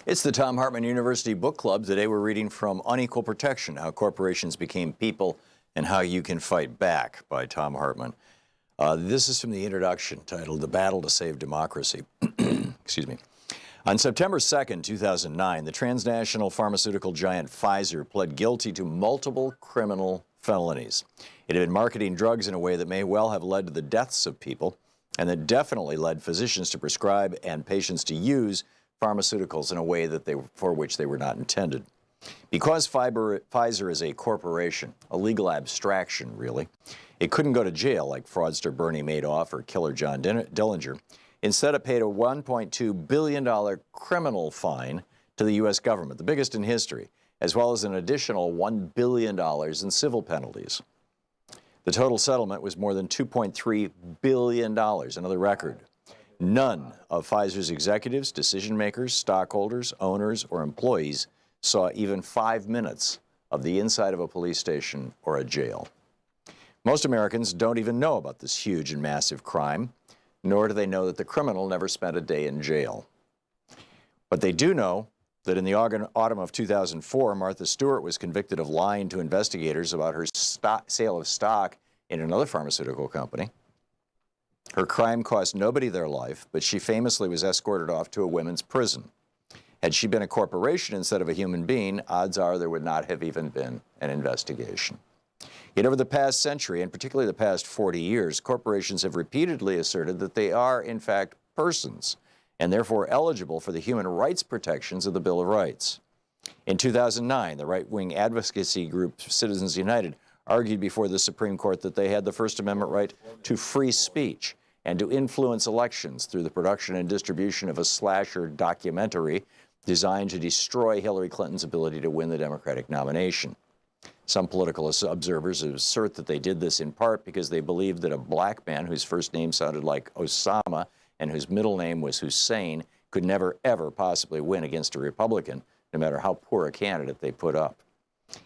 It's the Thom Hartmann University Book Club. Today we're reading from Unequal Protection, How Corporations Became People and How You Can Fight Back by Thom Hartmann. This is from the introduction titled The Battle to Save Democracy. Excuse me. On September 2nd, 2009, the transnational pharmaceutical giant Pfizer pled guilty to multiple criminal felonies. It had been marketing drugs in a way that may well have led to the deaths of people, and that definitely led physicians to prescribe and patients to use pharmaceuticals in a way that for which they were not intended. Because Pfizer is a corporation, a legal abstraction, really, it couldn't go to jail like fraudster Bernie Madoff or killer John Dillinger. Instead, it paid a $1.2 billion criminal fine to the U.S. government, the biggest in history, as well as an additional $1 billion in civil penalties. The total settlement was more than $2.3 billion, another record. None of Pfizer's executives, decision makers, stockholders, owners, or employees saw even 5 minutes of the inside of a police station or a jail. Most Americans don't even know about this huge and massive crime, nor do they know that the criminal never spent a day in jail. But they do know that in the autumn of 2004, Martha Stewart was convicted of lying to investigators about her sale of stock in another pharmaceutical company. Her crime cost nobody their life, but she famously was escorted off to a women's prison. Had she been a corporation instead of a human being, odds are there would not have even been an investigation. Yet over the past century, and particularly the past 40 years, corporations have repeatedly asserted that they are, in fact, persons, and therefore eligible for the human rights protections of the Bill of Rights. In 2009, the right-wing advocacy group Citizens United argued before the Supreme Court that they had the First Amendment right to free speech and to influence elections through the production and distribution of a slasher documentary designed to destroy Hillary Clinton's ability to win the Democratic nomination. Some political observers assert that they did this in part because they believed that a black man whose first name sounded like Osama and whose middle name was Hussein could never, ever possibly win against a Republican, no matter how poor a candidate they put up.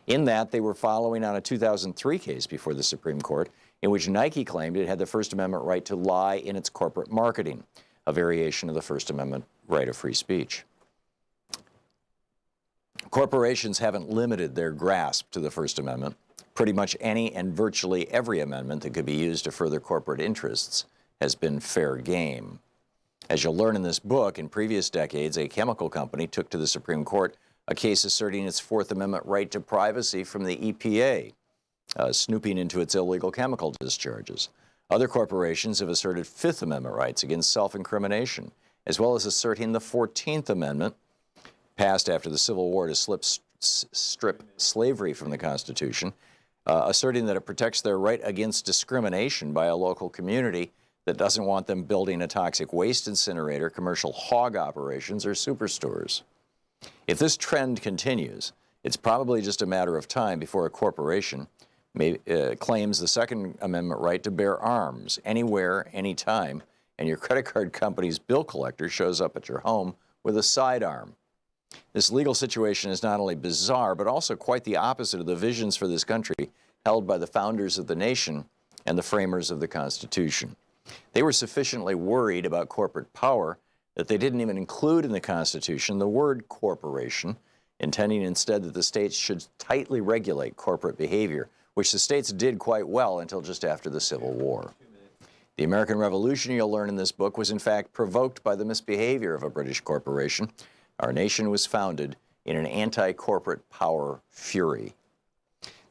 In that, they were following on a 2003 case before the Supreme Court in which Nike claimed it had the First Amendment right to lie in its corporate marketing, a variation of the First Amendment right of free speech. Corporations haven't limited their grasp to the First Amendment. Pretty much any and virtually every amendment that could be used to further corporate interests has been fair game. As you'll learn in this book, in previous decades, a chemical company took to the Supreme Court a case asserting its Fourth Amendment right to privacy from the EPA, snooping into its illegal chemical discharges. Other corporations have asserted Fifth Amendment rights against self-incrimination, as well as asserting the 14th Amendment, passed after the Civil War to strip slavery from the Constitution, asserting that it protects their right against discrimination by a local community that doesn't want them building a toxic waste incinerator, commercial hog operations, or superstores. If this trend continues, it's probably just a matter of time before a corporation claims the Second Amendment right to bear arms anywhere, anytime, and your credit card company's bill collector shows up at your home with a sidearm. This legal situation is not only bizarre, but also quite the opposite of the visions for this country held by the founders of the nation and the framers of the Constitution. They were sufficiently worried about corporate power that they didn't even include in the Constitution the word corporation, intending instead that the states should tightly regulate corporate behavior, which the states did quite well until just after the Civil War. The American Revolution, you'll learn in this book, was in fact provoked by the misbehavior of a British corporation. Our nation was founded in an anti-corporate power fury.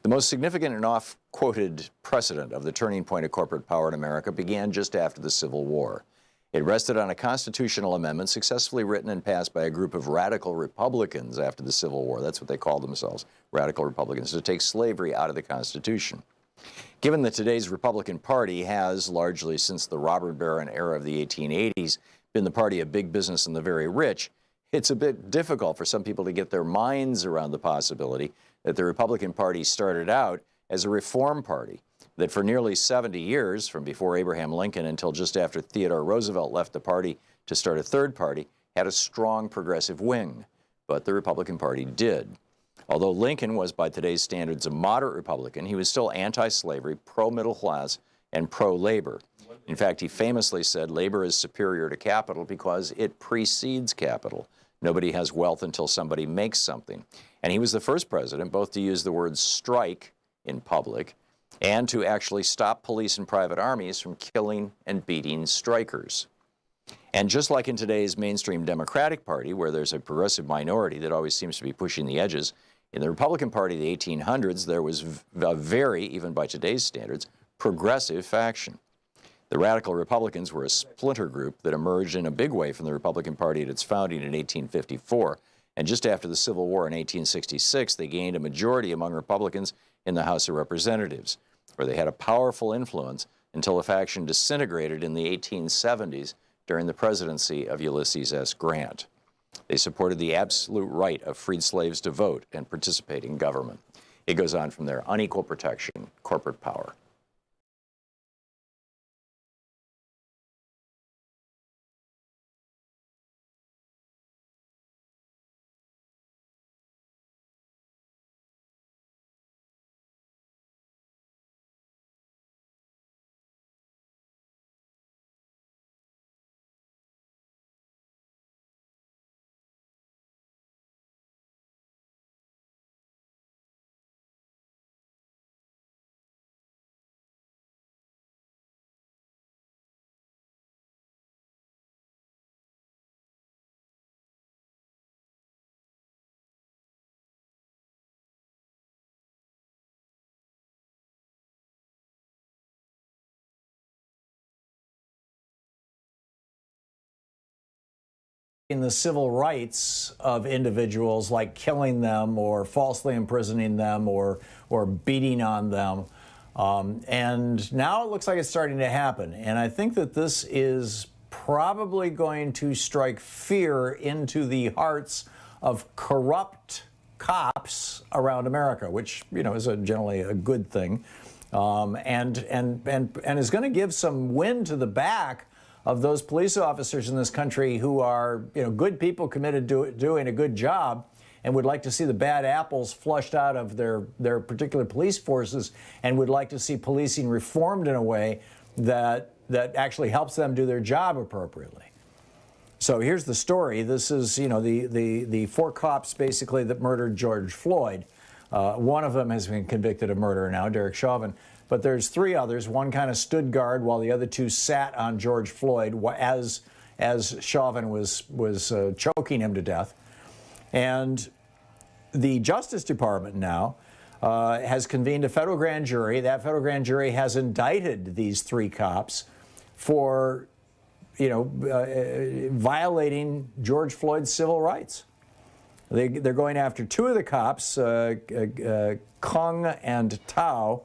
The most significant and oft-quoted precedent of the turning point of corporate power in America began just after the Civil War. It rested on a constitutional amendment successfully written and passed by a group of radical Republicans after the Civil War. That's what they called themselves, radical Republicans, to take slavery out of the Constitution. Given that today's Republican Party has, largely since the robber baron era of the 1880s, been the party of big business and the very rich, it's a bit difficult for some people to get their minds around the possibility that the Republican Party started out as a reform party, that for nearly 70 years, from before Abraham Lincoln until just after Theodore Roosevelt left the party to start a third party, had a strong progressive wing. But the Republican Party did. Although Lincoln was, by today's standards, a moderate Republican, he was still anti-slavery, pro-middle class, and pro-labor. In fact, he famously said labor is superior to capital because it precedes capital. Nobody has wealth until somebody makes something. And he was the first president both to use the word strike in public and to actually stop police and private armies from killing and beating strikers. And just like in today's mainstream Democratic Party, where there's a progressive minority that always seems to be pushing the edges, in the Republican Party of the 1800s, there was a very, even by today's standards, progressive faction. The radical Republicans were a splinter group that emerged in a big way from the Republican Party at its founding in 1854. And just after the Civil War in 1866, they gained a majority among Republicans in the House of Representatives, where they had a powerful influence until the faction disintegrated in the 1870s during the presidency of Ulysses S. Grant. They supported the absolute right of freed slaves to vote and participate in government. It goes on from there. Unequal protection, corporate power. In the civil rights of individuals, like killing them or falsely imprisoning them or beating on them. And now it looks like it's starting to happen. And I think that this is probably going to strike fear into the hearts of corrupt cops around America, which, you know, is generally a good thing, and is going to give some wind to the back of those police officers in this country who are, you know, good people committed to doing a good job and would like to see the bad apples flushed out of their particular police forces and would like to see policing reformed in a way that actually helps them do their job appropriately. So here's the story. This is, you know, the four cops basically that murdered George Floyd. One of them has been convicted of murder now, Derek Chauvin. But there's three others. One kind of stood guard while the other two sat on George Floyd as Chauvin was choking him to death. And the Justice Department now has convened a federal grand jury. That federal grand jury has indicted these three cops for, you know, violating George Floyd's civil rights. They're going after two of the cops, Kung and Tao,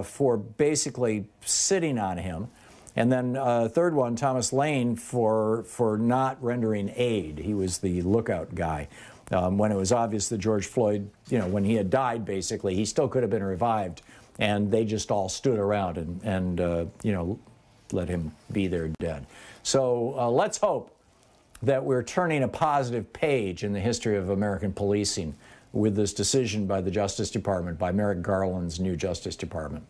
for basically sitting on him. And then third one, Thomas Lane, for not rendering aid. He was the lookout guy. When it was obvious that George Floyd, you know, when he had died, basically, he still could have been revived. And they just all stood around and you know, let him be there dead. So let's hope that we're turning a positive page in the history of American policing with this decision by the Justice Department, by Merrick Garland's new Justice Department.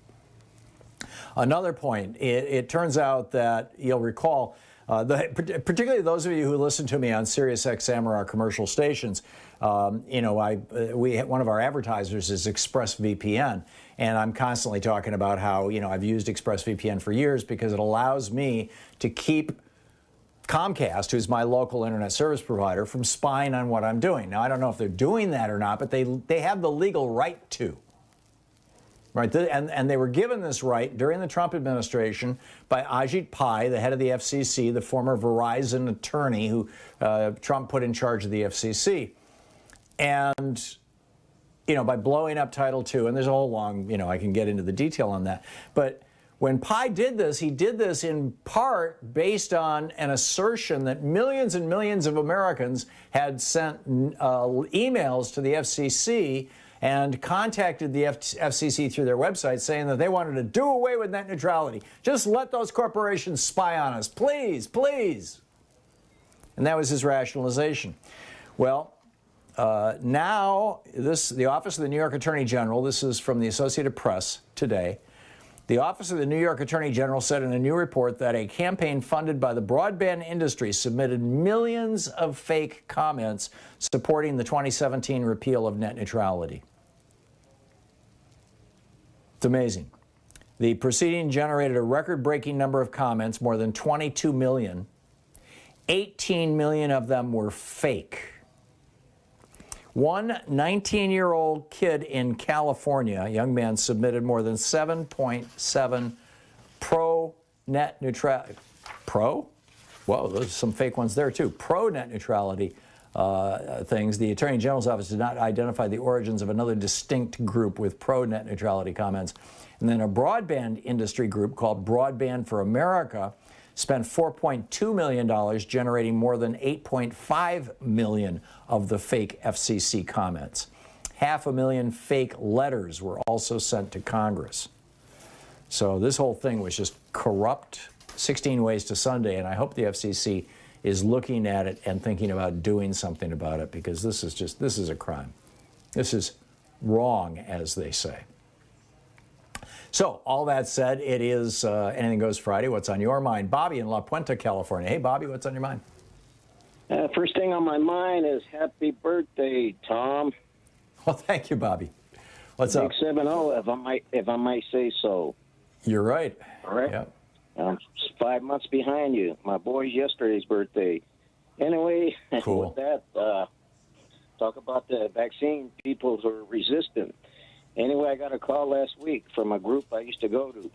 Another point, it turns out that you'll recall, particularly those of you who listen to me on Sirius XM or our commercial stations, you know, one of our advertisers is ExpressVPN, and I'm constantly talking about how, you know, I've used ExpressVPN for years because it allows me to keep Comcast, who's my local internet service provider, from spying on what I'm doing. Now, I don't know if they're doing that or not, but they have the legal right to. Right? And they were given this right during the Trump administration by Ajit Pai, the head of the FCC, the former Verizon attorney who Trump put in charge of the FCC. And, you know, by blowing up Title II, and there's a whole long, you know, I can get into the detail on that. But when Pai did this, he did this in part based on an assertion that millions and millions of Americans had sent emails to the FCC and contacted the FCC through their website saying that they wanted to do away with net neutrality. Just let those corporations spy on us, please, please. And that was his rationalization. Well, now the Office of the New York Attorney General, this is from the Associated Press today, the Office of the New York Attorney General said in a new report that a campaign funded by the broadband industry submitted millions of fake comments supporting the 2017 repeal of net neutrality. It's amazing. The proceeding generated a record-breaking number of comments, more than 22 million, 18 million of them were fake. One 19-year-old kid in California, a young man, submitted more than 7.7 pro-net neutrality. Pro? Whoa, there's some fake ones there, too. Pro-net neutrality things. The Attorney General's office did not identify the origins of another distinct group with pro-net neutrality comments. And then a broadband industry group called Broadband for America spent $4.2 million generating more than 8.5 million of the fake FCC comments. 500,000 fake letters were also sent to Congress. So this whole thing was just corrupt, 16 ways to Sunday, and I hope the FCC is looking at it and thinking about doing something about it, because this is a crime. This is wrong, as they say. So, all that said, it is Anything Goes Friday. What's on your mind? Bobby in La Puente, California. Hey, Bobby, what's on your mind? First thing on my mind is happy birthday, Tom. Well, thank you, Bobby. What's up? 670, if I might say so. You're right. All right. Yep. I'm 5 months behind you. My boy's yesterday's birthday. Anyway, cool. With that, talk about the vaccine. People who are resistant. Anyway, I got a call last week from a group I used to go to,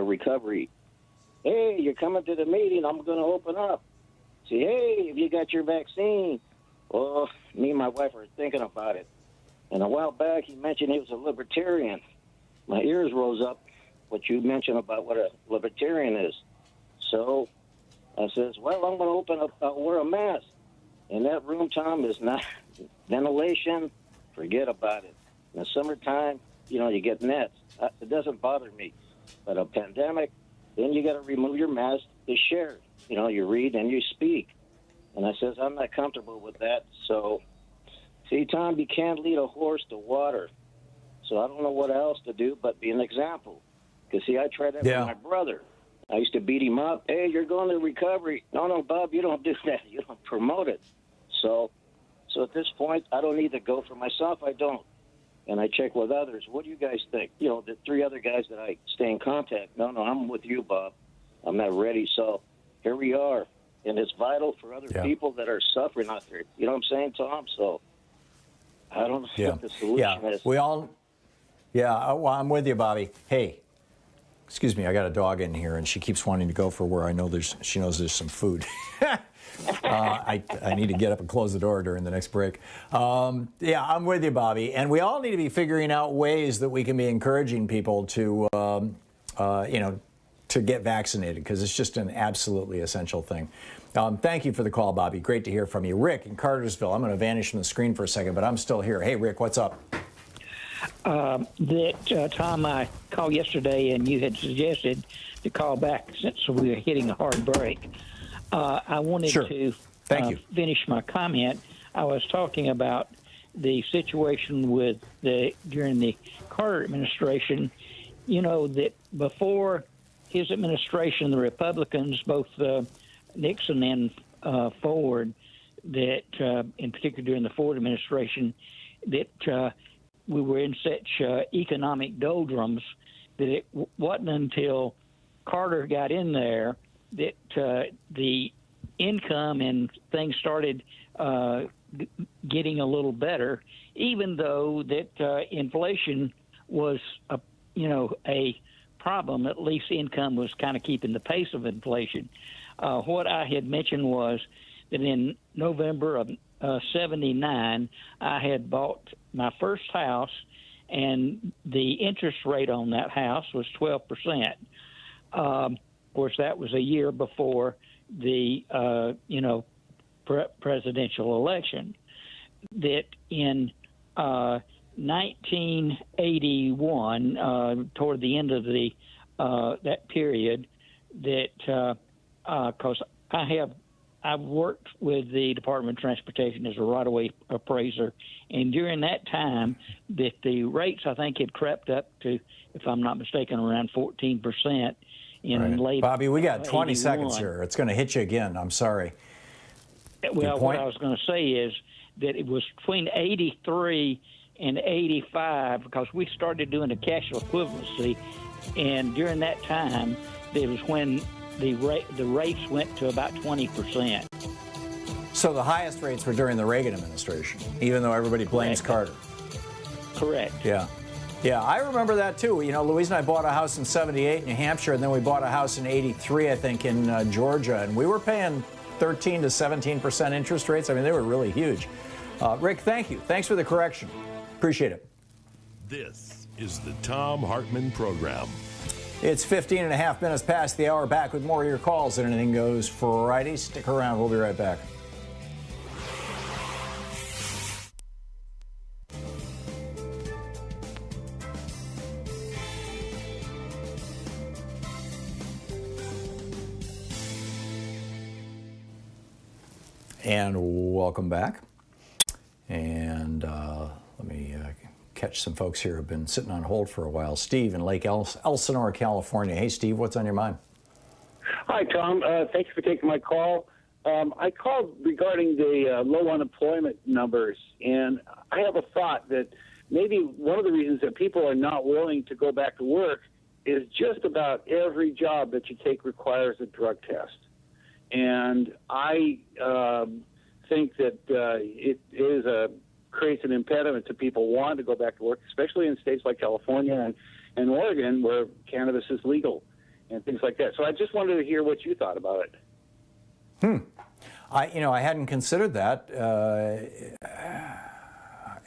recovery. Hey, you're coming to the meeting. I'm going to open up. Say, hey, have you got your vaccine? Well, me and my wife were thinking about it. And a while back, he mentioned he was a libertarian. My ears rose up, what you mentioned about what a libertarian is. So I says, well, I'm going to open up, I'll wear a mask. And that room, Tom, is not ventilation. Forget about it. In the summertime, you get gnats. It doesn't bother me. But a pandemic, then you got to remove your mask to share. You read and you speak. And I says, I'm not comfortable with that. So, see, Tom, you can't lead a horse to water. So I don't know what else to do but be an example. Because, see, I tried that with my brother. I used to beat him up. Hey, you're going to recovery. No, Bob, you don't do that. You don't promote it. So at this point, I don't need to go for myself. I don't. And I check with others. What do you guys think? The 3 other guys that I stay in contact. No, I'm with you, Bob. I'm not ready. So here we are. And it's vital for other people that are suffering out there. You know what I'm saying, Tom? So I don't know what the solution is. Well, I'm with you, Bobby. Hey, excuse me, I got a dog in here, and she keeps wanting to go for where she knows there's some food. I need to get up and close the door during the next break. I'm with you, Bobby. And we all need to be figuring out ways that we can be encouraging people to, to get vaccinated, because it's just an absolutely essential thing. Thank you for the call, Bobby. Great to hear from you. Rick in Cartersville. I'm going to vanish from the screen for a second, but I'm still here. Hey, Rick, what's up? Tom, I called yesterday, and you had suggested to call back since we were hitting a hard break. I wanted to finish my comment. I was talking about the situation during the Carter administration. That before his administration, the Republicans, both Nixon and Ford, that in particular during the Ford administration, that we were in such economic doldrums that it wasn't until Carter got in there that the income and things started getting a little better, even though that inflation was a problem. At least income was kind of keeping the pace of inflation. What I had mentioned was that in November of 79, I had bought my first house, and the interest rate on that house was 12%. Of course, that was a year before the presidential election. That in 1981, toward the end of the that period, that because I've worked with the Department of Transportation as a right-of-way appraiser, and during that time, that the rates I think had crept up to, if I'm not mistaken, around 14% in late. Bobby, we got 20 81. seconds here. It's going to hit you again. I'm sorry. Well, what I was going to say is that it was between 83 and 85, because we started doing the cash equivalency, and during that time, it was when the rates went to about 20%. So the highest rates were during the Reagan administration, even though everybody blames Carter. Correct. Yeah. Yeah, I remember that too. You know, Louise and I bought a house in '78 in New Hampshire, and then we bought a house in '83, I think, in Georgia, and we were paying 13 to 17% interest rates. I mean, they were really huge. Rick, thank you. Thanks for the correction. Appreciate it. This is the Thom Hartmann Program. It's 15 and a half minutes past the hour. Back with more of your calls and Anything Goes Friday. Stick around. We'll be right back. And welcome back. And let me catch some folks here who have been sitting on hold for a while. Steve in Lake Elsinore, California. Hey, Steve, what's on your mind? Hi, Tom. Thanks for taking my call. I called regarding the low unemployment numbers, and I have a thought that maybe one of the reasons that people are not willing to go back to work is just about every job that you take requires a drug test. And I think that it creates an impediment to people wanting to go back to work, especially in states like California and Oregon, where cannabis is legal and things like that. So I just wanted to hear what you thought about it. I hadn't considered that,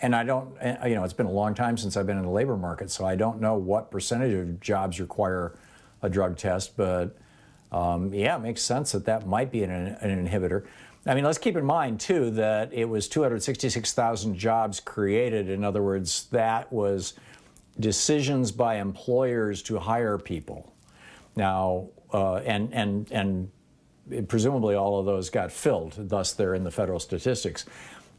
and I don't. It's been a long time since I've been in the labor market, so I don't know what percentage of jobs require a drug test, but. Yeah, it makes sense that might be an inhibitor. I mean, let's keep in mind, too, that it was 266,000 jobs created. In other words, that was decisions by employers to hire people. Now, and presumably all of those got filled, thus they're in the federal statistics.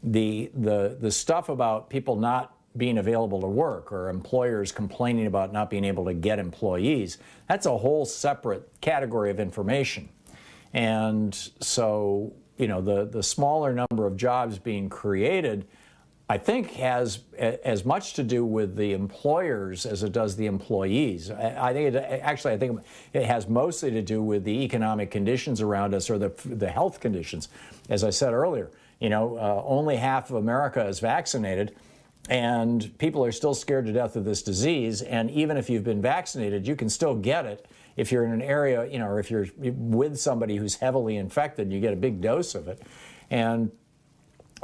The stuff about people not being available to work or employers complaining about not being able to get employees, that's a whole separate category of information. And so, the smaller number of jobs being created, I think has as much to do with the employers as it does the employees. I think it has mostly to do with the economic conditions around us or the health conditions. As I said earlier, only half of America is vaccinated. And people are still scared to death of this disease. And even if you've been vaccinated, you can still get it if you're in an area, or if you're with somebody who's heavily infected, you get a big dose of it. And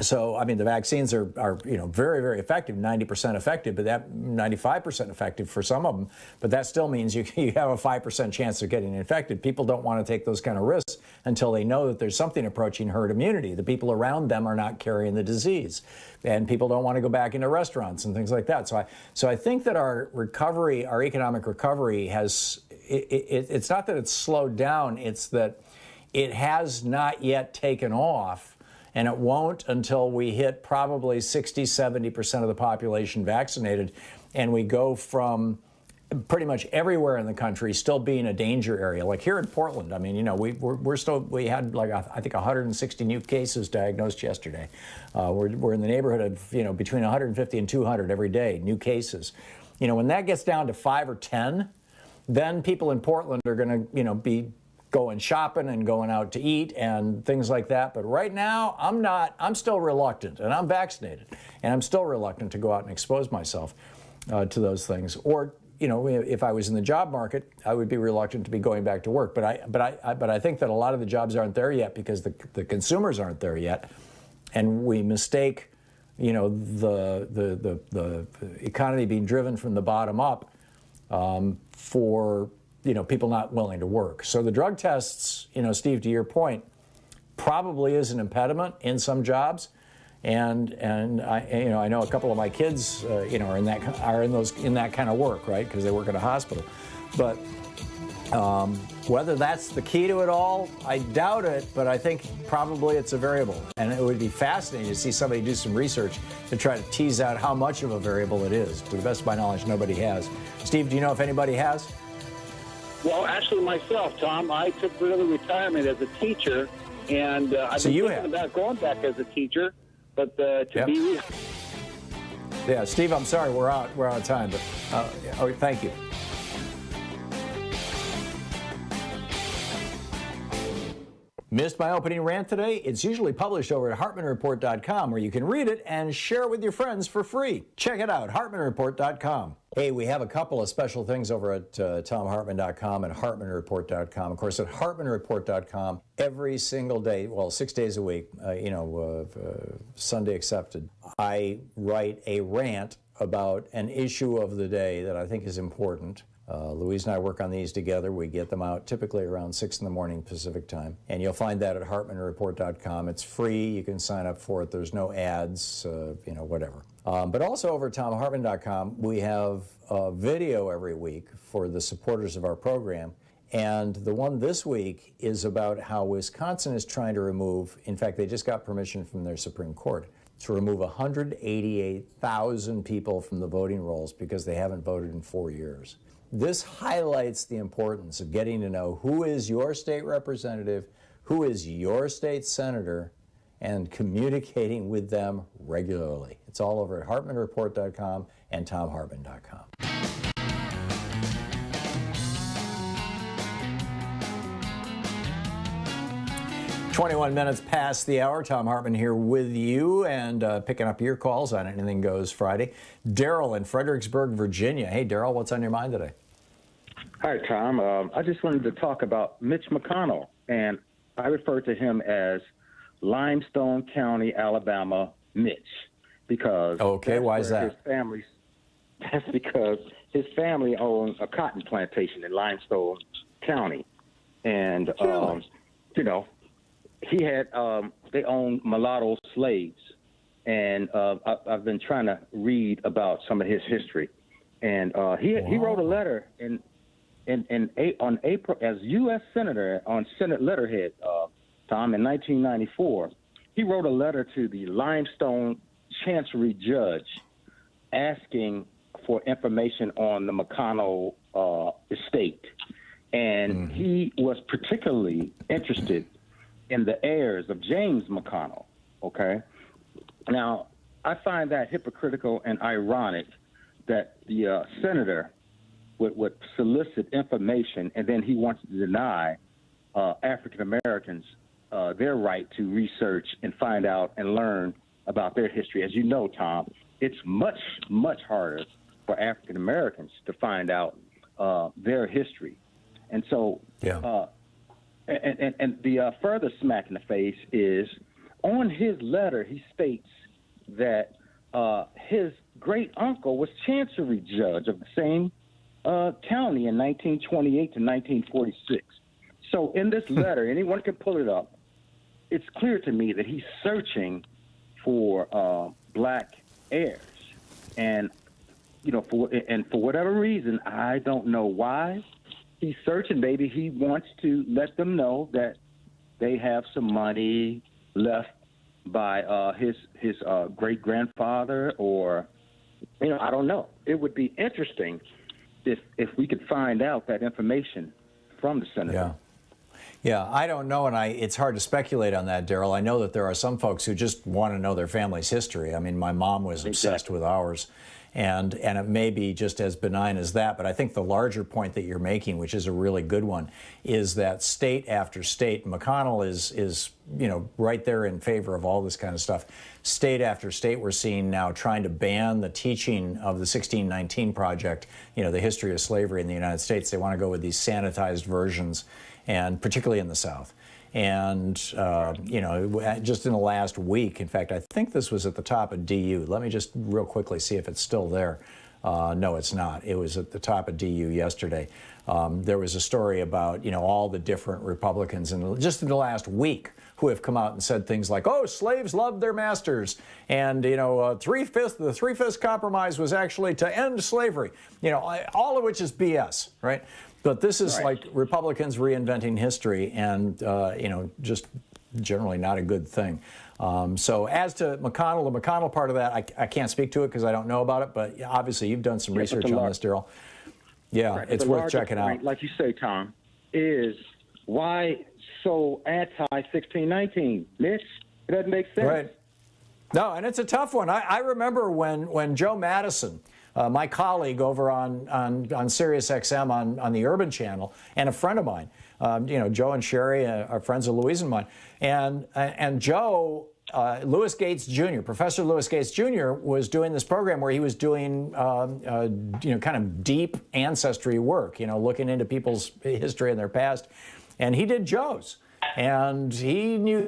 so, I mean, the vaccines are very, very effective, 90% effective, but that 95% effective for some of them. But that still means you have a 5% chance of getting infected. People don't want to take those kind of risks until they know that there's something approaching herd immunity. The people around them are not carrying the disease. And people don't want to go back into restaurants and things like that. So I think that our recovery, our economic recovery it's not that it's slowed down, it's that it has not yet taken off. And it won't until we hit probably 60, 70% of the population vaccinated. And we go from pretty much everywhere in the country still being a danger area. Like here in Portland, I mean, we had like, I think 160 new cases diagnosed yesterday. We're in the neighborhood of, between 150 and 200 every day, new cases. When that gets down to 5 or 10, then people in Portland are going to, be going shopping and going out to eat and things like that. But right now, I'm still reluctant, and I'm vaccinated, and I'm still reluctant to go out and expose myself to those things. Or, if I was in the job market, I would be reluctant to be going back to work. But I think that a lot of the jobs aren't there yet because the consumers aren't there yet. And we mistake, the economy being driven from the bottom up for people not willing to work. So the drug tests, Steve, to your point, probably is an impediment in some jobs, and I know a couple of my kids, are in that kind of work, right? Because they work at a hospital. But whether that's the key to it all, I doubt it. But I think probably it's a variable, and it would be fascinating to see somebody do some research to try to tease out how much of a variable it is. To the best of my knowledge, nobody has. Steve, do you know if anybody has? Well, actually, myself, Tom, I took early retirement as a teacher, and I've been thinking about going back as a teacher, but Yeah, Steve, I'm sorry, we're out of time, but thank you. Missed my opening rant today? It's usually published over at HartmannReport.com, where you can read it and share it with your friends for free. Check it out, HartmannReport.com. Hey, we have a couple of special things over at ThomHartmann.com and HartmannReport.com. Of course, at HartmannReport.com, every single day, well, 6 days a week, Sunday accepted, I write a rant about an issue of the day that I think is important. Louise and I work on these together. We get them out typically around 6 in the morning Pacific time. And you'll find that at HartmannReport.com. It's free. You can sign up for it. There's no ads, whatever. But also over at ThomHartmann.com, we have a video every week for the supporters of our program. And the one this week is about how Wisconsin is trying to remove, in fact, they just got permission from their Supreme Court to remove 188,000 people from the voting rolls because they haven't voted in 4 years. This highlights the importance of getting to know who is your state representative, who is your state senator, and communicating with them regularly. It's all over at HartmannReport.com and ThomHartmann.com. 21 minutes past the hour. Thom Hartmann here with you and picking up your calls on Anything Goes Friday. Daryl in Fredericksburg, Virginia. Hey, Daryl, what's on your mind today? Hi, Tom. I just wanted to talk about Mitch McConnell, and I refer to him as Limestone County, Alabama Mitch, because why is that? That's because his family owns a cotton plantation in Limestone County, and he had they owned mulatto slaves, and I've been trying to read about some of his history, and he wrote a letter on April as U.S. Senator on Senate letterhead, Tom, in 1994. He wrote a letter to the Limestone Chancery Judge asking for information on the McConnell estate, and he was particularly interested in the heirs of James McConnell, okay? Now, I find that hypocritical and ironic that the senator would solicit information and then he wants to deny African Americans their right to research and find out and learn about their history. As you know, Tom, it's much, much harder for African Americans to find out their history. And so And the further smack in the face is on his letter, he states that his great uncle was Chancery Judge of the same county in 1928 to 1946. So in this letter, anyone can pull it up. It's clear to me that he's searching for black heirs, and for whatever reason, I don't know why. He's searching. Maybe he wants to let them know that they have some money left by his great grandfather, or I don't know. It would be interesting if we could find out that information from the senator. Yeah, I don't know, and it's hard to speculate on that, Daryl. I know that there are some folks who just want to know their family's history. I mean, my mom was obsessed with ours. And it may be just as benign as that, but I think the larger point that you're making, which is a really good one, is that state after state, McConnell is right there in favor of all this kind of stuff. State after state, we're seeing now trying to ban the teaching of the 1619 Project, the history of slavery in the United States. They want to go with these sanitized versions, and particularly in the South. And, just in the last week, in fact, I think this was at the top of DU. Let me just real quickly see if it's still there. No, it's not. It was at the top of DU yesterday. There was a story about, all the different Republicans just in the last week who have come out and said things like, oh, slaves loved their masters. And, the three-fifths compromise was actually to end slavery. All of which is BS, right? But this is like Republicans reinventing history, and just generally not a good thing. So as to McConnell, the McConnell part of that, I can't speak to it because I don't know about it. But obviously, you've done some research on this, Daryl. Yeah, it's worth checking out. Like you say, Tom, is why so anti-1619, Mitch? It doesn't make sense. Right. No, and it's a tough one. I remember when Joe Madison my colleague over on Sirius XM on the Urban Channel, and a friend of mine, Joe and Sherry are friends of Louise and mine, and Joe. Lewis Gates Jr., Professor Lewis Gates Jr. was doing this program where he was doing, kind of deep ancestry work, looking into people's history and their past. And he did Joe's. And he knew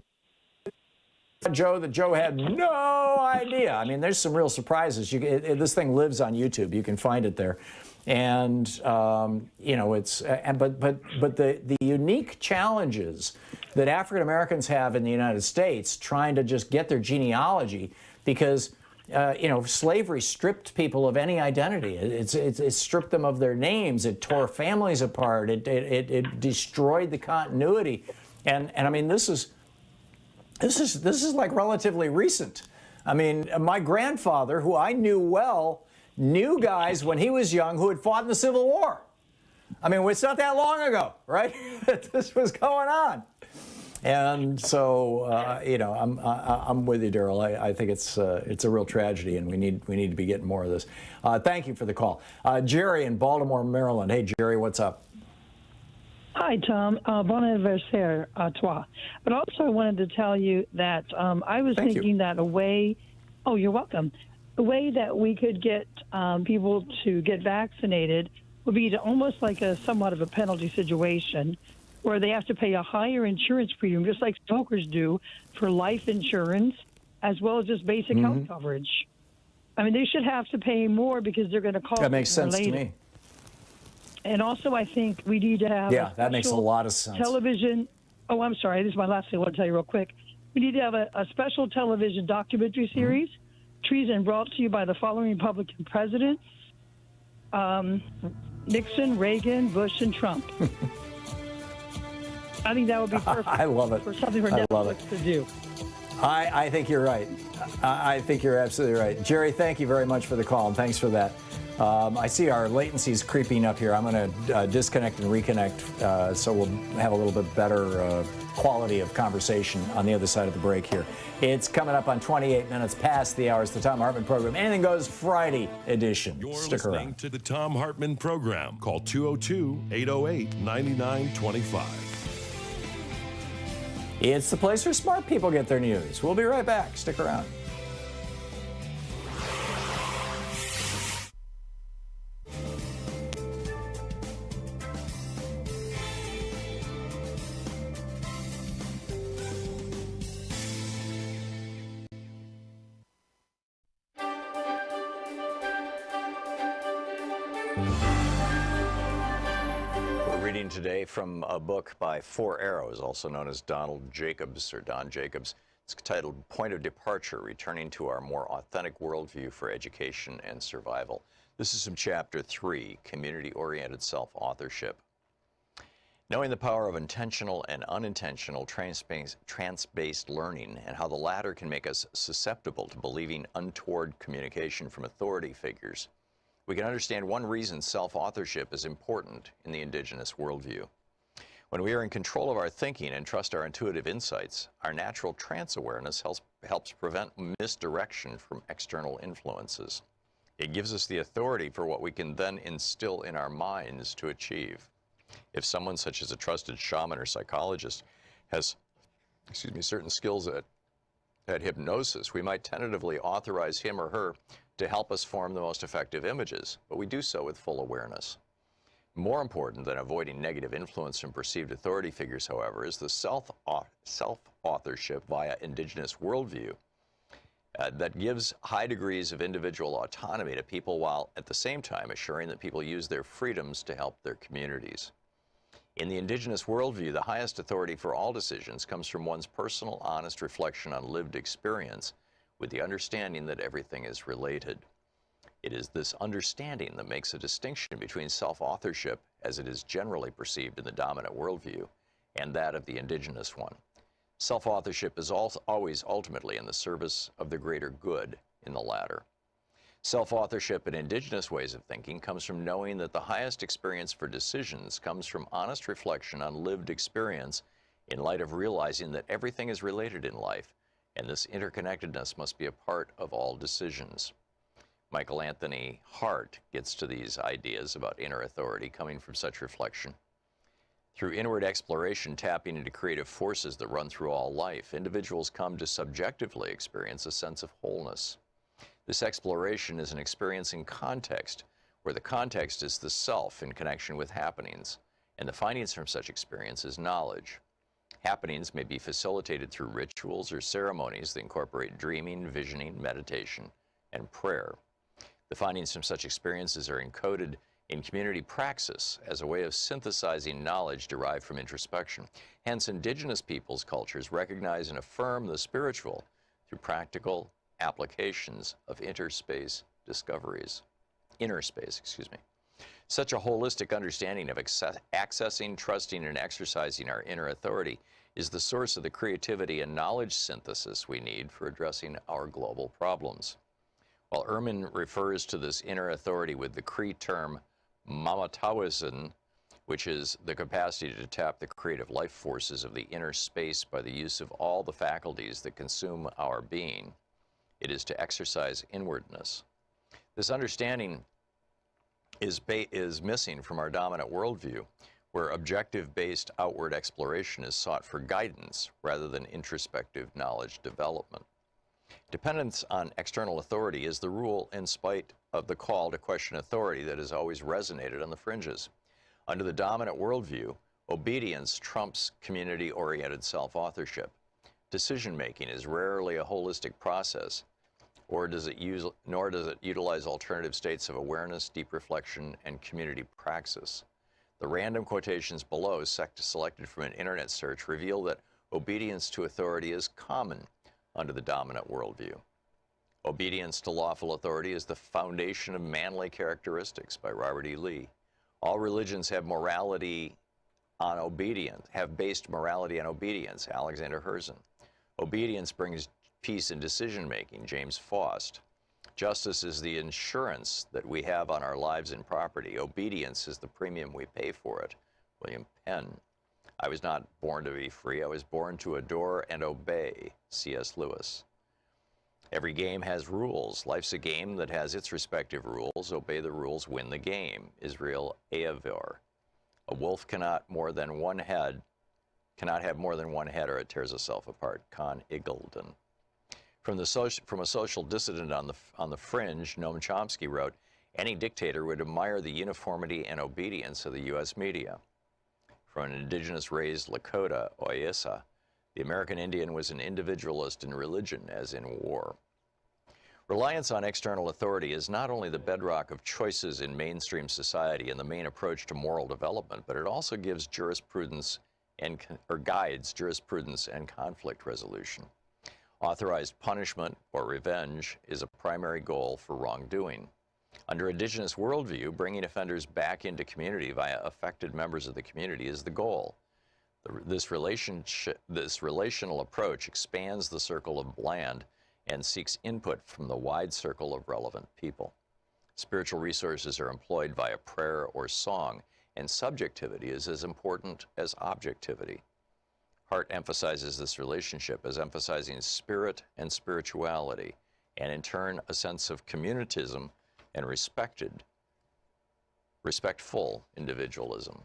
that Joe had no idea. I mean, there's some real surprises. This thing lives on YouTube. You can find it there. And, it's, but the unique challenges that African Americans have in the United States trying to just get their genealogy, because, slavery stripped people of any identity. It stripped them of their names. It tore families apart. It destroyed the continuity. And I mean, this is like relatively recent. I mean, my grandfather, who I knew well, knew guys when he was young who had fought in the Civil War. I mean, it's not that long ago, right? This was going on. And so, I'm with you, Daryl. I think it's a real tragedy, and we need to be getting more of this. Thank you for the call. Jerry in Baltimore, Maryland. Hey, Jerry, what's up? Hi, Tom. Bon anniversaire à toi. But also I wanted to tell you that I was thinking that a way, oh, you're welcome, a way that we could get people to get vaccinated would be to almost like somewhat of a penalty situation where they have to pay a higher insurance premium, just like smokers do, for life insurance, as well as just basic health coverage. I mean, they should have to pay more because they're going to call. That makes sense to me. And also, I think we need to have that makes a lot of sense. Television. Oh, I'm sorry. This is my last thing I want to tell you real quick. We need to have a special television documentary series, Treason, brought to you by the following Republican presidents: Nixon, Reagan, Bush, and Trump. I think that would be perfect. I love it. For something for Netflix to do. I think you're right. I think you're absolutely right. Jerry, thank you very much for the call, and thanks for that. I see our latency's creeping up here. I'm going to disconnect and reconnect so we'll have a little bit better quality of conversation on the other side of the break here. It's coming up on 28 minutes past the hours. The Thom Hartmann Program. Anything Goes Friday edition. You're Stick listening around. to the Thom Hartmann Program. Call 202-808-9925. It's the place where smart people get their news. We'll be right back. Stick around. Today from a book by Four Arrows, also known as Donald Jacobs or Don Jacobs. It's titled Point of Departure, Returning to Our More Authentic Worldview for Education and Survival. This is from Chapter 3, Community-Oriented Self-Authorship. Knowing the power of intentional and unintentional trance-based learning and how the latter can make us susceptible to believing untoward communication from authority figures, we can understand one reason self-authorship is important in the indigenous worldview. When we are in control of our thinking and trust our intuitive insights, our natural trance awareness helps prevent misdirection from external influences. It gives us the authority for what we can then instill in our minds to achieve. If someone such as a trusted shaman or psychologist has, certain skills at hypnosis, we might tentatively authorize him or her to help us form the most effective images, but we do so with full awareness. More important than avoiding negative influence from perceived authority figures, however, is the self-authorship via indigenous worldview that gives high degrees of individual autonomy to people while at the same time assuring that people use their freedoms to help their communities. In the indigenous worldview, the highest authority for all decisions comes from one's personal, honest reflection on lived experience, with the understanding that everything is related. It is this understanding that makes a distinction between self-authorship, as it is generally perceived in the dominant worldview, and that of the indigenous one. Self-authorship is always ultimately in the service of the greater good in the latter. Self-authorship in indigenous ways of thinking comes from knowing that the highest experience for decisions comes from honest reflection on lived experience in light of realizing that everything is related in life, and this interconnectedness must be a part of all decisions. Michael Anthony Hart gets to these ideas about inner authority coming from such reflection. Through inward exploration, tapping into creative forces that run through all life, individuals come to subjectively experience a sense of wholeness. This exploration is an experience in context, where the context is the self in connection with happenings, and the findings from such experience is knowledge. Happenings may be facilitated through rituals or ceremonies that incorporate dreaming, visioning, meditation, and prayer. The findings from such experiences are encoded in community praxis as a way of synthesizing knowledge derived from introspection. Hence, indigenous peoples' cultures recognize and affirm the spiritual through practical applications of inner space, excuse me. Such a holistic understanding of accessing, trusting, and exercising our inner authority is the source of the creativity and knowledge synthesis we need for addressing our global problems. While Ehrman refers to this inner authority with the Cree term mamatawisin, which is the capacity to tap the creative life forces of the inner space by the use of all the faculties that consume our being, it is to exercise inwardness. This understanding is missing from our dominant worldview, where objective-based outward exploration is sought for guidance rather than introspective knowledge development. Dependence on external authority is the rule in spite of the call to question authority that has always resonated on the fringes. Under the dominant worldview, obedience trumps community-oriented self-authorship. Decision-making is rarely a holistic process, nor does it utilize alternative states of awareness, deep reflection, and community praxis. The random quotations below, selected from an internet search, reveal that obedience to authority is common under the dominant worldview. Obedience to lawful authority is the foundation of manly characteristics by Robert E. Lee. All religions have based morality on obedience, Alexander Herzen. Obedience brings peace in decision-making, James Faust. Justice is the insurance that we have on our lives and property. Obedience is the premium we pay for it, William Penn. I was not born to be free. I was born to adore and obey, C.S. Lewis. Every game has rules. Life's a game that has its respective rules. Obey the rules, win the game, Israel Ahavor. A wolf cannot have more than one head, or it tears itself apart, Con Iggulden. From a social dissident on the fringe, Noam Chomsky wrote, any dictator would admire the uniformity and obedience of the U.S. media. From an indigenous-raised Lakota, Oyesa, the American Indian was an individualist in religion as in war. Reliance on external authority is not only the bedrock of choices in mainstream society and the main approach to moral development, but it also gives guides jurisprudence and conflict resolution. Authorized punishment or revenge is a primary goal for wrongdoing. Under indigenous worldview, bringing offenders back into community via affected members of the community is the goal. This relational approach expands the circle of land and seeks input from the wide circle of relevant people. Spiritual resources are employed via prayer or song, and subjectivity is as important as objectivity. Hart emphasizes this relationship as emphasizing spirit and spirituality, and in turn, a sense of communitism and respectful individualism.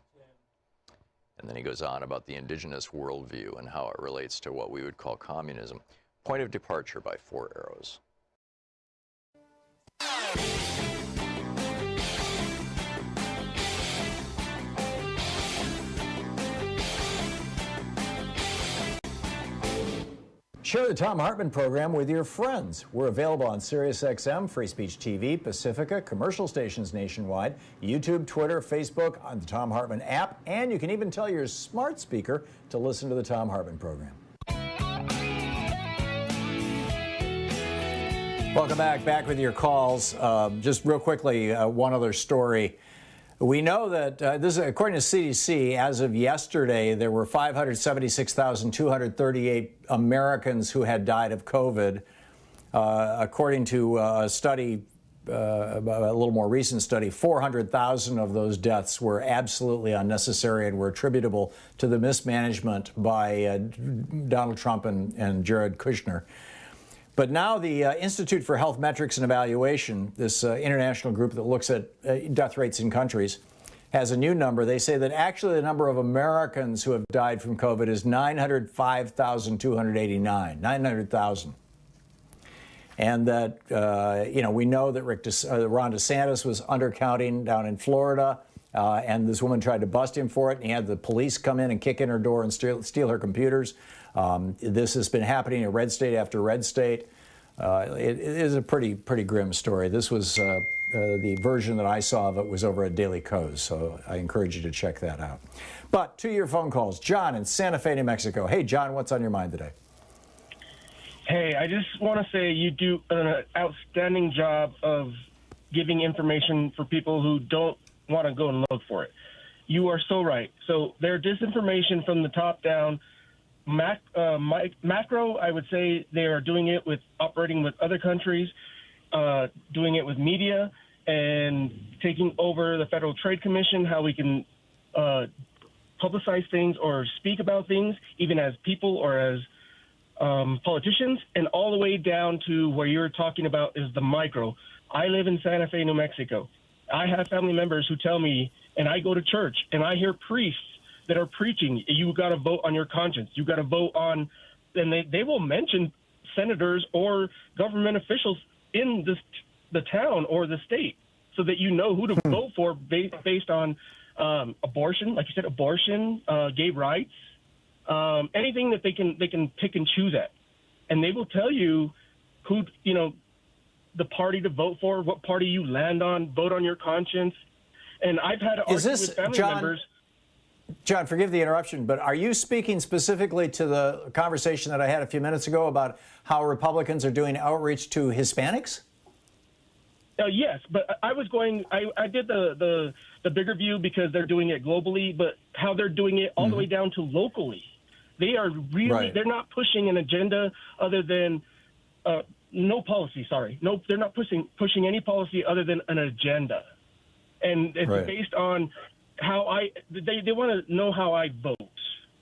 And then he goes on about the indigenous worldview and how it relates to what we would call communism. Point of departure by 4 arrows. Share the Thom Hartmann Program with your friends. We're available on SiriusXM, Free Speech TV, Pacifica, commercial stations nationwide, YouTube, Twitter, Facebook, on the Thom Hartmann app, and you can even tell your smart speaker to listen to the Thom Hartmann Program. Welcome back with your calls. Just real quickly, one other story. We know that, this is according to CDC, as of yesterday, there were 576,238 Americans who had died of COVID. According to a study, a little more recent study, 400,000 of those deaths were absolutely unnecessary and were attributable to the mismanagement by Donald Trump and Jared Kushner. But now the Institute for Health Metrics and Evaluation, this international group that looks at death rates in countries, has a new number. They say that actually the number of Americans who have died from COVID is 905,289, 900,000. And that, we know that Ron DeSantis was undercounting down in Florida, and this woman tried to bust him for it, and he had the police come in and kick in her door and steal her computers. This has been happening in red state after red state. It is a pretty grim story. This was the version that I saw of it was over at Daily Kos, so I encourage you to check that out. But to your phone calls, John in Santa Fe, New Mexico. Hey, John, what's on your mind today? Hey, I just want to say you do an outstanding job of giving information for people who don't want to go and look for it. You are so right. So their disinformation from the top down. Macro, I would say they are doing it with operating with other countries, doing it with media, and taking over the Federal Trade Commission, how we can publicize things or speak about things, even as people or as politicians, and all the way down to where you're talking about is the micro. I live in Santa Fe, New Mexico. I have family members who tell me, and I go to church, and I hear priests that are preaching, you got to vote on your conscience. You got to vote on, and they will mention senators or government officials in the town or the state so that you know who to vote for based on abortion, like you said, abortion, gay rights, anything that they can pick and choose at. And they will tell you who, the party to vote for, what party you land on, vote on your conscience. And I've had to argue with family members. John, forgive the interruption, but are you speaking specifically to the conversation that I had a few minutes ago about how Republicans are doing outreach to Hispanics? Yes, but I was I did the bigger view because they're doing it globally, but how they're doing it all the way down to locally. They are really, they're not pushing an agenda other than, no policy, sorry. No, they're not pushing any policy other than an agenda. And it's based on how they want to know how I vote.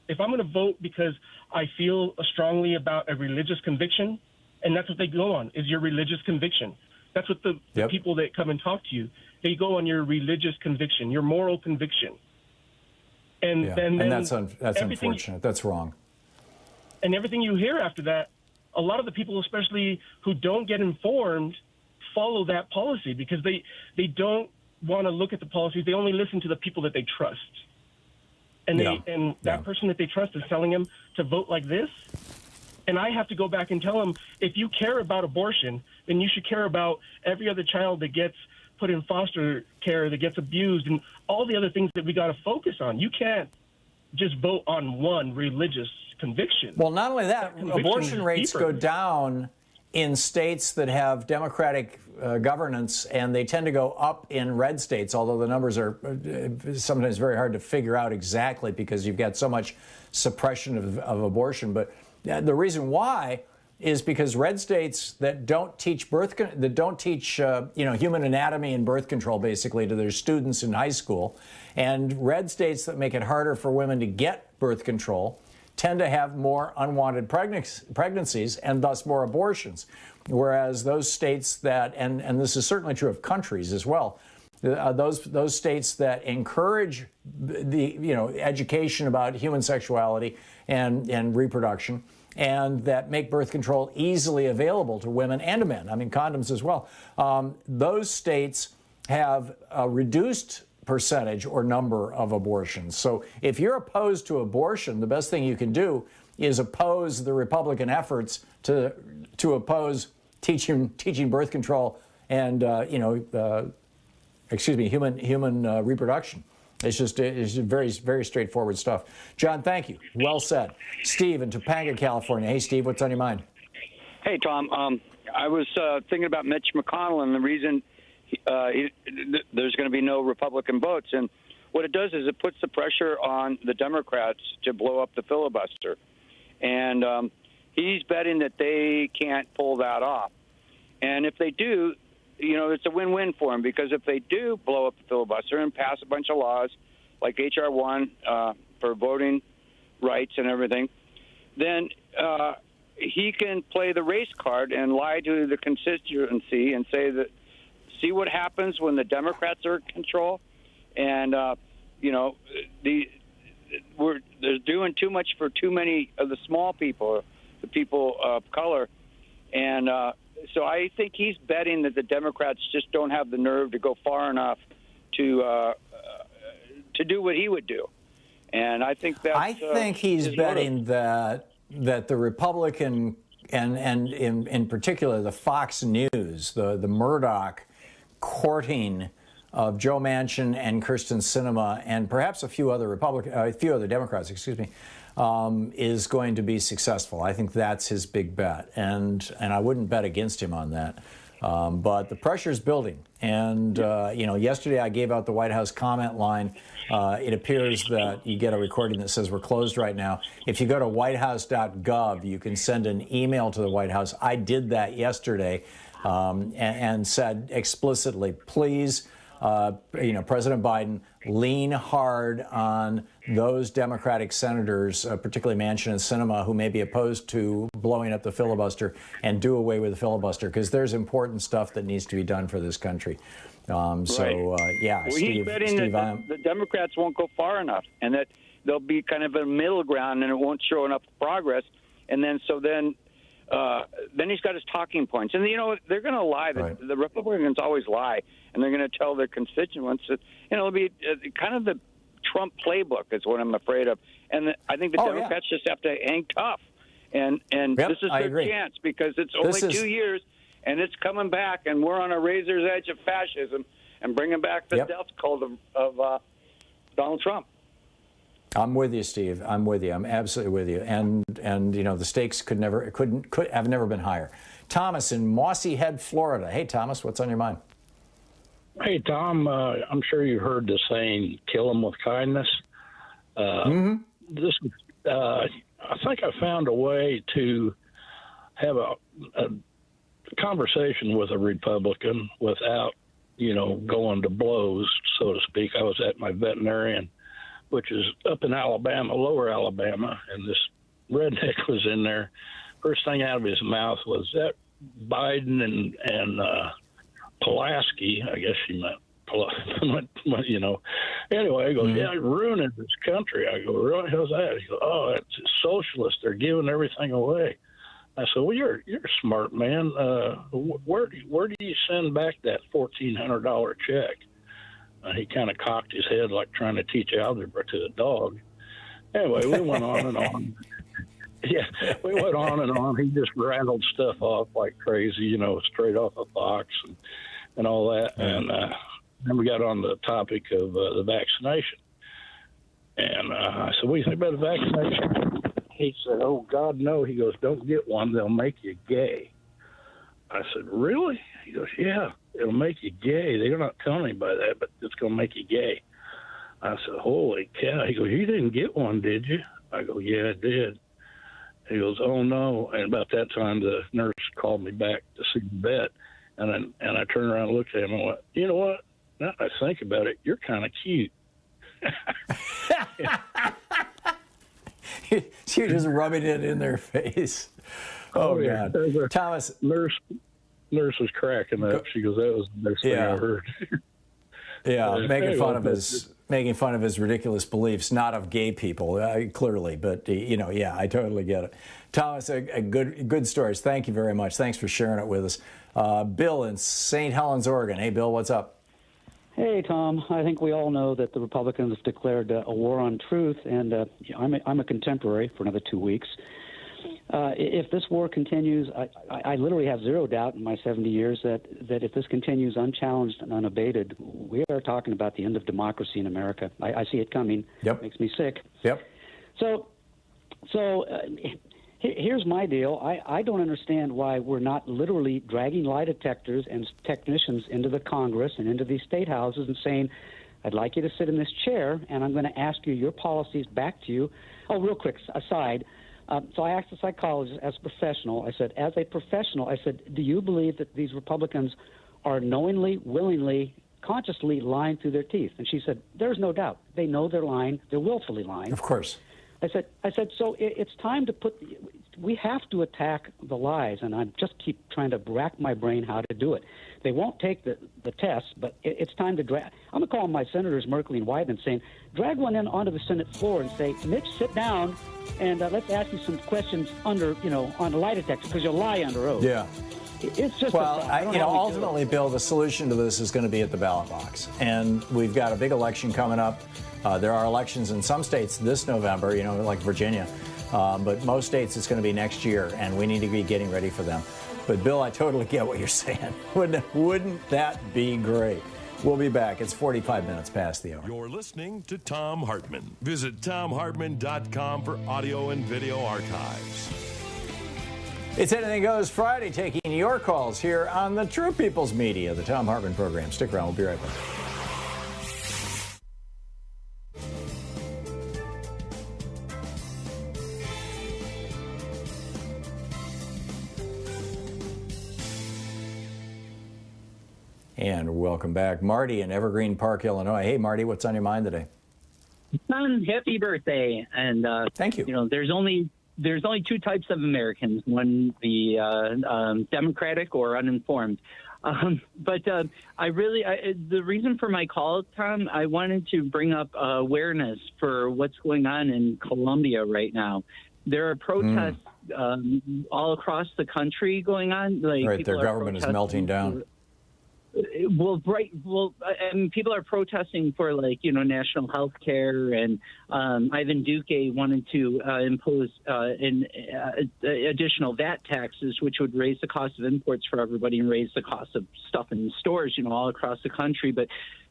If I'm going to vote because I feel strongly about a religious conviction, and that's what they go on, is your religious conviction. That's what the people that come and talk to you, they go on your religious conviction, your moral conviction. And that's unfortunate. That's wrong. And everything you hear after that, a lot of the people, especially who don't get informed, follow that policy because they don't want to look at the policies. They only listen to the people that they trust. And that person that they trust is telling them to vote like this. And I have to go back and tell them, if you care about abortion, then you should care about every other child that gets put in foster care, that gets abused, and all the other things that we got to focus on. You can't just vote on one religious conviction. Well, not only that, abortion rates go down in states that have Democratic governance, and they tend to go up in red states, although the numbers are sometimes very hard to figure out exactly because you've got so much suppression of abortion. But the reason why is because red states that don't teach human anatomy and birth control basically to their students in high school, and red states that make it harder for women to get birth control tend to have more unwanted pregnancies and thus more abortions. Whereas those states that, and this is certainly true of countries as well, those states that encourage the education about human sexuality and reproduction, and that make birth control easily available to women and to men, I mean condoms as well, those states have a reduced percentage or number of abortions. So if you're opposed to abortion, the best thing you can do is oppose the Republican efforts to oppose teaching birth control and human reproduction. It's very, very straightforward stuff. John, thank you. Well said. Steve in Topanga, California. Hey, Steve, what's on your mind? Hey, Tom. I was thinking about Mitch McConnell and the reason there's going to be no Republican votes. And what it does is it puts the pressure on the Democrats to blow up the filibuster. And he's betting that they can't pull that off. And if they do, it's a win-win for him, because if they do blow up the filibuster and pass a bunch of laws like H.R. 1 for voting rights and everything, then he can play the race card and lie to the constituency and say that, see what happens when the Democrats are in control, and you know, they're doing too much for too many of the small people, the people of color, and so I think he's betting that the Democrats just don't have the nerve to go far enough to do what he would do, and I think that I think he's betting that the Republican and in particular the Fox News, the Murdoch courting of Joe Manchin and Kyrsten Sinema and perhaps a few other Democrats, excuse me, is going to be successful. I think that's his big bet, and I wouldn't bet against him on that. But the pressure is building, and you know, yesterday I gave out the White House comment line. It appears that you get a recording that says we're closed right now. If you go to whitehouse.gov, you can send an email to the White House. I did that yesterday and said explicitly, please, you know, President Biden, lean hard on those Democratic senators, particularly Manchin and Sinema, who may be opposed to blowing up the filibuster, and do away with the filibuster, because there's important stuff that needs to be done for this country. So, yeah, well, Steve, he's betting that the Democrats won't go far enough, and that they'll be kind of a middle ground, and it won't show enough progress. And then then he's got his talking points. And, you know, they're going to lie. Right. The Republicans always lie, and they're going to tell their constituents that, you know, it'll be kind of the Trump playbook is what I'm afraid of. And I think the Democrats just have to hang tough. And this is their chance, because it's only 2 years, and it's coming back, and we're on a razor's edge of fascism and bringing back the death cult of Donald Trump. I'm with you, Steve. I'm with you. I'm absolutely with you. And you know, the stakes could have never been higher. Thomas in Mossy Head, Florida. Hey, Thomas, what's on your mind? Hey, Tom. I'm sure you heard the saying, "Kill them with kindness." I think I found a way to have a conversation with a Republican without, you know, going to blows, so to speak. I was at my veterinarian, which is up in Alabama, lower Alabama, and this redneck was in there. First thing out of his mouth was that Biden and Pulaski, I guess he meant, you know. Anyway, he goes, yeah, they're ruining this country. I go, really? How's that? He goes, oh, it's socialist. They're giving everything away. I said, well, you're a smart man. Where do you send back that $1,400 check? He kind of cocked his head like trying to teach algebra to a dog. Anyway, we went on and on. Yeah, we went on and on. He just rattled stuff off like crazy, you know, straight off a box and all that. And then we got on the topic of the vaccination. And I said, what do you think about the vaccination? He said, oh, God, no. He goes, don't get one. They'll make you gay. I said, really? He goes, yeah, it'll make you gay. They're not telling anybody that, but it's going to make you gay. I said, holy cow. He goes, you didn't get one, did you? I go, yeah, I did. He goes, oh, no. And about that time, the nurse called me back to see the vet. And I turned around and looked at him and went, you know what? Now that I think about it, you're kind of cute. You're just rubbing it in their face. Oh, yeah. God. Thomas. Nurse was cracking up. She goes, that was the best thing I heard. Yeah, making fun of his ridiculous beliefs, not of gay people, clearly, but you know, yeah, I totally get it. Thomas, a good stories. Thank you very much. Thanks for sharing it with us. Bill in St. Helens, Oregon. Hey, Bill, what's up? Hey, Tom. I think we all know that the Republicans have declared a war on truth, and I'm a contemporary for another 2 weeks. If this war continues, I literally have zero doubt in my 70 years that if this continues unchallenged and unabated, we are talking about the end of democracy in America. I see it coming. Yep. It makes me sick. Yep. So here's my deal. I don't understand why we're not literally dragging lie detectors and technicians into the Congress and into these state houses and saying, I'd like you to sit in this chair, and I'm going to ask you your policies back to you. Oh, real quick aside. So I asked the psychologist as a professional. I said, as a professional, I said, do you believe that these Republicans are knowingly, willingly, consciously lying through their teeth? And she said, there's no doubt. They know they're lying. They're willfully lying. Of course. I said, so it's time to we have to attack the lies, and I just keep trying to rack my brain how to do it. They won't take the test, but it's time to drag. I'm going to call my senators Merkley and Wyden, saying, drag one in onto the Senate floor and say, Mitch, sit down, and let's ask you some questions under, on the lie detector, because you'll lie under oath. Yeah. It's just ultimately, Bill, the solution to this is going to be at the ballot box. And we've got a big election coming up. There are elections in some states this November, like Virginia. But most states it's going to be next year, and we need to be getting ready for them. But, Bill, I totally get what you're saying. Wouldn't that be great? We'll be back. It's 45 minutes past the hour. You're listening to Thom Hartmann. Visit ThomHartmann.com for audio and video archives. It's Anything Goes Friday, taking your calls here on the True People's Media, the Thom Hartmann Program. Stick around. We'll be right back. And welcome back. Marty in Evergreen Park, Illinois. Hey, Marty, what's on your mind today? Son, happy birthday. And thank you. There's only two types of Americans, one the democratic or uninformed. But the reason for my call, Tom, I wanted to bring up awareness for what's going on in Colombia right now. There are protests all across the country going on. Right, their government is melting down. And people are protesting for national health care, and Ivan Duque wanted to impose additional VAT taxes, which would raise the cost of imports for everybody and raise the cost of stuff in stores, all across the country. But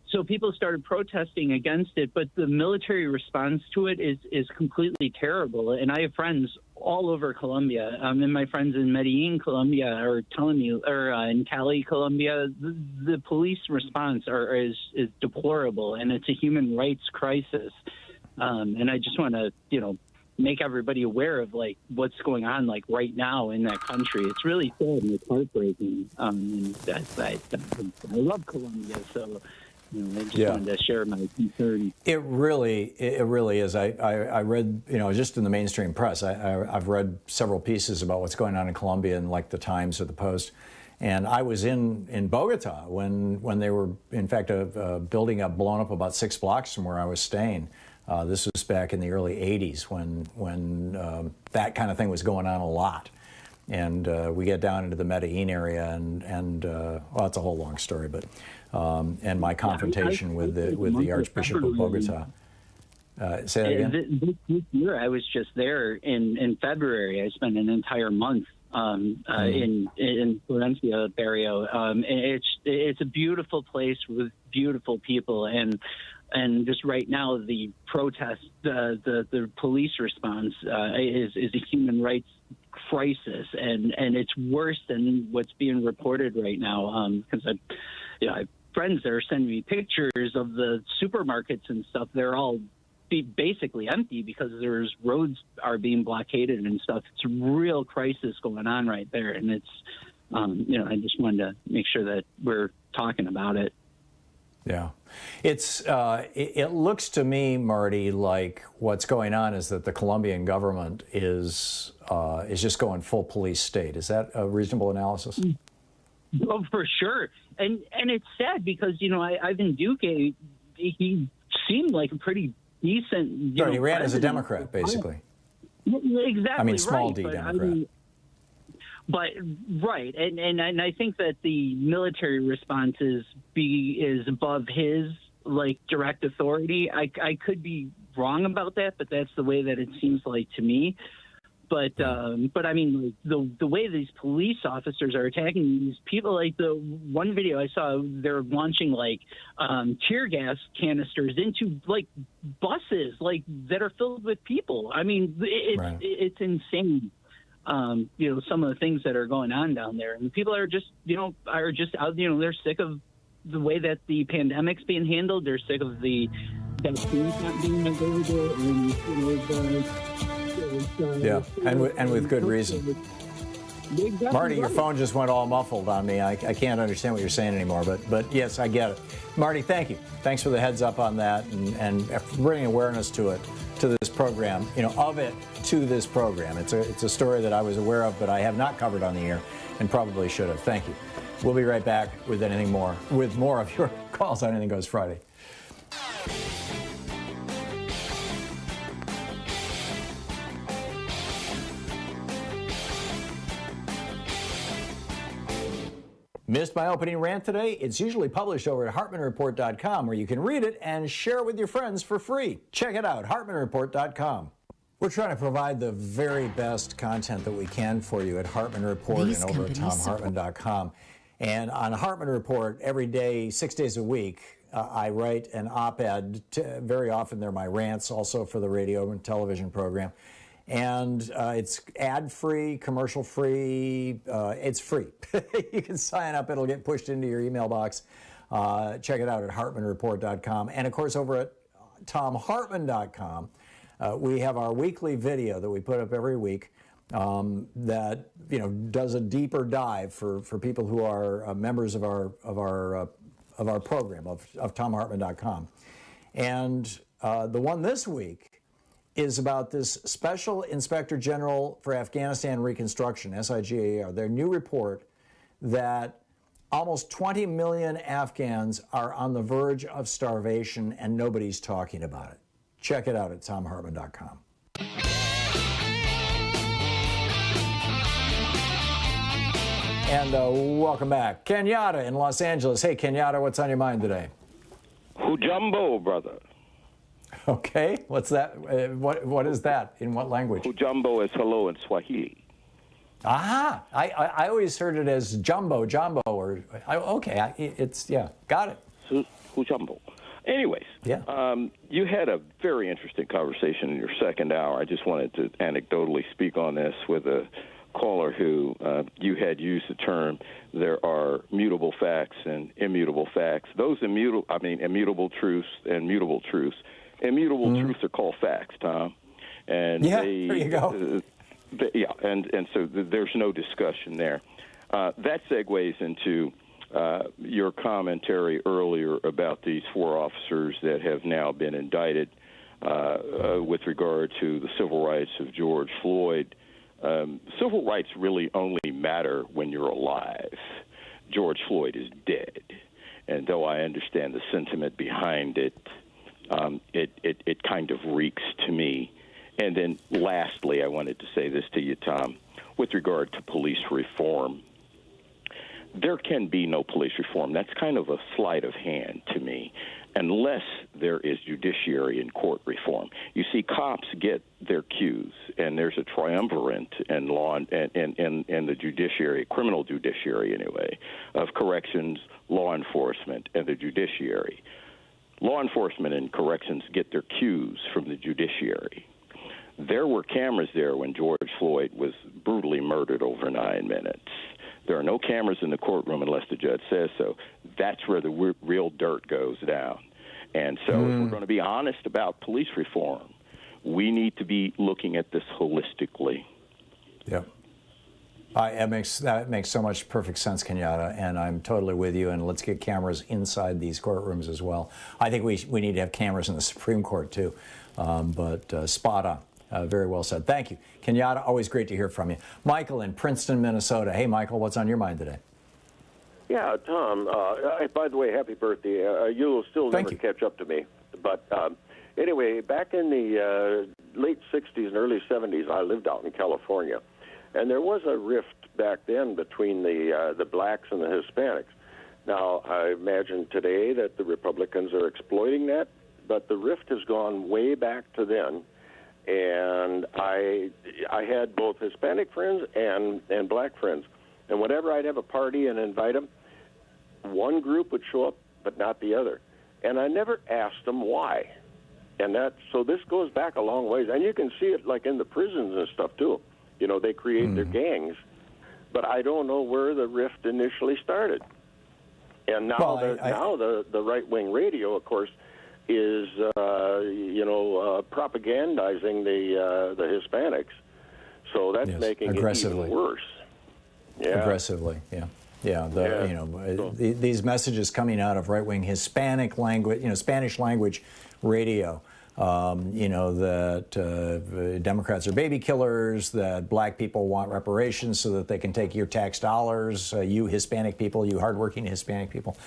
so people started protesting against it, but the military response to it is completely terrible. And I have friends all over Colombia, and my friends in Medellin, Colombia, are telling me, or in Cali, Colombia, the police response is deplorable, and it's a human rights crisis. And I just want to, make everybody aware of what's going on right now in that country. It's really sad and it's heartbreaking. And I love Colombia, so. I just wanted to share my concern. It really is. I read, just in the mainstream press, I've read several pieces about what's going on in Colombia in the Times or the Post. And I was in Bogota when they were, in fact, a building got blown up about 6 blocks from where I was staying. This was back in the early 80s when that kind of thing was going on a lot. And we get down into the Medellin area, and well, it's a whole long story, but and my confrontation with the Archbishop of Bogota. Say that again. This year, I was just there in February. I spent an entire month in Florencia Barrio. And it's a beautiful place with beautiful people, and just right now the protest, the police response is a human rights crisis, and it's worse than what's being reported right now. Because I have friends that are sending me pictures of the supermarkets and stuff. They're all basically empty because there's roads are being blockaded and stuff. It's a real crisis going on right there, and it's I just wanted to make sure that we're talking about it. Yeah, it looks to me, Marty, like what's going on is that the Colombian government is just going full police state. Is that a reasonable analysis? Oh, for sure. And it's sad because Ivan Duque, he seemed like a pretty decent. He ran as a Democrat, basically. Exactly. I mean, small right, D but, Democrat. But right, and I think that the military response is above his direct authority. I could be wrong about that, but that's the way that it seems like to me. But I mean, the way these police officers are attacking these people, the one video I saw, they're launching tear gas canisters into buses that are filled with people. I mean, it's insane. Some of the things that are going on down there, and people are just out. They're sick of the way that the pandemic's being handled. They're sick of the vaccines not being available, and with good reason. Marty, your phone just went all muffled on me. I can't understand what you're saying anymore, but yes, I get it. Marty, thank you. Thanks for the heads up on that and bringing awareness to it. to this program, of it to this program. It's a story that I was aware of, but I have not covered on the air and probably should have. Thank you. We'll be right back with more of your calls on Anything Goes Friday. Missed my opening rant today? It's usually published over at HartmannReport.com, where you can read it and share it with your friends for free. Check it out, HartmannReport.com. We're trying to provide the very best content that we can for you at Hartmann Report and over at ThomHartmann.com. And on Hartmann Report, every day, 6 days a week, I write an op-ed. Very often they're my rants, also for the radio and television program. And it's ad-free, commercial-free. It's free. You can sign up. It'll get pushed into your email box. Check it out at HartmannReport.com. And, of course, over at ThomHartmann.com, we have our weekly video that we put up every week that does a deeper dive for people who are members of our program of ThomHartmann.com. And the one this week is about this Special Inspector General for Afghanistan Reconstruction, SIGAR, their new report that almost 20 million Afghans are on the verge of starvation and nobody's talking about it. Check it out at ThomHartmann.com. And welcome back. Kenyatta in Los Angeles. Hey, Kenyatta, what's on your mind today? Hujambo, brother. Okay, what's that? What is that? In what language? Hujambo is hello in Swahili. Aha! I always heard it as jumbo, or okay. Got it. Hujambo. Anyways, you had a very interesting conversation in your second hour. I just wanted to anecdotally speak on this with a caller who you had used the term, there are mutable facts and immutable facts. Those immutable truths and mutable truths. Immutable truths are called facts, Tom. And there you go. And so there's no discussion there. That segues into your commentary earlier about these 4 officers that have now been indicted with regard to the civil rights of George Floyd. Civil rights really only matter when you're alive. George Floyd is dead. And though I understand the sentiment behind it, it kind of reeks to me. And then lastly, I wanted to say this to you, Tom, with regard to police reform. There can be no police reform. That's kind of a sleight of hand to me, unless there is judiciary and court reform. You see, cops get their cues, and there's a triumvirate in law and the judiciary, criminal judiciary anyway, of corrections, law enforcement, and the judiciary. Law enforcement and corrections get their cues from the judiciary. There were cameras there when George Floyd was brutally murdered over 9 minutes. There are no cameras in the courtroom unless the judge says so. That's where the real dirt goes down. And so if we're going to be honest about police reform, we need to be looking at this holistically. Yep. That makes so much perfect sense, Kenyatta, and I'm totally with you. And let's get cameras inside these courtrooms as well. I think we need to have cameras in the Supreme Court too. But spot on. Very well said. Thank you, Kenyatta. Always great to hear from you. Michael in Princeton, Minnesota. Hey, Michael, what's on your mind today? Yeah, Tom. By the way, happy birthday. You'll still never catch up to me. But anyway, back in the late 60s and early 70s, I lived out in California. And there was a rift back then between the blacks and the Hispanics. Now, I imagine today that the Republicans are exploiting that, but the rift has gone way back to then. And I had both Hispanic friends and black friends. And whenever I'd have a party and invite them, one group would show up, but not the other. And I never asked them why. And so this goes back a long ways. And you can see it like in the prisons and stuff, too. You know, they create their gangs. But I don't know where the rift initially started. And now, the right-wing radio, of course, is, propagandizing the Hispanics. So that's making it even worse. Yeah. Aggressively, yeah. These messages coming out of right-wing Hispanic language, Spanish language radio you know, that Democrats are baby killers, that black people want reparations so that they can take your tax dollars, you Hispanic people, you hardworking Hispanic people.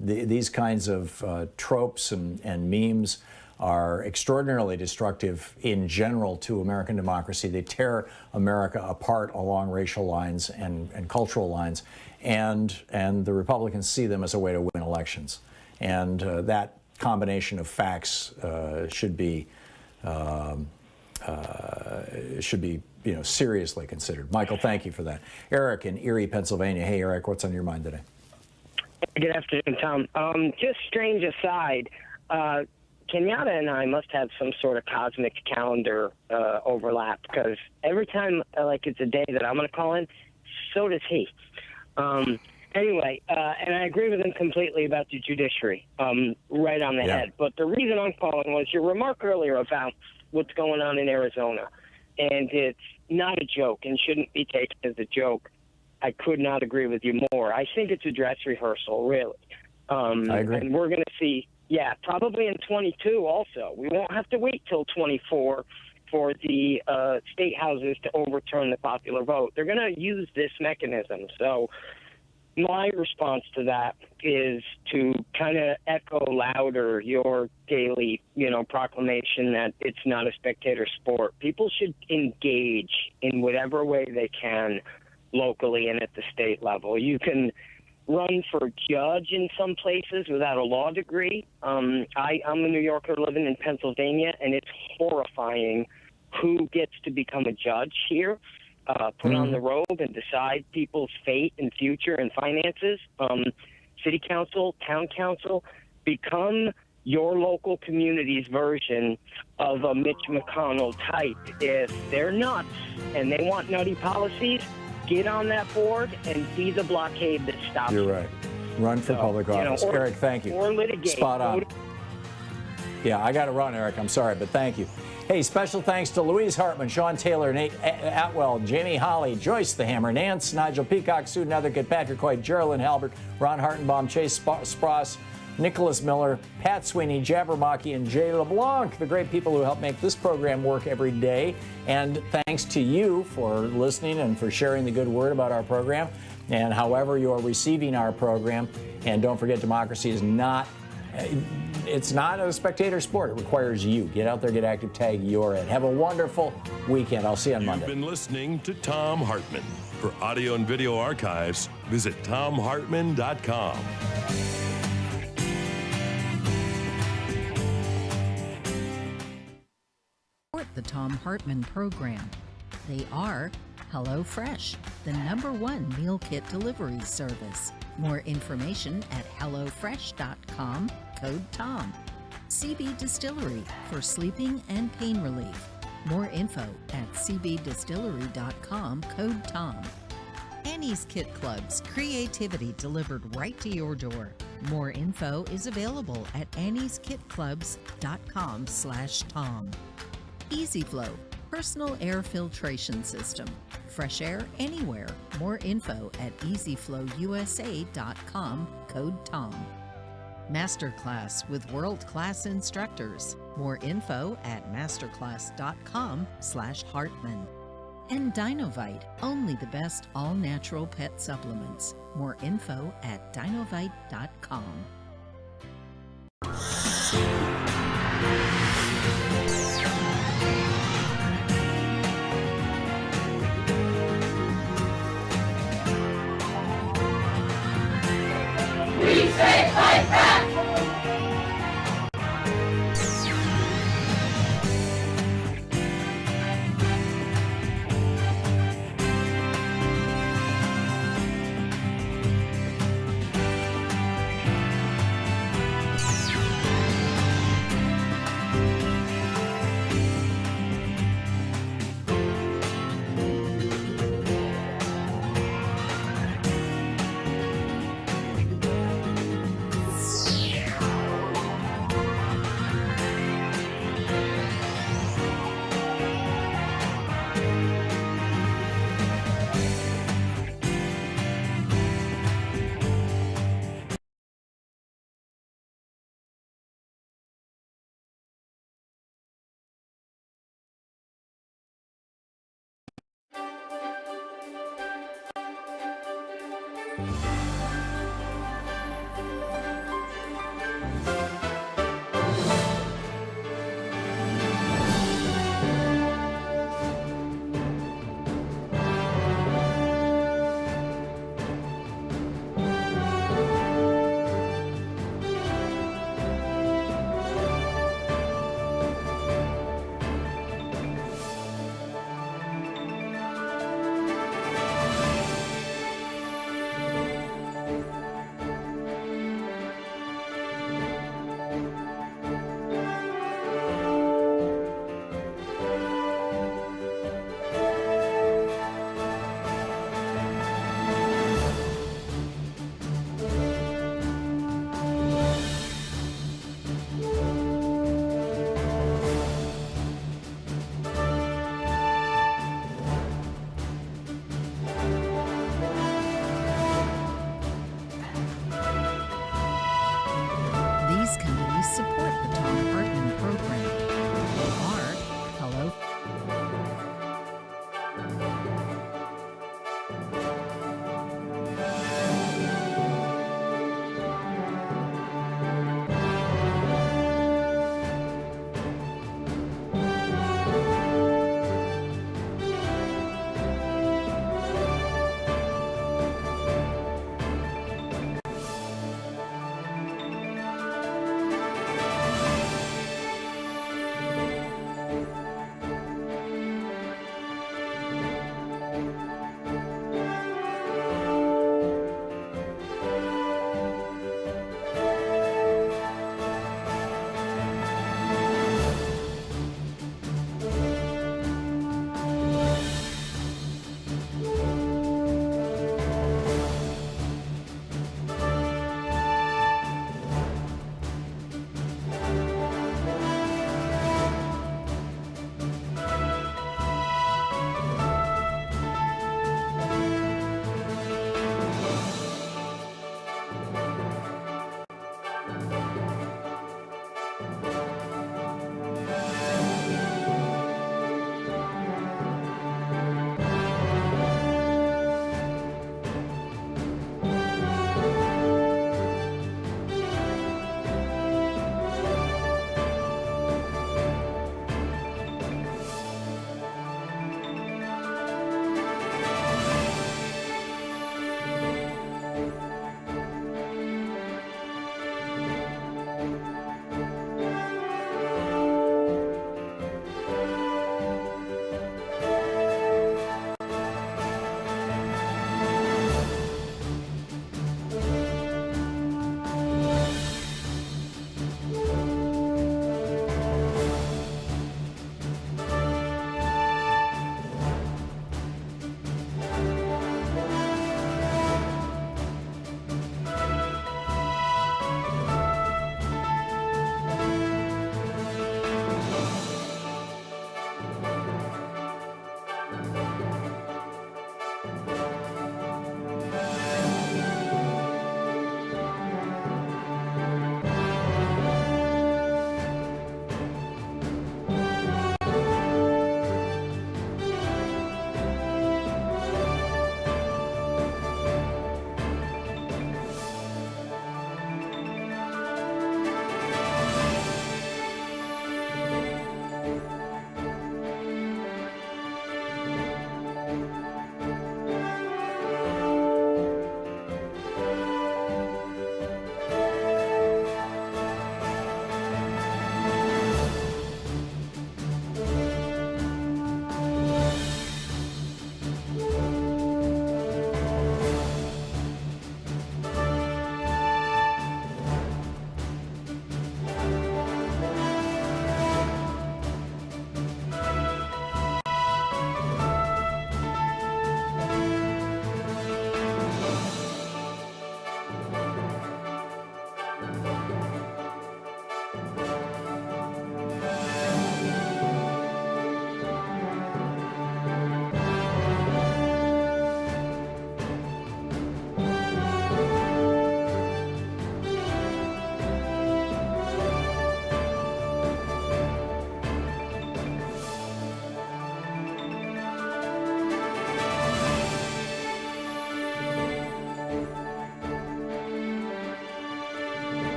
These kinds of tropes and memes are extraordinarily destructive in general to American democracy. They tear America apart along racial lines and cultural lines, and the Republicans see them as a way to win elections. And that combination of facts should be seriously considered. Michael, thank you for that. Eric in Erie, Pennsylvania. Hey, Eric, what's on your mind today? Good afternoon, Tom. Just strange aside, Kenyatta and I must have some sort of cosmic calendar overlap, because every time, like, it's a day that I'm going to call in, so does he. Anyway, and I agree with him completely about the judiciary, right on the head. But the reason I'm calling was your remark earlier about what's going on in Arizona. And it's not a joke and shouldn't be taken as a joke. I could not agree with you more. I think it's a dress rehearsal, really. I agree. And we're going to see, probably in 22 also. We won't have to wait till 24 for the state houses to overturn the popular vote. They're going to use this mechanism. So my response to that is to kind of echo louder your daily, proclamation that it's not a spectator sport. People should engage in whatever way they can locally and at the state level. You can run for judge in some places without a law degree. I'm a New Yorker living in Pennsylvania, and it's horrifying who gets to become a judge here. Put on the robe and decide people's fate and future and finances. City council, town council, become your local community's version of a Mitch McConnell type. If they're nuts and they want nutty policies, get on that board and be the blockade that stops You're right. Run for public office. Eric, thank you. Or litigate. Spot on. Yeah, I got to run, Eric. I'm sorry, but thank you. Hey, special thanks to Louise Hartman, Sean Taylor, Nate Atwell, Jamie Holly, Joyce the Hammer, Nance, Nigel Peacock, Sue Nethercutt, Patrick White, Geraldine Halbert, Ron Hartenbaum, Chase Spross, Nicholas Miller, Pat Sweeney, Jabbermocky, and Jay LeBlanc, the great people who help make this program work every day. And thanks to you for listening and for sharing the good word about our program. And however you are receiving our program, and don't forget, democracy is not it's not a spectator sport. It requires you. Get out there, get active, tag your ed. Have a wonderful weekend. I'll see you on Monday. You've been listening to Thom Hartmann. For audio and video archives, visit thomhartmann.com. Support the Thom Hartmann Program. They are HelloFresh, the #1 meal kit delivery service. More information at hellofresh.com, code TOM. CB Distillery for sleeping and pain relief. More info at cbdistillery.com, code TOM. Annie's Kit Club's creativity delivered right to your door. More info is available at annieskitclubs.com/Tom. EasyFlow, personal air filtration system. Fresh air anywhere. More info at easyflowusa.com, code TOM. Masterclass with world-class instructors. More info at masterclass.com/Hartman. And Dinovite, only the best all-natural pet supplements. More info at dinovite.com. We say fight back!